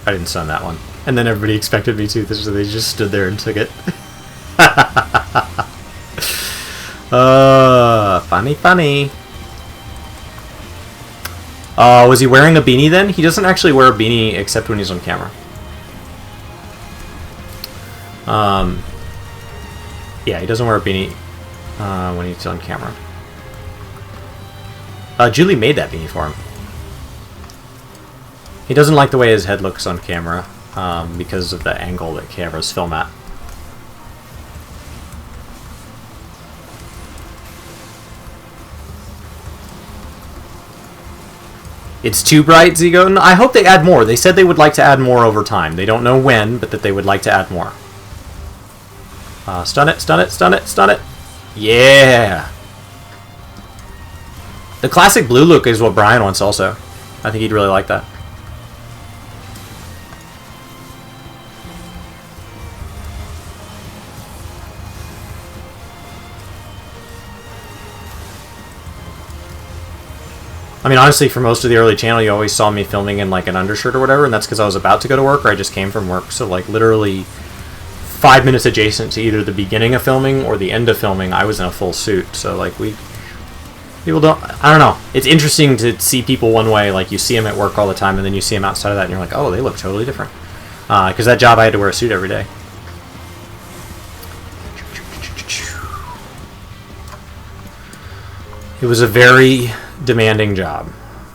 I didn't stun that one. And then everybody expected me to, so they just stood there and took it. Funny. Was he wearing a beanie then? He doesn't actually wear a beanie except when he's on camera. Yeah, he doesn't wear a beanie when he's on camera. Julie made that beanie for him. He doesn't like the way his head looks on camera because of the angle that cameras film at. It's too bright, Zigo? I hope they add more. They said they would like to add more over time. They don't know when, but that they would like to add more. Stun it, stun it, stun it, stun it. Yeah! The classic blue look is what Brian wants also. I think he'd really like that. I mean, honestly, for most of the early channel, you always saw me filming in, like, an undershirt or whatever, and that's because I was about to go to work or I just came from work. So, like, literally 5 minutes adjacent to either the beginning of filming or the end of filming, I was in a full suit. So like people don't, I don't know. It's interesting to see people one way, like you see them at work all the time, and then you see them outside of that, and you're like, oh, they look totally different. Because that job, I had to wear a suit every day. It was a very demanding job,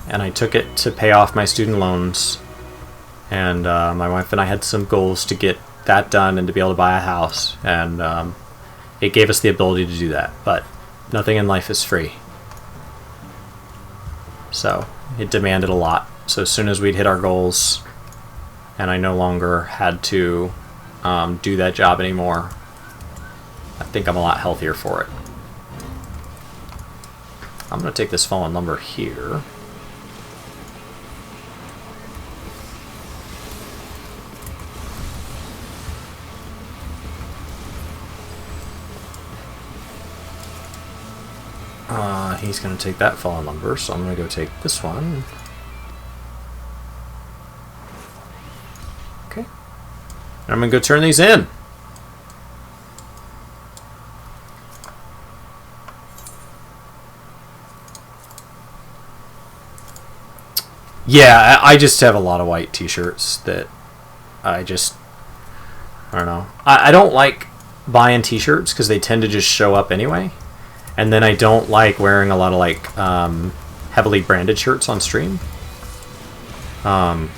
and I took it to pay off my student loans. And my wife and I had some goals to get that done and to be able to buy a house, and it gave us the ability to do that. But nothing in life is free. So it demanded a lot. So as soon as we'd hit our goals and I no longer had to do that job anymore, I think I'm a lot healthier for it. I'm going to take this fallen lumber here. He's going to take that fallen lumber, so I'm going to go take this one. Okay. And I'm going to go turn these in. Yeah, I just have a lot of white t-shirts that I don't know. I don't like buying t-shirts because they tend to just show up anyway. And then I don't like wearing a lot of like heavily branded shirts on stream. I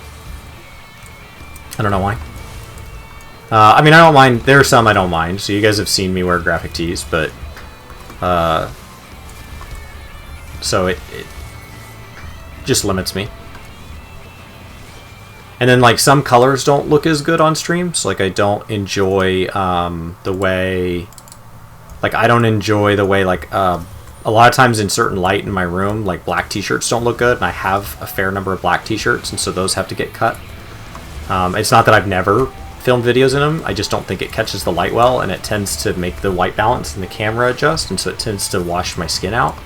don't know why. I mean, I don't mind. There are some I don't mind. So you guys have seen me wear graphic tees, but so it just limits me. And then like some colors don't look as good on streams. Like I don't enjoy the way. Like, I don't enjoy the way, like, a lot of times in certain light in my room, like, black t-shirts don't look good, and I have a fair number of black t-shirts, and so those have to get cut. It's not that I've never filmed videos in them, I just don't think it catches the light well, and it tends to make the white balance in the camera adjust, and so it tends to wash my skin out.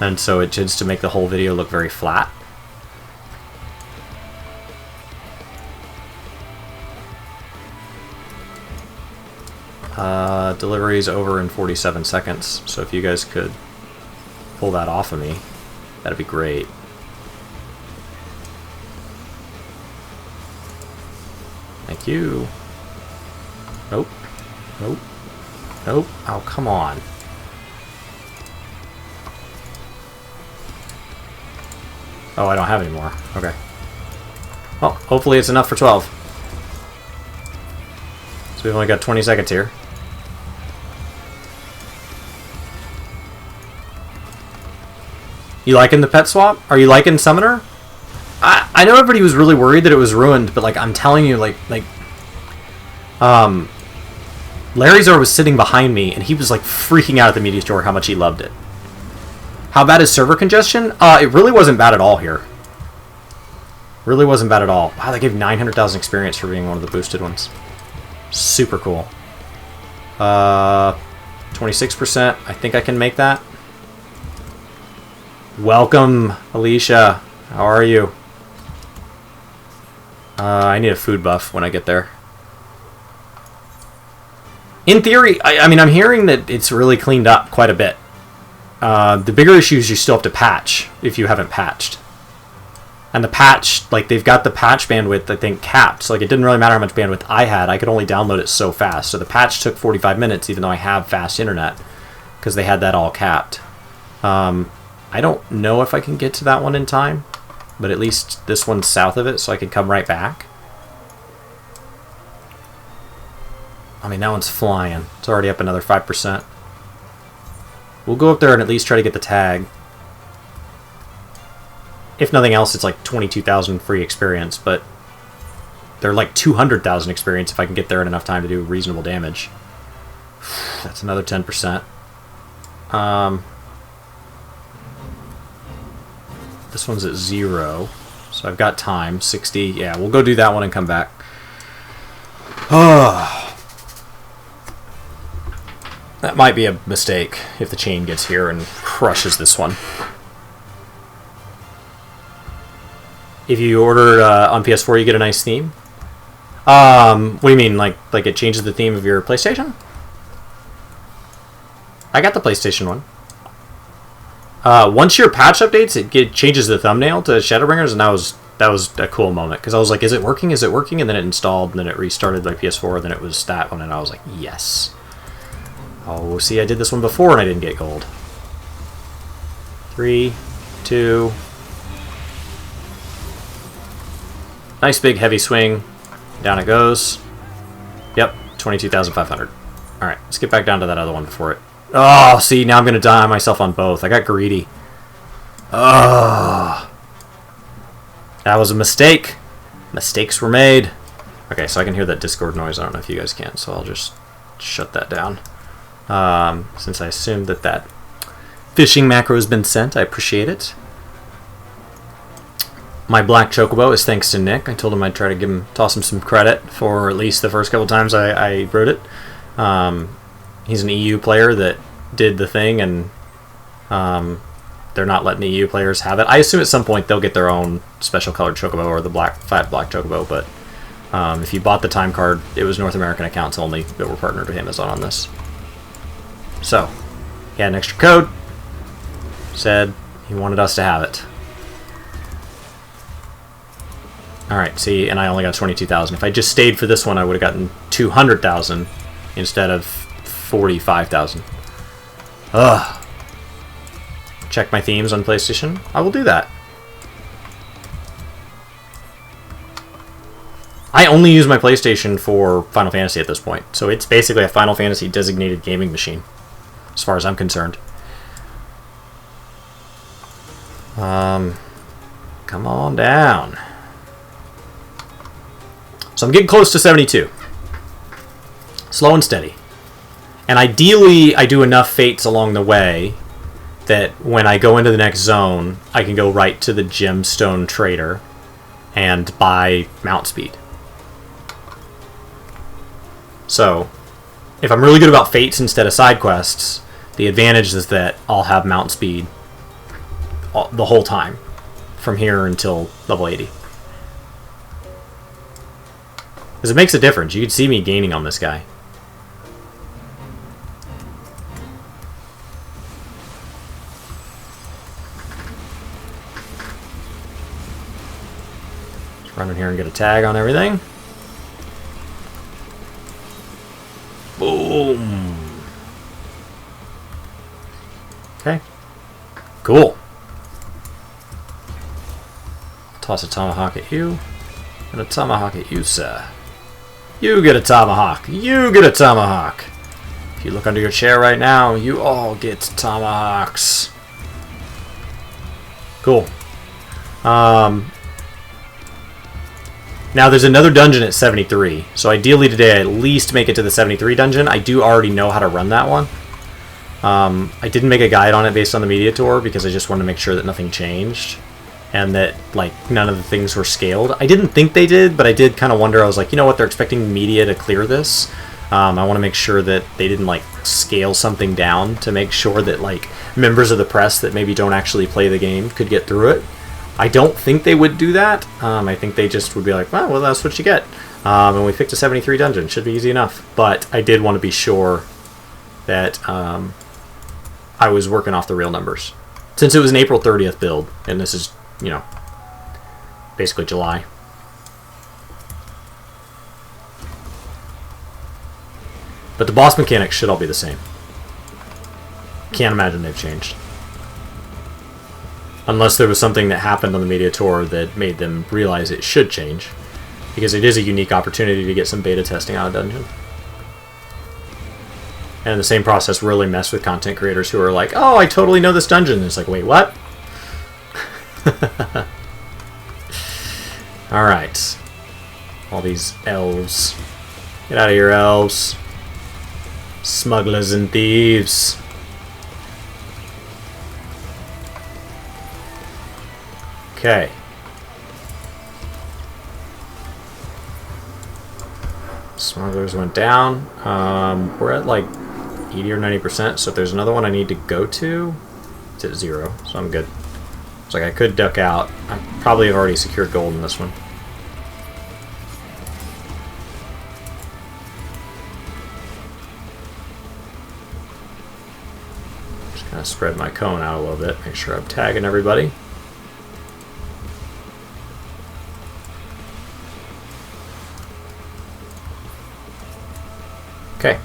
And so it tends to make the whole video look very flat. Delivery is over in 47 seconds, so if you guys could pull that off of me, that'd be great. Thank you. Nope. Nope. Nope. Oh, come on. Oh, I don't have any more. Okay. Well, hopefully it's enough for 12. So we've only got 20 seconds here. You liking the pet swap? Are you liking Summoner? I know everybody was really worried that it was ruined, but like I'm telling you, Larryzor was sitting behind me and he was like freaking out at the media store how much he loved it. How bad is server congestion? It really wasn't bad at all here. Really wasn't bad at all. Wow, they gave 900,000 experience for being one of the boosted ones. Super cool. 26%. I think I can make that. Welcome, Alicia. How are you? I need a food buff when I get there. In theory, I mean, I'm hearing that it's really cleaned up quite a bit. The bigger issue is you still have to patch if you haven't patched. And the patch, like, they've got the patch bandwidth, I think, capped. So, like, it didn't really matter how much bandwidth I had. I could only download it so fast. So the patch took 45 minutes, even though I have fast internet, because they had that all capped. I don't know if I can get to that one in time, but at least this one's south of it, so I can come right back. I mean, that one's flying. It's already up another 5%. We'll go up there and at least try to get the tag. If nothing else, it's like 22,000 free experience, but they're like 200,000 experience if I can get there in enough time to do reasonable damage. That's another 10%. This one's at 0, so I've got time. 60. Yeah, we'll go do that one and come back. That might be a mistake if the chain gets here and crushes this one. If you order on PS4, you get a nice theme. What do you mean? Like it changes the theme of your PlayStation? I got the PlayStation one. Once your patch updates, it changes the thumbnail to Shadowbringers, and that was a cool moment because I was like, "Is it working? Is it working?" And then it installed, and then it restarted like PS4, and then it was that one, and I was like, "Yes." Oh, see, I did this one before, and I didn't get gold. 3, 2. Nice big heavy swing. Down it goes. Yep, 22,500. All right, let's get back down to that other one before it. Oh, see, now I'm going to die myself on both. I got greedy. Oh. That was a mistake. Mistakes were made. Okay, so I can hear that Discord noise. I don't know if you guys can, so I'll just shut that down. Since I assumed that fishing macro has been sent, I appreciate it. My black chocobo is thanks to Nick. I told him I'd try to toss him some credit for at least the first couple times I wrote it. He's an EU player that did the thing, and they're not letting EU players have it. I assume at some point they'll get their own special colored chocobo or the fat black chocobo, but if you bought the time card, it was North American accounts only that were partnered with Amazon on this. So, he had an extra code, said he wanted us to have it. Alright, see, and I only got 22,000. If I just stayed for this one, I would have gotten 200,000 instead of 45,000. Ugh. Check my themes on PlayStation. I will do that. I only use my PlayStation for Final Fantasy at this point, so it's basically a Final Fantasy designated gaming machine, as far as I'm concerned. Come on down. So I'm getting close to 72. Slow and steady. And ideally, I do enough fates along the way that when I go into the next zone, I can go right to the gemstone trader and buy mount speed. So, if I'm really good about fates instead of side quests, the advantage is that I'll have mount speed the whole time, from here until level 80. Because it makes a difference. You can see me gaining on this guy. Just run in here and get a tag on everything. Boom. Okay. Cool. Toss a tomahawk at you. And a tomahawk at you, sir. You get a tomahawk. You get a tomahawk. If you look under your chair right now, you all get tomahawks. Cool. Now there's another dungeon at 73. So ideally today I at least make it to the 73 dungeon. I do already know how to run that one. I didn't make a guide on it based on the media tour because I just wanted to make sure that nothing changed. And that, like, none of the things were scaled. I didn't think they did, but I did kind of wonder. I was like, you know what, they're expecting media to clear this. I want to make sure that they didn't, like, scale something down to make sure that, like, members of the press that maybe don't actually play the game could get through it. I don't think they would do that. I think they just would be like, well, that's what you get. And we picked a 73 dungeon. Should be easy enough. But I did want to be sure that I was working off the real numbers. Since it was an April 30th build, and this is, you know, basically July. But the boss mechanics should all be the same. Can't imagine they've changed. Unless there was something that happened on the media tour that made them realize it should change. Because it is a unique opportunity to get some beta testing out of dungeon. And in the same process, really mess with content creators who are like, oh, I totally know this dungeon. And it's like, wait, what? Alright. All these elves. Get out of here, elves. Smugglers and thieves. Okay. Smugglers went down. We're at like 80 or 90%, so if there's another one I need to go to, it's at 0, so I'm good. It's like I could duck out. I probably have already secured gold in this one. Kind of spread my cone out a little bit. Make sure I'm tagging everybody. Okay.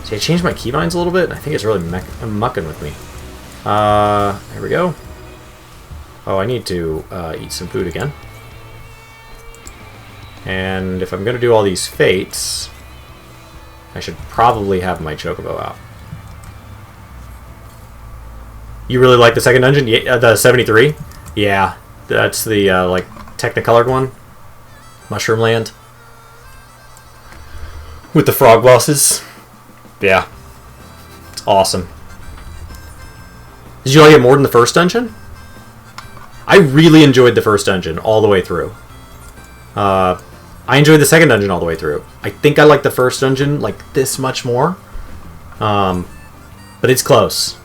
See, I changed my keybinds a little bit. I think it's really mucking with me. There we go. Oh, I need to eat some food again. And if I'm going to do all these fates, I should probably have my chocobo out. You really like the second dungeon? Yeah, the 73? Yeah, that's the like Technicolored one. Mushroom Land. With the frog bosses. Yeah. It's awesome. Did you like it more than the first dungeon? I really enjoyed the first dungeon all the way through. I enjoyed the second dungeon all the way through. I think I like the first dungeon like this much more. But it's close.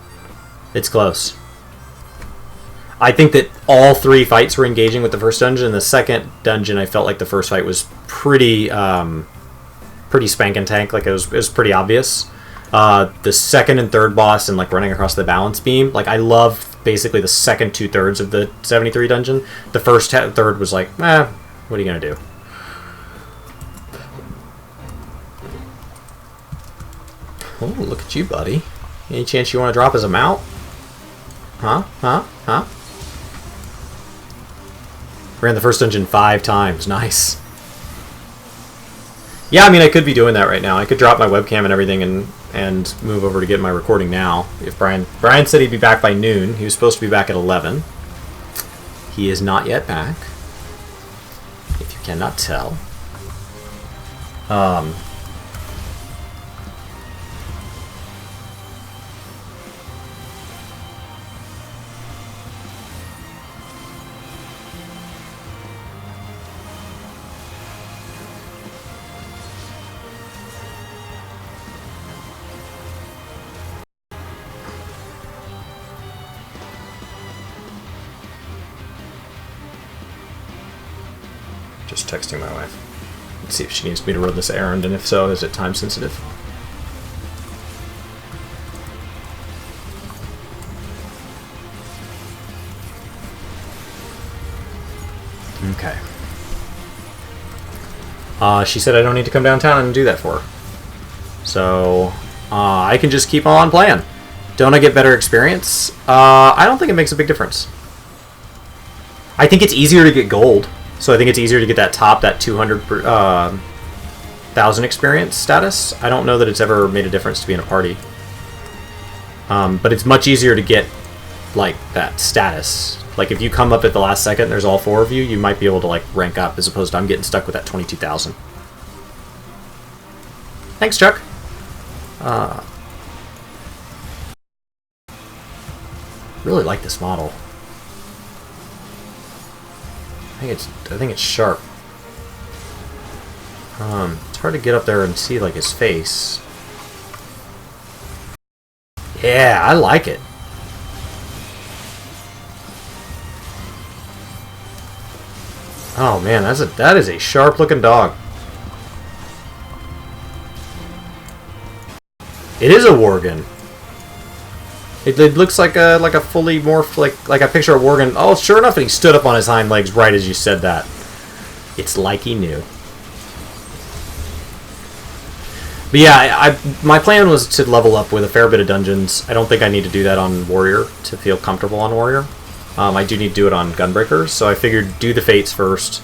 It's close. I think that all three fights were engaging with the first dungeon. The second dungeon, I felt like the first fight was pretty pretty spank and tank. Like it was pretty obvious. The second and third boss and like running across the balance beam. Like I love basically the second 2/3 of the 73 dungeon. The first third was like, what are you gonna do? Oh, look at you, buddy. Any chance you want to drop as a mount? Huh? Ran the first dungeon 5 times. Nice. Yeah, I mean, I could be doing that right now. I could drop my webcam and everything and move over to get my recording now. If Brian said he'd be back by noon. He was supposed to be back at 11. He is not yet back. If you cannot tell. Just texting my wife. Let's see if she needs me to run this errand, and if so, is it time sensitive? Okay. She said I don't need to come downtown and do that for her. So, I can just keep on playing. Don't I get better experience? I don't think it makes a big difference. I think it's easier to get gold. So I think it's easier to get that 200,000 experience status. I don't know that it's ever made a difference to be in a party. But it's much easier to get, like, that status. Like, if you come up at the last second and there's all 4 of you, you might be able to, like, rank up, as opposed to I'm getting stuck with that 22,000. Thanks, Chuck. Really like this model. I think it's sharp. It's hard to get up there and see like his face. Yeah, I like it. Oh man, that is a sharp looking dog. It is a Worgen. It looks like a fully morphed, like I picture a Worgen. Oh, sure enough, and he stood up on his hind legs right as you said that. It's like he knew. But yeah, my plan was to level up with a fair bit of dungeons. I don't think I need to do that on Warrior to feel comfortable on Warrior. I do need to do it on Gunbreakers, so I figured do the Fates first.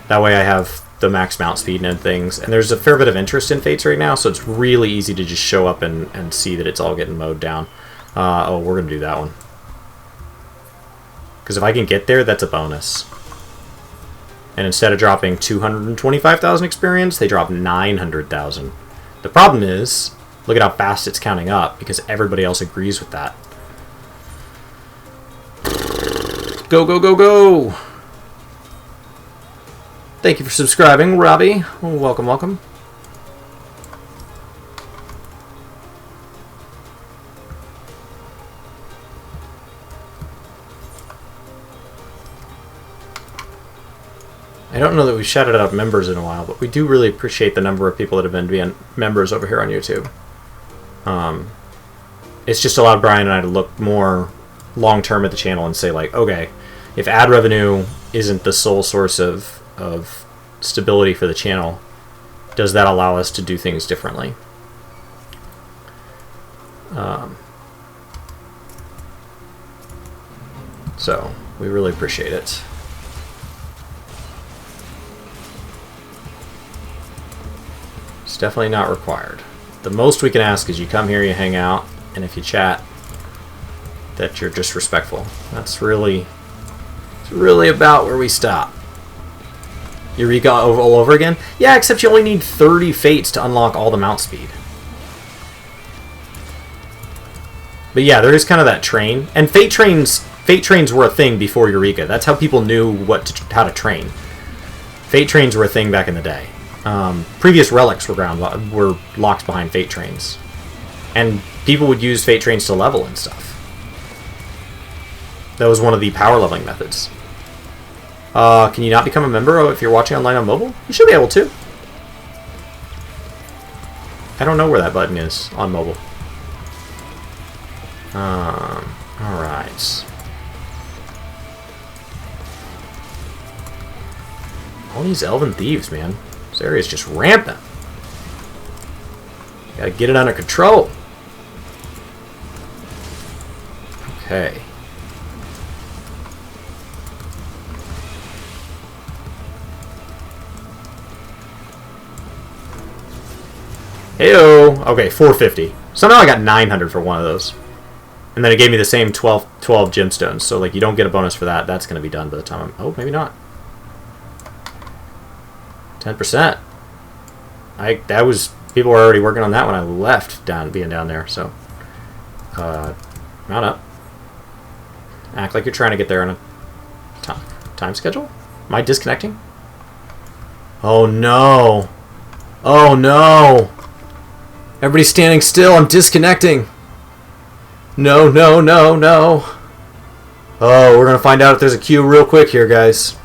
That way I have the max mount speed and things. And there's a fair bit of interest in Fates right now, so it's really easy to just show up and see that it's all getting mowed down. Oh, we're going to do that one. Because if I can get there, that's a bonus. And instead of dropping 225,000 experience, they drop 900,000. The problem is, look at how fast it's counting up, because everybody else agrees with that. Go, go, go, go! Thank you for subscribing, Robbie. Welcome, welcome. I don't know that we've shouted out members in a while, but we do really appreciate the number of people that have been members over here on YouTube. it's just allowed Brian and I to look more long term at the channel and say, like, okay, if ad revenue isn't the sole source of stability for the channel, does that allow us to do things differently? So we really appreciate it. It's definitely not required. The most we can ask is you come here, you hang out, and if you chat, that you're just respectful. That's really, it's really about where we stop. Eureka all over again? Yeah, except you only need 30 fates to unlock all the mount speed. But yeah, there is kind of that train. And fate trains were a thing before Eureka. That's how people knew how to train. Fate trains were a thing back in the day. Previous relics were locked behind fate trains. And people would use fate trains to level and stuff. That was one of the power leveling methods. Can you not become a member if you're watching online on mobile? You should be able to. I don't know where that button is on mobile. Alright. All these elven thieves, man. This area is just rampant. Gotta get it under control. Okay. Heyo! Okay, 450. Somehow I got 900 for one of those. And then it gave me the same 12 gemstones. So, like, you don't get a bonus for that. That's going to be done by the time I'm... Oh, maybe not. 10%. That was... People were already working on that when I left being down there, so... mount up. Act like you're trying to get there on a time schedule? Am I disconnecting? Oh, no. Oh, no. Everybody's standing still. I'm disconnecting. No, no, no, no. Oh, we're going to find out if there's a queue real quick here, guys.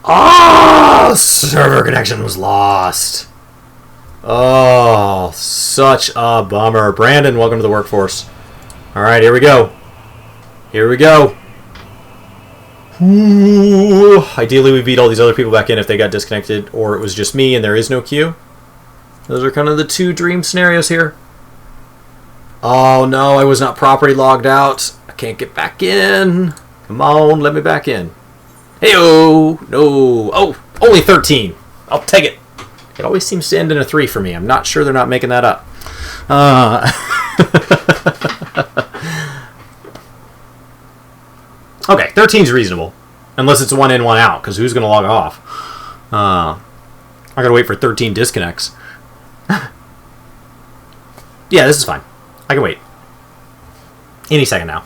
Oh, server connection was lost. Oh, such a bummer. Brandon, welcome to the workforce. All right, here we go. Here we go. Ooh. Ideally, we beat all these other people back in if they got disconnected, or it was just me and there is no queue. Those are kind of the two dream scenarios here. Oh no, I was not properly logged out. I can't get back in. Come on, let me back in. Hey-oh! No. Oh, only 13. I'll take it. It always seems to end in a 3 for me. I'm not sure they're not making that up. Okay, 13's reasonable. Unless it's one in, one out, because who's going to log off? I got to wait for 13 disconnects. Yeah, this is fine. I can wait. Any second now.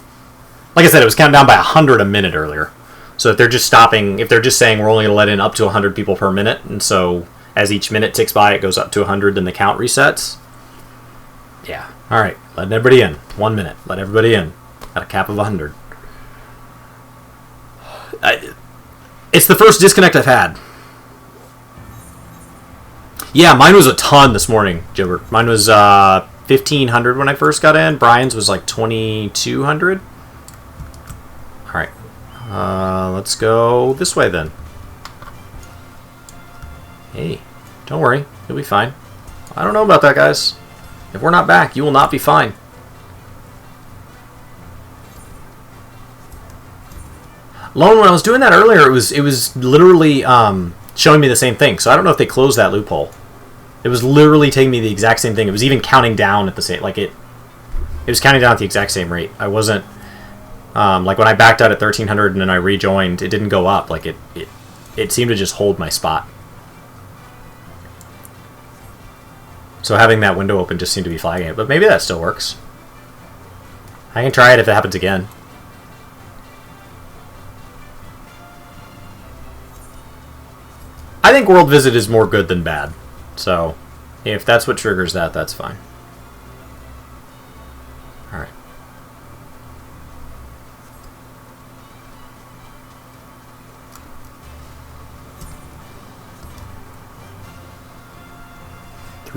Like I said, it was counting down by 100 a minute earlier. So if they're just stopping, if they're just saying we're only going to let in up to 100 people per minute, and so as each minute ticks by, it goes up to 100, then the count resets. Yeah. All right. Letting everybody in. 1 minute. Let everybody in. At a cap of 100. It's the first disconnect I've had. Yeah, mine was a ton this morning, Gilbert. Mine was 1,500 when I first got in. Brian's was like 2,200. All right. Let's go this way then. Hey, don't worry. You'll be fine. I don't know about that, guys. If we're not back, you will not be fine. Lone, when I was doing that earlier, it was literally showing me the same thing. So I don't know if they closed that loophole. It was literally taking me the exact same thing. It was even counting down at the same, like it was counting down at the exact same rate. I wasn't like when I backed out at 1,300 and then I rejoined, it didn't go up. Like it seemed to just hold my spot. So having that window open just seemed to be flagging it, but maybe that still works. I can try it if it happens again. I think World Visit is more good than bad. So, if that's what triggers that, that's fine. Alright.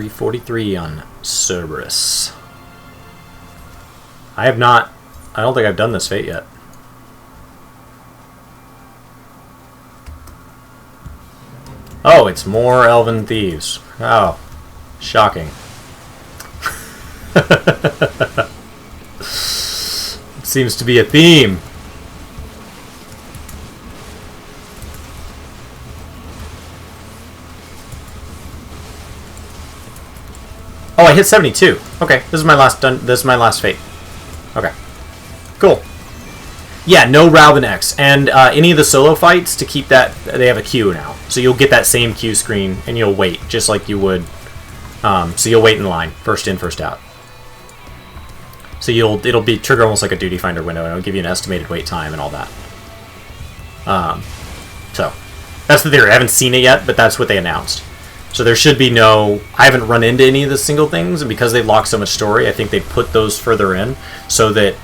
343 on Cerberus. I don't think I've done this fate yet. Oh, it's more elven thieves. Oh, shocking. Seems to be a theme. Oh, I hit 72. Okay, this is my last fate. Okay, cool. Yeah, no Rauben X, and any of the solo fights, to keep that, they have a queue now, so you'll get that same queue screen and you'll wait just like you would. So you'll wait in line, first in, first out. So it'll be trigger almost like a duty finder window, and it'll give you an estimated wait time and all that. So that's the theory. I haven't seen it yet, but that's what they announced. So there should be no... I haven't run into any of the single things, and because they've locked so much story, I think they put those further in so that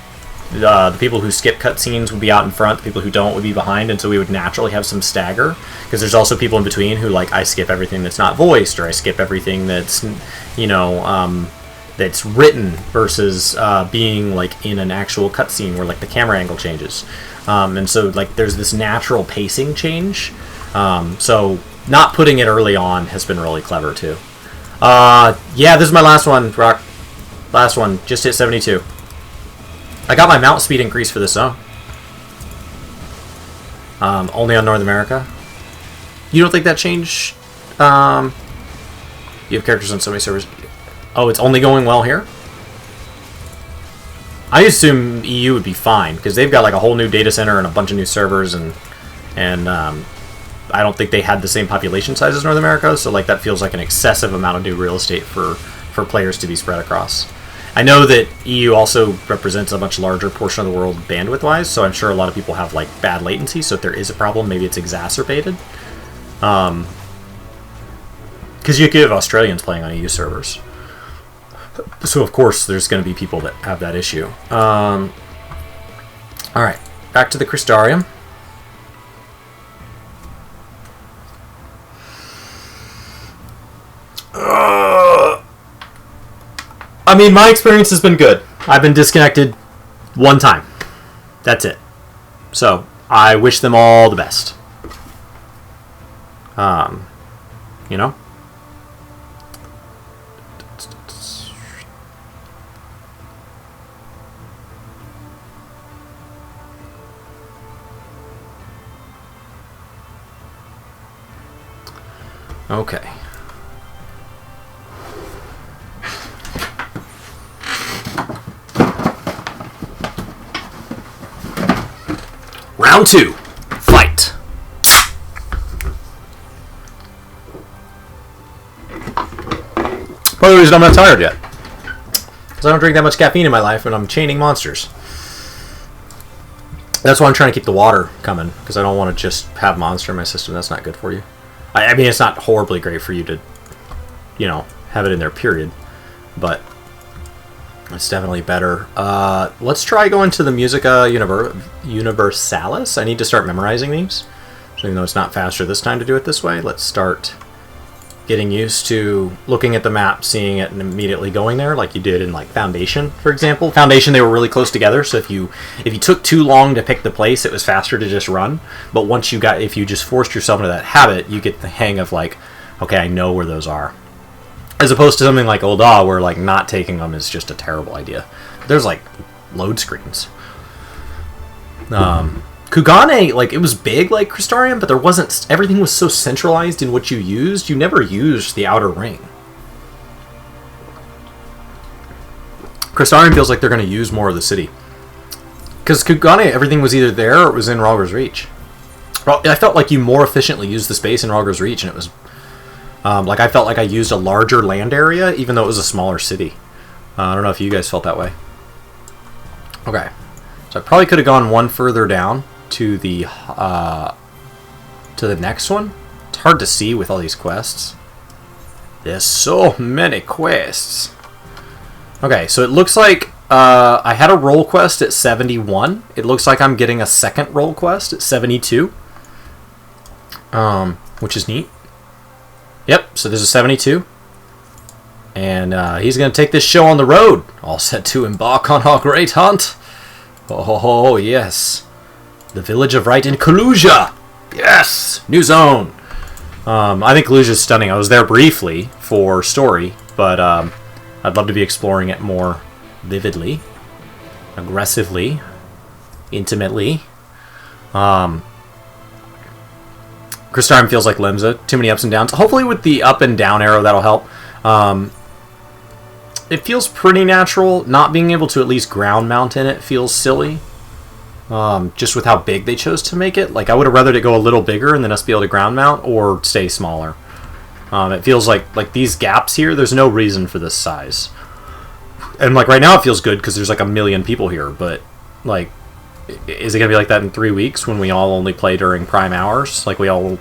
the people who skip cutscenes would be out in front, the people who don't would be behind, and so we would naturally have some stagger. Because there's also people in between who, like, I skip everything that's not voiced, or I skip everything that's, you know, that's written versus being, like, in an actual cutscene where, like, the camera angle changes. And so, like, there's this natural pacing change. So not putting it early on has been really clever, too. Yeah, this is my last one, Rock. Last one. Just hit 72. I got my mount speed increase for this zone. Only on North America. You don't think that changed? You have characters on so many servers. Oh, it's only going well here? I assume EU would be fine, because they've got like a whole new data center and a bunch of new servers, and I don't think they had the same population size as North America, so like that feels like an excessive amount of new real estate for players to be spread across. I know that EU also represents a much larger portion of the world bandwidth-wise, so I'm sure a lot of people have like bad latency, so if there is a problem, maybe it's exacerbated. Because you could have Australians playing on EU servers. So of course there's going to be people that have that issue. Alright, back to the Crystarium. I mean, my experience has been good. I've been disconnected one time. That's it. So, I wish them all the best. You know? Okay. Round 2. Fight. Part of the reason I'm not tired yet. Because I don't drink that much caffeine in my life when I'm chaining monsters. That's why I'm trying to keep the water coming. Because I don't want to just have monster in my system. That's not good for you. I mean, it's not horribly great for you to, you know, have it in there, period. But it's definitely better. Let's try going to the Musica Universalis. I need to start memorizing these. So even though it's not faster this time to do it this way, let's start getting used to looking at the map, seeing it, and immediately going there, like you did in like Foundation, for example. Foundation, they were really close together, so if you took too long to pick the place, it was faster to just run. But once if you just forced yourself into that habit, you get the hang of like, okay, I know where those are. As opposed to something like Ul'dah, where like not taking them is just a terrible idea. There's like load screens. Kugane, like, it was big like Crystarium, but there wasn't... Everything was so centralized in what you used, you never used the outer ring. Crystarium feels like they're going to use more of the city. Because Kugane, everything was either there or it was in Rhalgr's Reach. Well, I felt like you more efficiently used the space in Rhalgr's Reach, and it was... like, I felt like I used a larger land area, even though it was a smaller city. I don't know if you guys felt that way. Okay. So I probably could have gone one further down to the next one. It's hard to see with all these quests. There's so many quests. Okay, so it looks like I had a role quest at 71. It looks like I'm getting a second role quest at 72. Which is neat. Yep, so there's a 72. And he's going to take this show on the road, all set to embark on our great hunt. Oh, yes. The Village of Right in Kalusia. Yes! New zone. I think Kalusia is stunning. I was there briefly for story, but I'd love to be exploring it more vividly, aggressively, intimately. Crystarium feels like Limsa. Too many ups and downs. Hopefully with the up and down arrow, that'll help. It feels pretty natural. Not being able to at least ground mount in it feels silly. Just with how big they chose to make it. Like, I would have rather it go a little bigger and then us be able to ground mount or stay smaller. It feels like these gaps here, there's no reason for this size. And, like, right now it feels good because there's, like, 1 million people here. But, like, is it going to be like that in 3 weeks when we all only play during prime hours? Like, we all...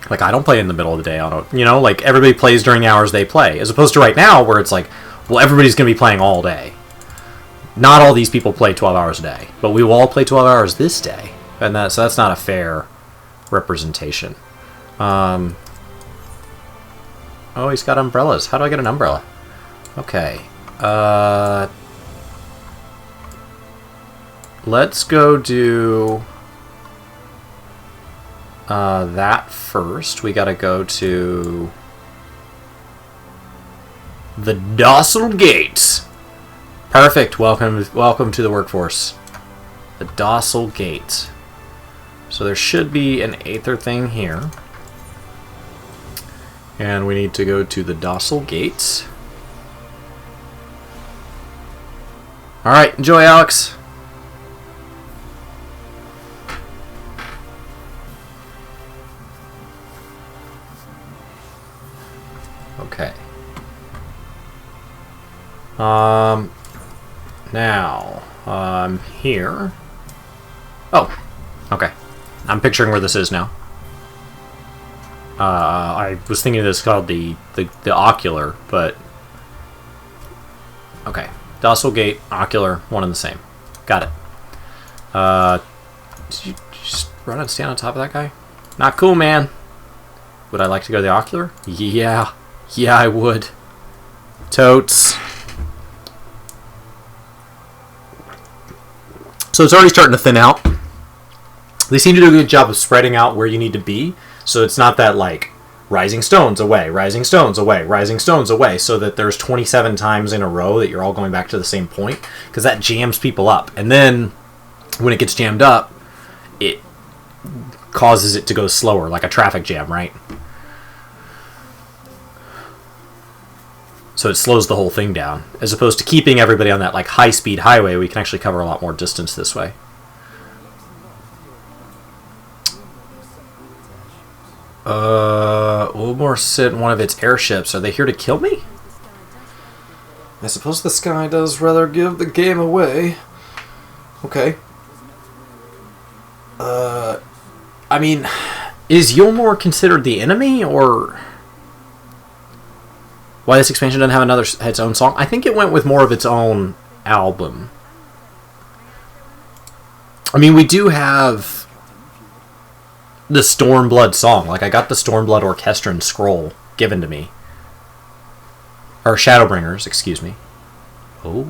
Like, I don't play in the middle of the day. You know, like, everybody plays during the hours they play. As opposed to right now where it's like, well, everybody's going to be playing all day. Not all these people play 12 hours a day, but we will all play 12 hours this day. And so that's not a fair representation. Oh, he's got umbrellas. How do I get an umbrella? Okay. Let's go do that first. We gotta go to the Docile Gates. Perfect. Welcome to the workforce. The Docile Gate. So there should be an Aether thing here. And we need to go to the Docile Gates. Alright, enjoy, Alex. Okay. Now, here. Oh, okay. I'm picturing where this is now. I was thinking this called the Ocular, but... Okay. Docile Gate, Ocular, one and the same. Got it. Did you just run and stand on top of that guy? Not cool, man. Would I like to go to the Ocular? Yeah. Yeah, I would. Totes. So it's already starting to thin out. They seem to do a good job of spreading out where you need to be. So it's not that, like, rising stones away, rising stones away, rising stones away, so that there's 27 times in a row that you're all going back to the same point. Because that jams people up. And then, when it gets jammed up, it causes it to go slower, like a traffic jam, right? So it slows the whole thing down. As opposed to keeping everybody on that like high-speed highway, we can actually cover a lot more distance this way. Ulmor sent one of its airships. Are they here to kill me? I suppose the sky does rather give the game away. Okay. I mean, is Ulmor considered the enemy, or... Why this expansion doesn't have its own song? I think it went with more of its own album. I mean, we do have the Stormblood song. Like, I got the Stormblood Orchestran scroll given to me. Or Shadowbringers, excuse me. Oh.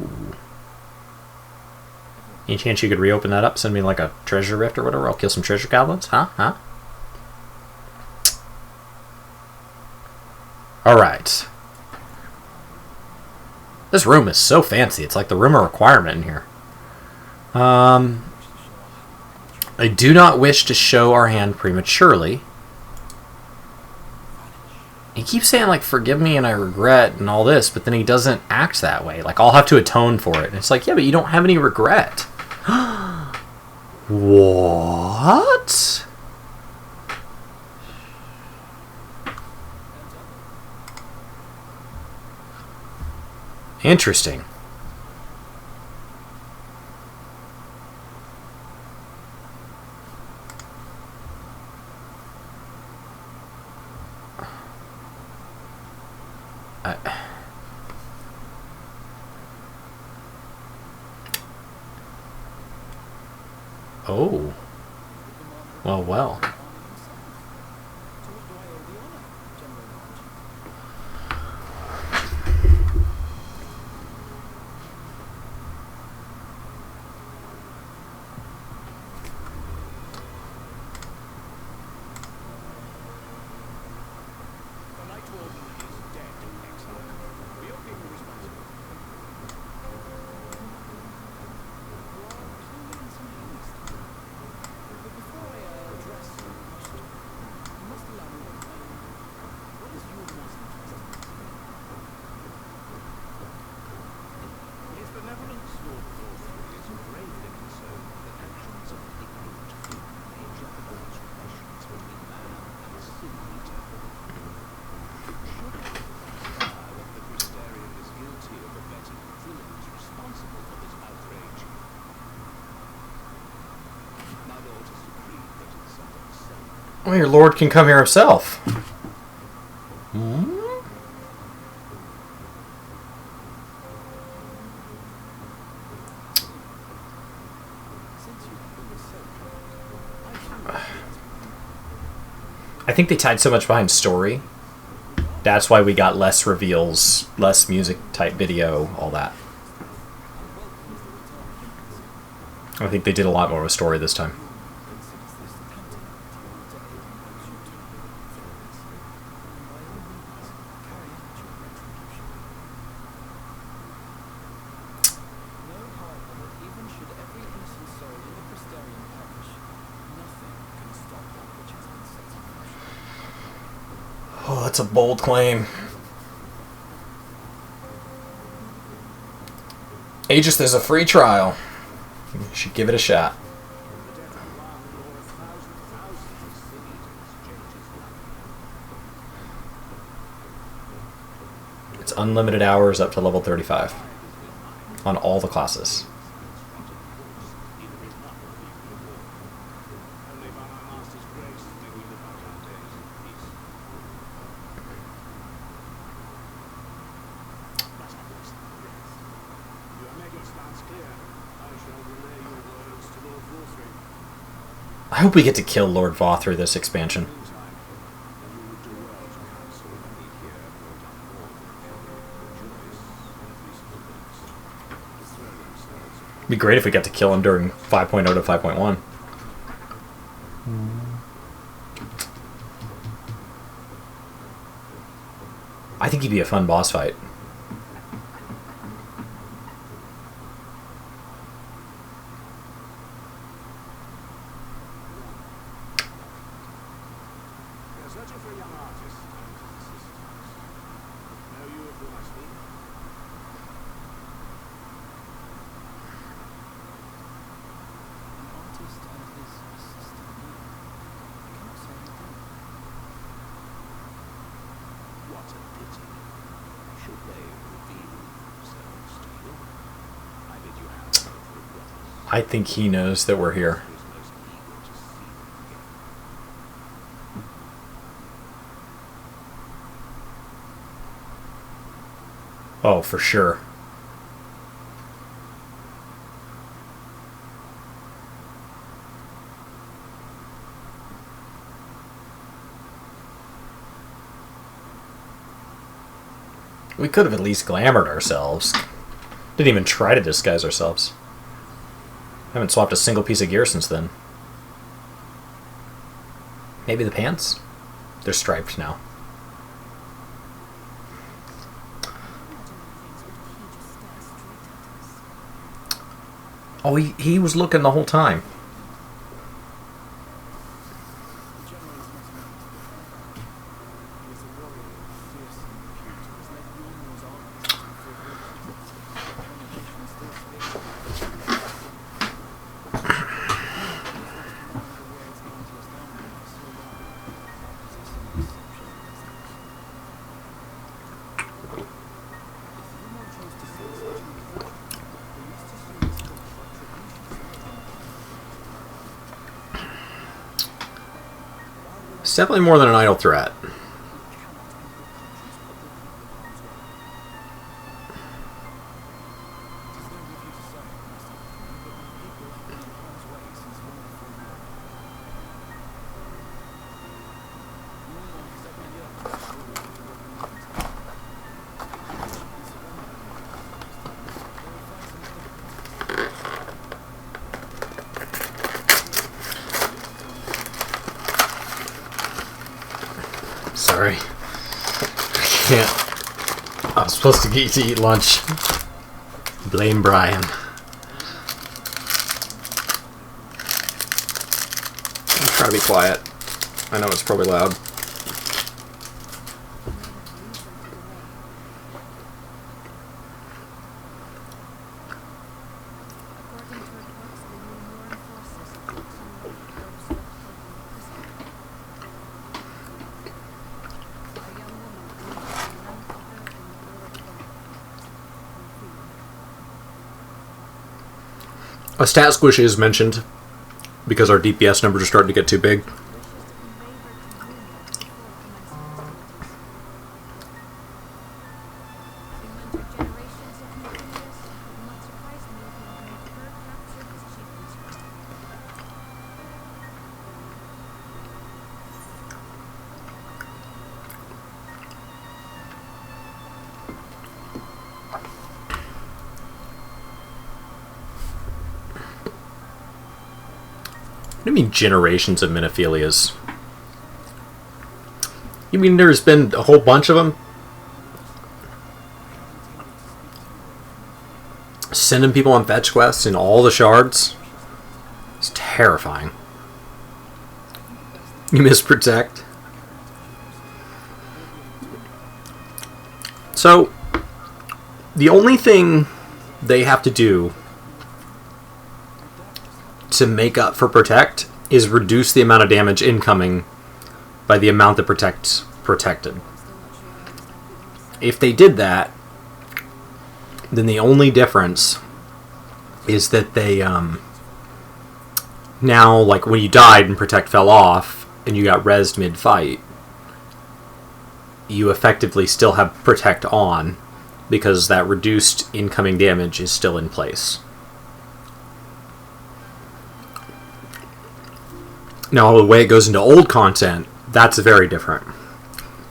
Any chance you could reopen that up? Send me like a treasure rift or whatever? I'll kill some treasure goblins? Huh? Alright. This room is so fancy. It's like the room of requirement in here. I do not wish to show our hand prematurely. He keeps saying, like, forgive me and I regret and all this, but then he doesn't act that way. Like, I'll have to atone for it. And it's like, yeah, but you don't have any regret. What? Interesting. Oh. Well. Well, your lord can come here himself. I think they tied so much behind story. That's why we got less reveals, less music type video, all that. I think they did a lot more of a story this time. Oh, that's a bold claim. Aegis, there's a free trial. You should give it a shot. It's unlimited hours up to level 35 on all the classes. I hope we get to kill Lord Voth through this expansion. It'd be great if we got to kill him during 5.0 to 5.1. I think he'd be a fun boss fight. I think he knows that we're here. Oh, for sure. We could have at least glamored ourselves. Didn't even try to disguise ourselves. Haven't swapped a single piece of gear since then. Maybe the pants? They're striped now. Oh, he was looking the whole time. It's definitely more than an idle threat. Sorry. I can't. I was supposed to get you to eat lunch. Blame Brian. I'm trying to be quiet. I know it's probably loud. A stat squish is mentioned because our DPS numbers are starting to get too big. What do you mean generations of Minophilias? You mean there's been a whole bunch of them? Sending people on fetch quests in all the shards? It's terrifying. You miss Protect. So, the only thing they have to do to make up for Protect is reduce the amount of damage incoming by the amount that Protect's protected. If they did that, then the only difference is that they, now, like, when you died and Protect fell off, and you got rezzed mid-fight, you effectively still have Protect on, because that reduced incoming damage is still in place. Now, the way it goes into old content, that's very different,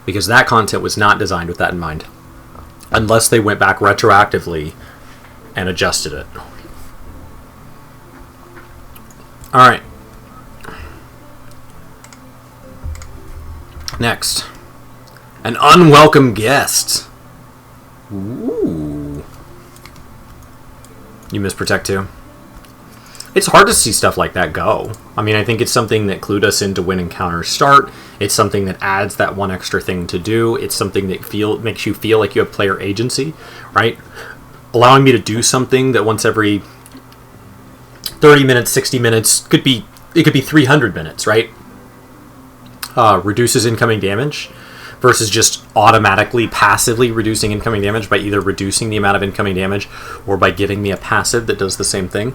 because that content was not designed with that in mind. Unless they went back retroactively and adjusted it. Alright. Next. An unwelcome guest. Ooh. You miss Protect too? It's hard to see stuff like that go. I mean, I think it's something that clued us into when encounters start. It's something that adds that one extra thing to do. It's something that makes you feel like you have player agency, right? Allowing me to do something that once every 30 minutes, 60 minutes, it could be 300 minutes, right? Reduces incoming damage versus just automatically, passively reducing incoming damage by either reducing the amount of incoming damage or by giving me a passive that does the same thing.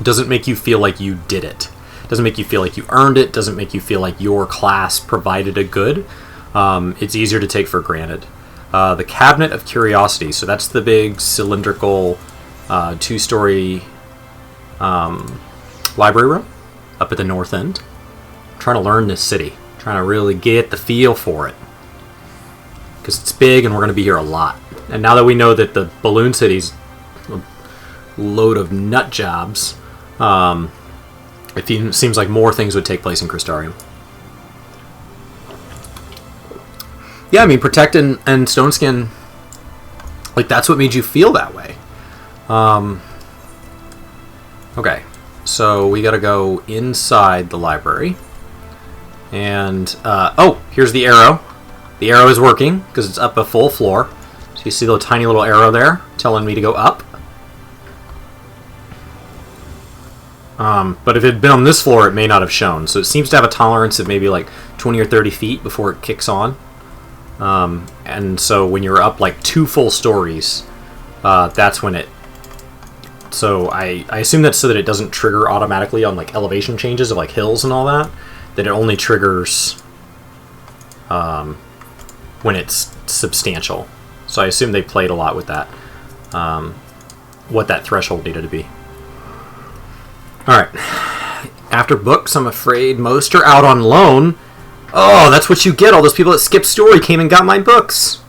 Doesn't make you feel like you did it. Doesn't make you feel like you earned it. Doesn't make you feel like your class provided a good. It's easier to take for granted. The Cabinet of Curiosity. So that's the big cylindrical 2-story library room up at the north end. I'm trying to learn this city. I'm trying to really get the feel for it. Because it's big and we're going to be here a lot. And now that we know that the Balloon City's a load of nut jobs, it seems like more things would take place in Crystarium. Yeah, I mean, Protect and Stoneskin, like, that's what made you feel that way. Okay, so we gotta go inside the library. And, oh, here's the arrow. The arrow is working, because it's up a full floor. So you see the tiny little arrow there, telling me to go up. But if it had been on this floor, it may not have shown. So it seems to have a tolerance of maybe like 20 or 30 feet before it kicks on. And so when you're up like 2 full stories, that's when it... So I assume that's so that it doesn't trigger automatically on like elevation changes of like hills and all that. That it only triggers when it's substantial. So I assume they played a lot with that. What that threshold needed to be. Alright. After books, I'm afraid most are out on loan. Oh, that's what you get. All those people that skipped story came and got my books.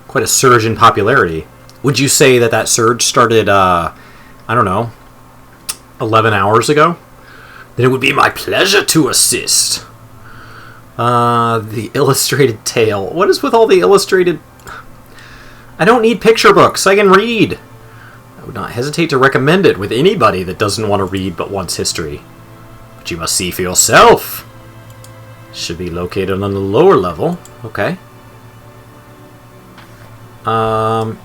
Quite a surge in popularity. Would you say that surge started, I don't know, 11 hours ago? Then it would be my pleasure to assist. The illustrated tale. What is with all the illustrated... I don't need picture books. I can read. I would not hesitate to recommend it with anybody that doesn't want to read but wants history. But you must see for yourself. Should be located on the lower level. Okay. Alright.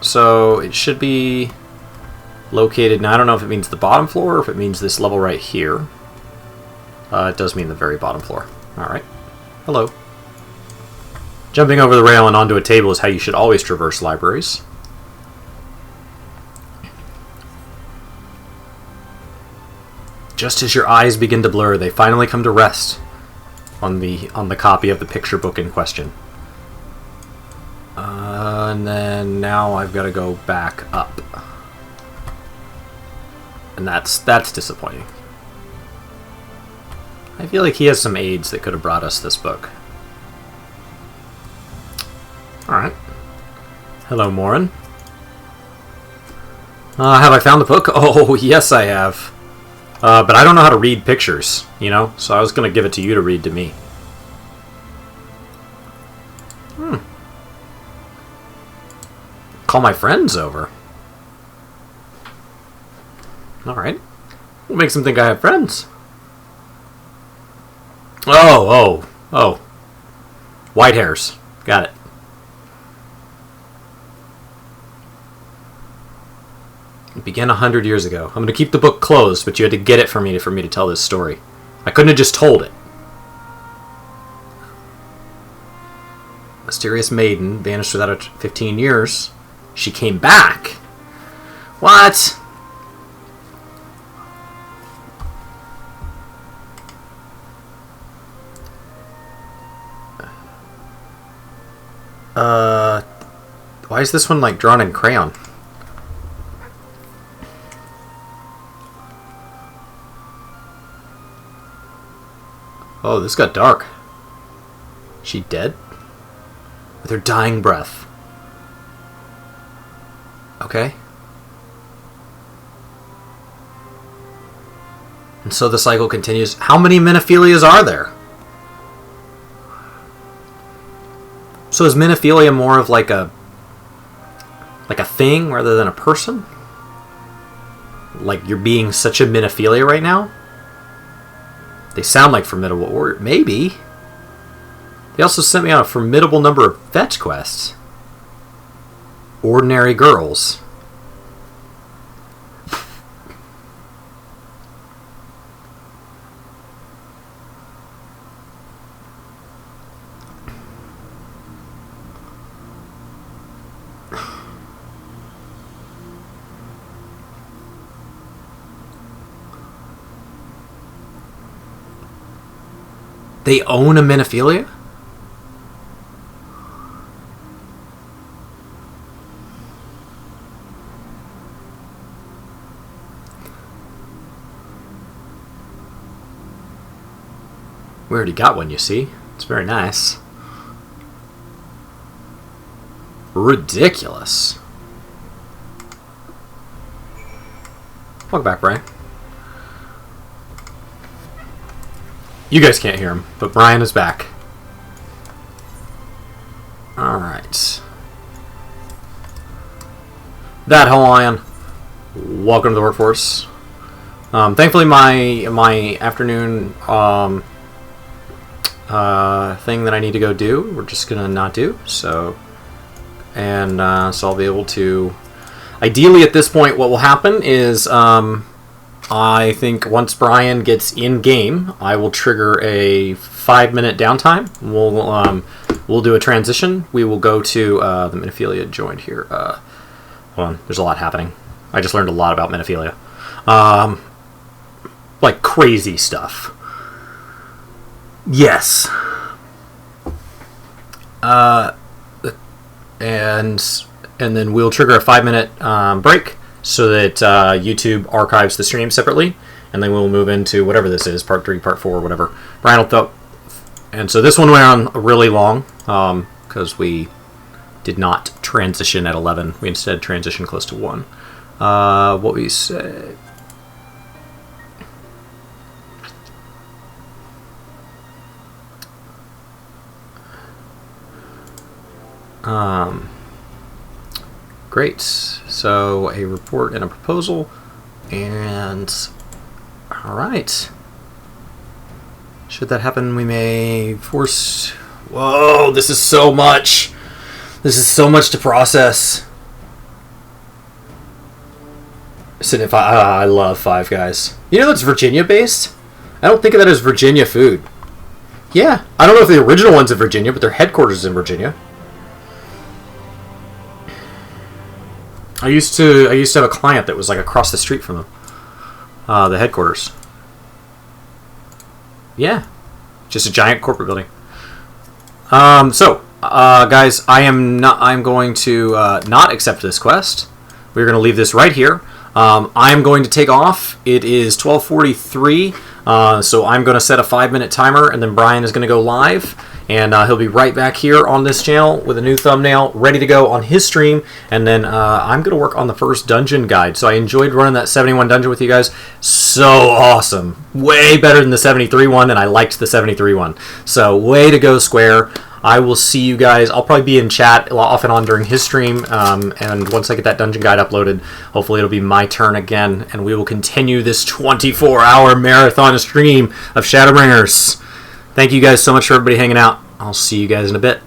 So it should be located... Now I don't know if it means the bottom floor or if it means this level right here. It does mean the very bottom floor. Alright. Hello. Jumping over the rail and onto a table is how you should always traverse libraries. Just as your eyes begin to blur, they finally come to rest on the copy of the picture book in question. And then now I've got to go back up. And that's disappointing. I feel like he has some aides that could have brought us this book. Alright. Hello, Morin. Have I found the book? Oh, yes, I have. But I don't know how to read pictures, you know? So I was going to give it to you to read to me. Call my friends over. Alright. What makes them think I have friends? Oh. White hairs. Got it. It began 100 years ago. I'm going to keep the book closed, but you had to get it for me to tell this story. I couldn't have just told it. Mysterious maiden vanished without 15 years. She came back. What? Why is this one like drawn in crayon? Oh, this got dark. She dead? With her dying breath. Okay. And so the cycle continues. How many Minophilias are there? So is Minophilia more of like a thing rather than a person? Like you're being such a Minophilia right now? They sound like formidable warriors. Maybe. They also sent me on a formidable number of fetch quests. Ordinary girls. They own a Minophilia? We already got one, you see. It's very nice. Ridiculous. Welcome back, Brian. You guys can't hear him, but Brian is back. Alright. That Hawaiian. Welcome to the workforce. Thankfully my afternoon thing that I need to go do, we're just gonna not do. So I'll be able to. Ideally, at this point, what will happen is I think once Brian gets in game, I will trigger a 5-minute downtime. We'll do a transition. We will go to the Minophilia joined here. Hold on, there's a lot happening. I just learned a lot about Minophilia, like crazy stuff. Yes. And then we'll trigger a 5-minute break so that YouTube archives the stream separately, and then we'll move into whatever this is, part 3, part 4, whatever. Brian will throw. And so this one went on really long because we did not transition at 11. We instead transitioned close to 1. What we say. Great. So a report and a proposal, and all right. Should that happen, we may force. Whoa! This is so much. This is so much to process. So if I love Five Guys. You know that's Virginia based. I don't think of that as Virginia food. Yeah, I don't know if the original one's in Virginia, but their headquarters is in Virginia. I used to have a client that was like across the street from them, the headquarters. Yeah, just a giant corporate building. Guys, I'm going to not accept this quest. We're going to leave this right here. I'm going to take off. It is 12:43, so I'm going to set a 5-minute timer, and then Brian is going to go live. And he'll be right back here on this channel with a new thumbnail, ready to go on his stream. And then I'm going to work on the first dungeon guide. So I enjoyed running that 71 dungeon with you guys. So awesome. Way better than the 73 one, and I liked the 73 one. So way to go, Square. I will see you guys. I'll probably be in chat off and on during his stream. And once I get that dungeon guide uploaded, hopefully it'll be my turn again. And we will continue this 24-hour marathon stream of Shadowbringers. Thank you guys so much for everybody hanging out. I'll see you guys in a bit.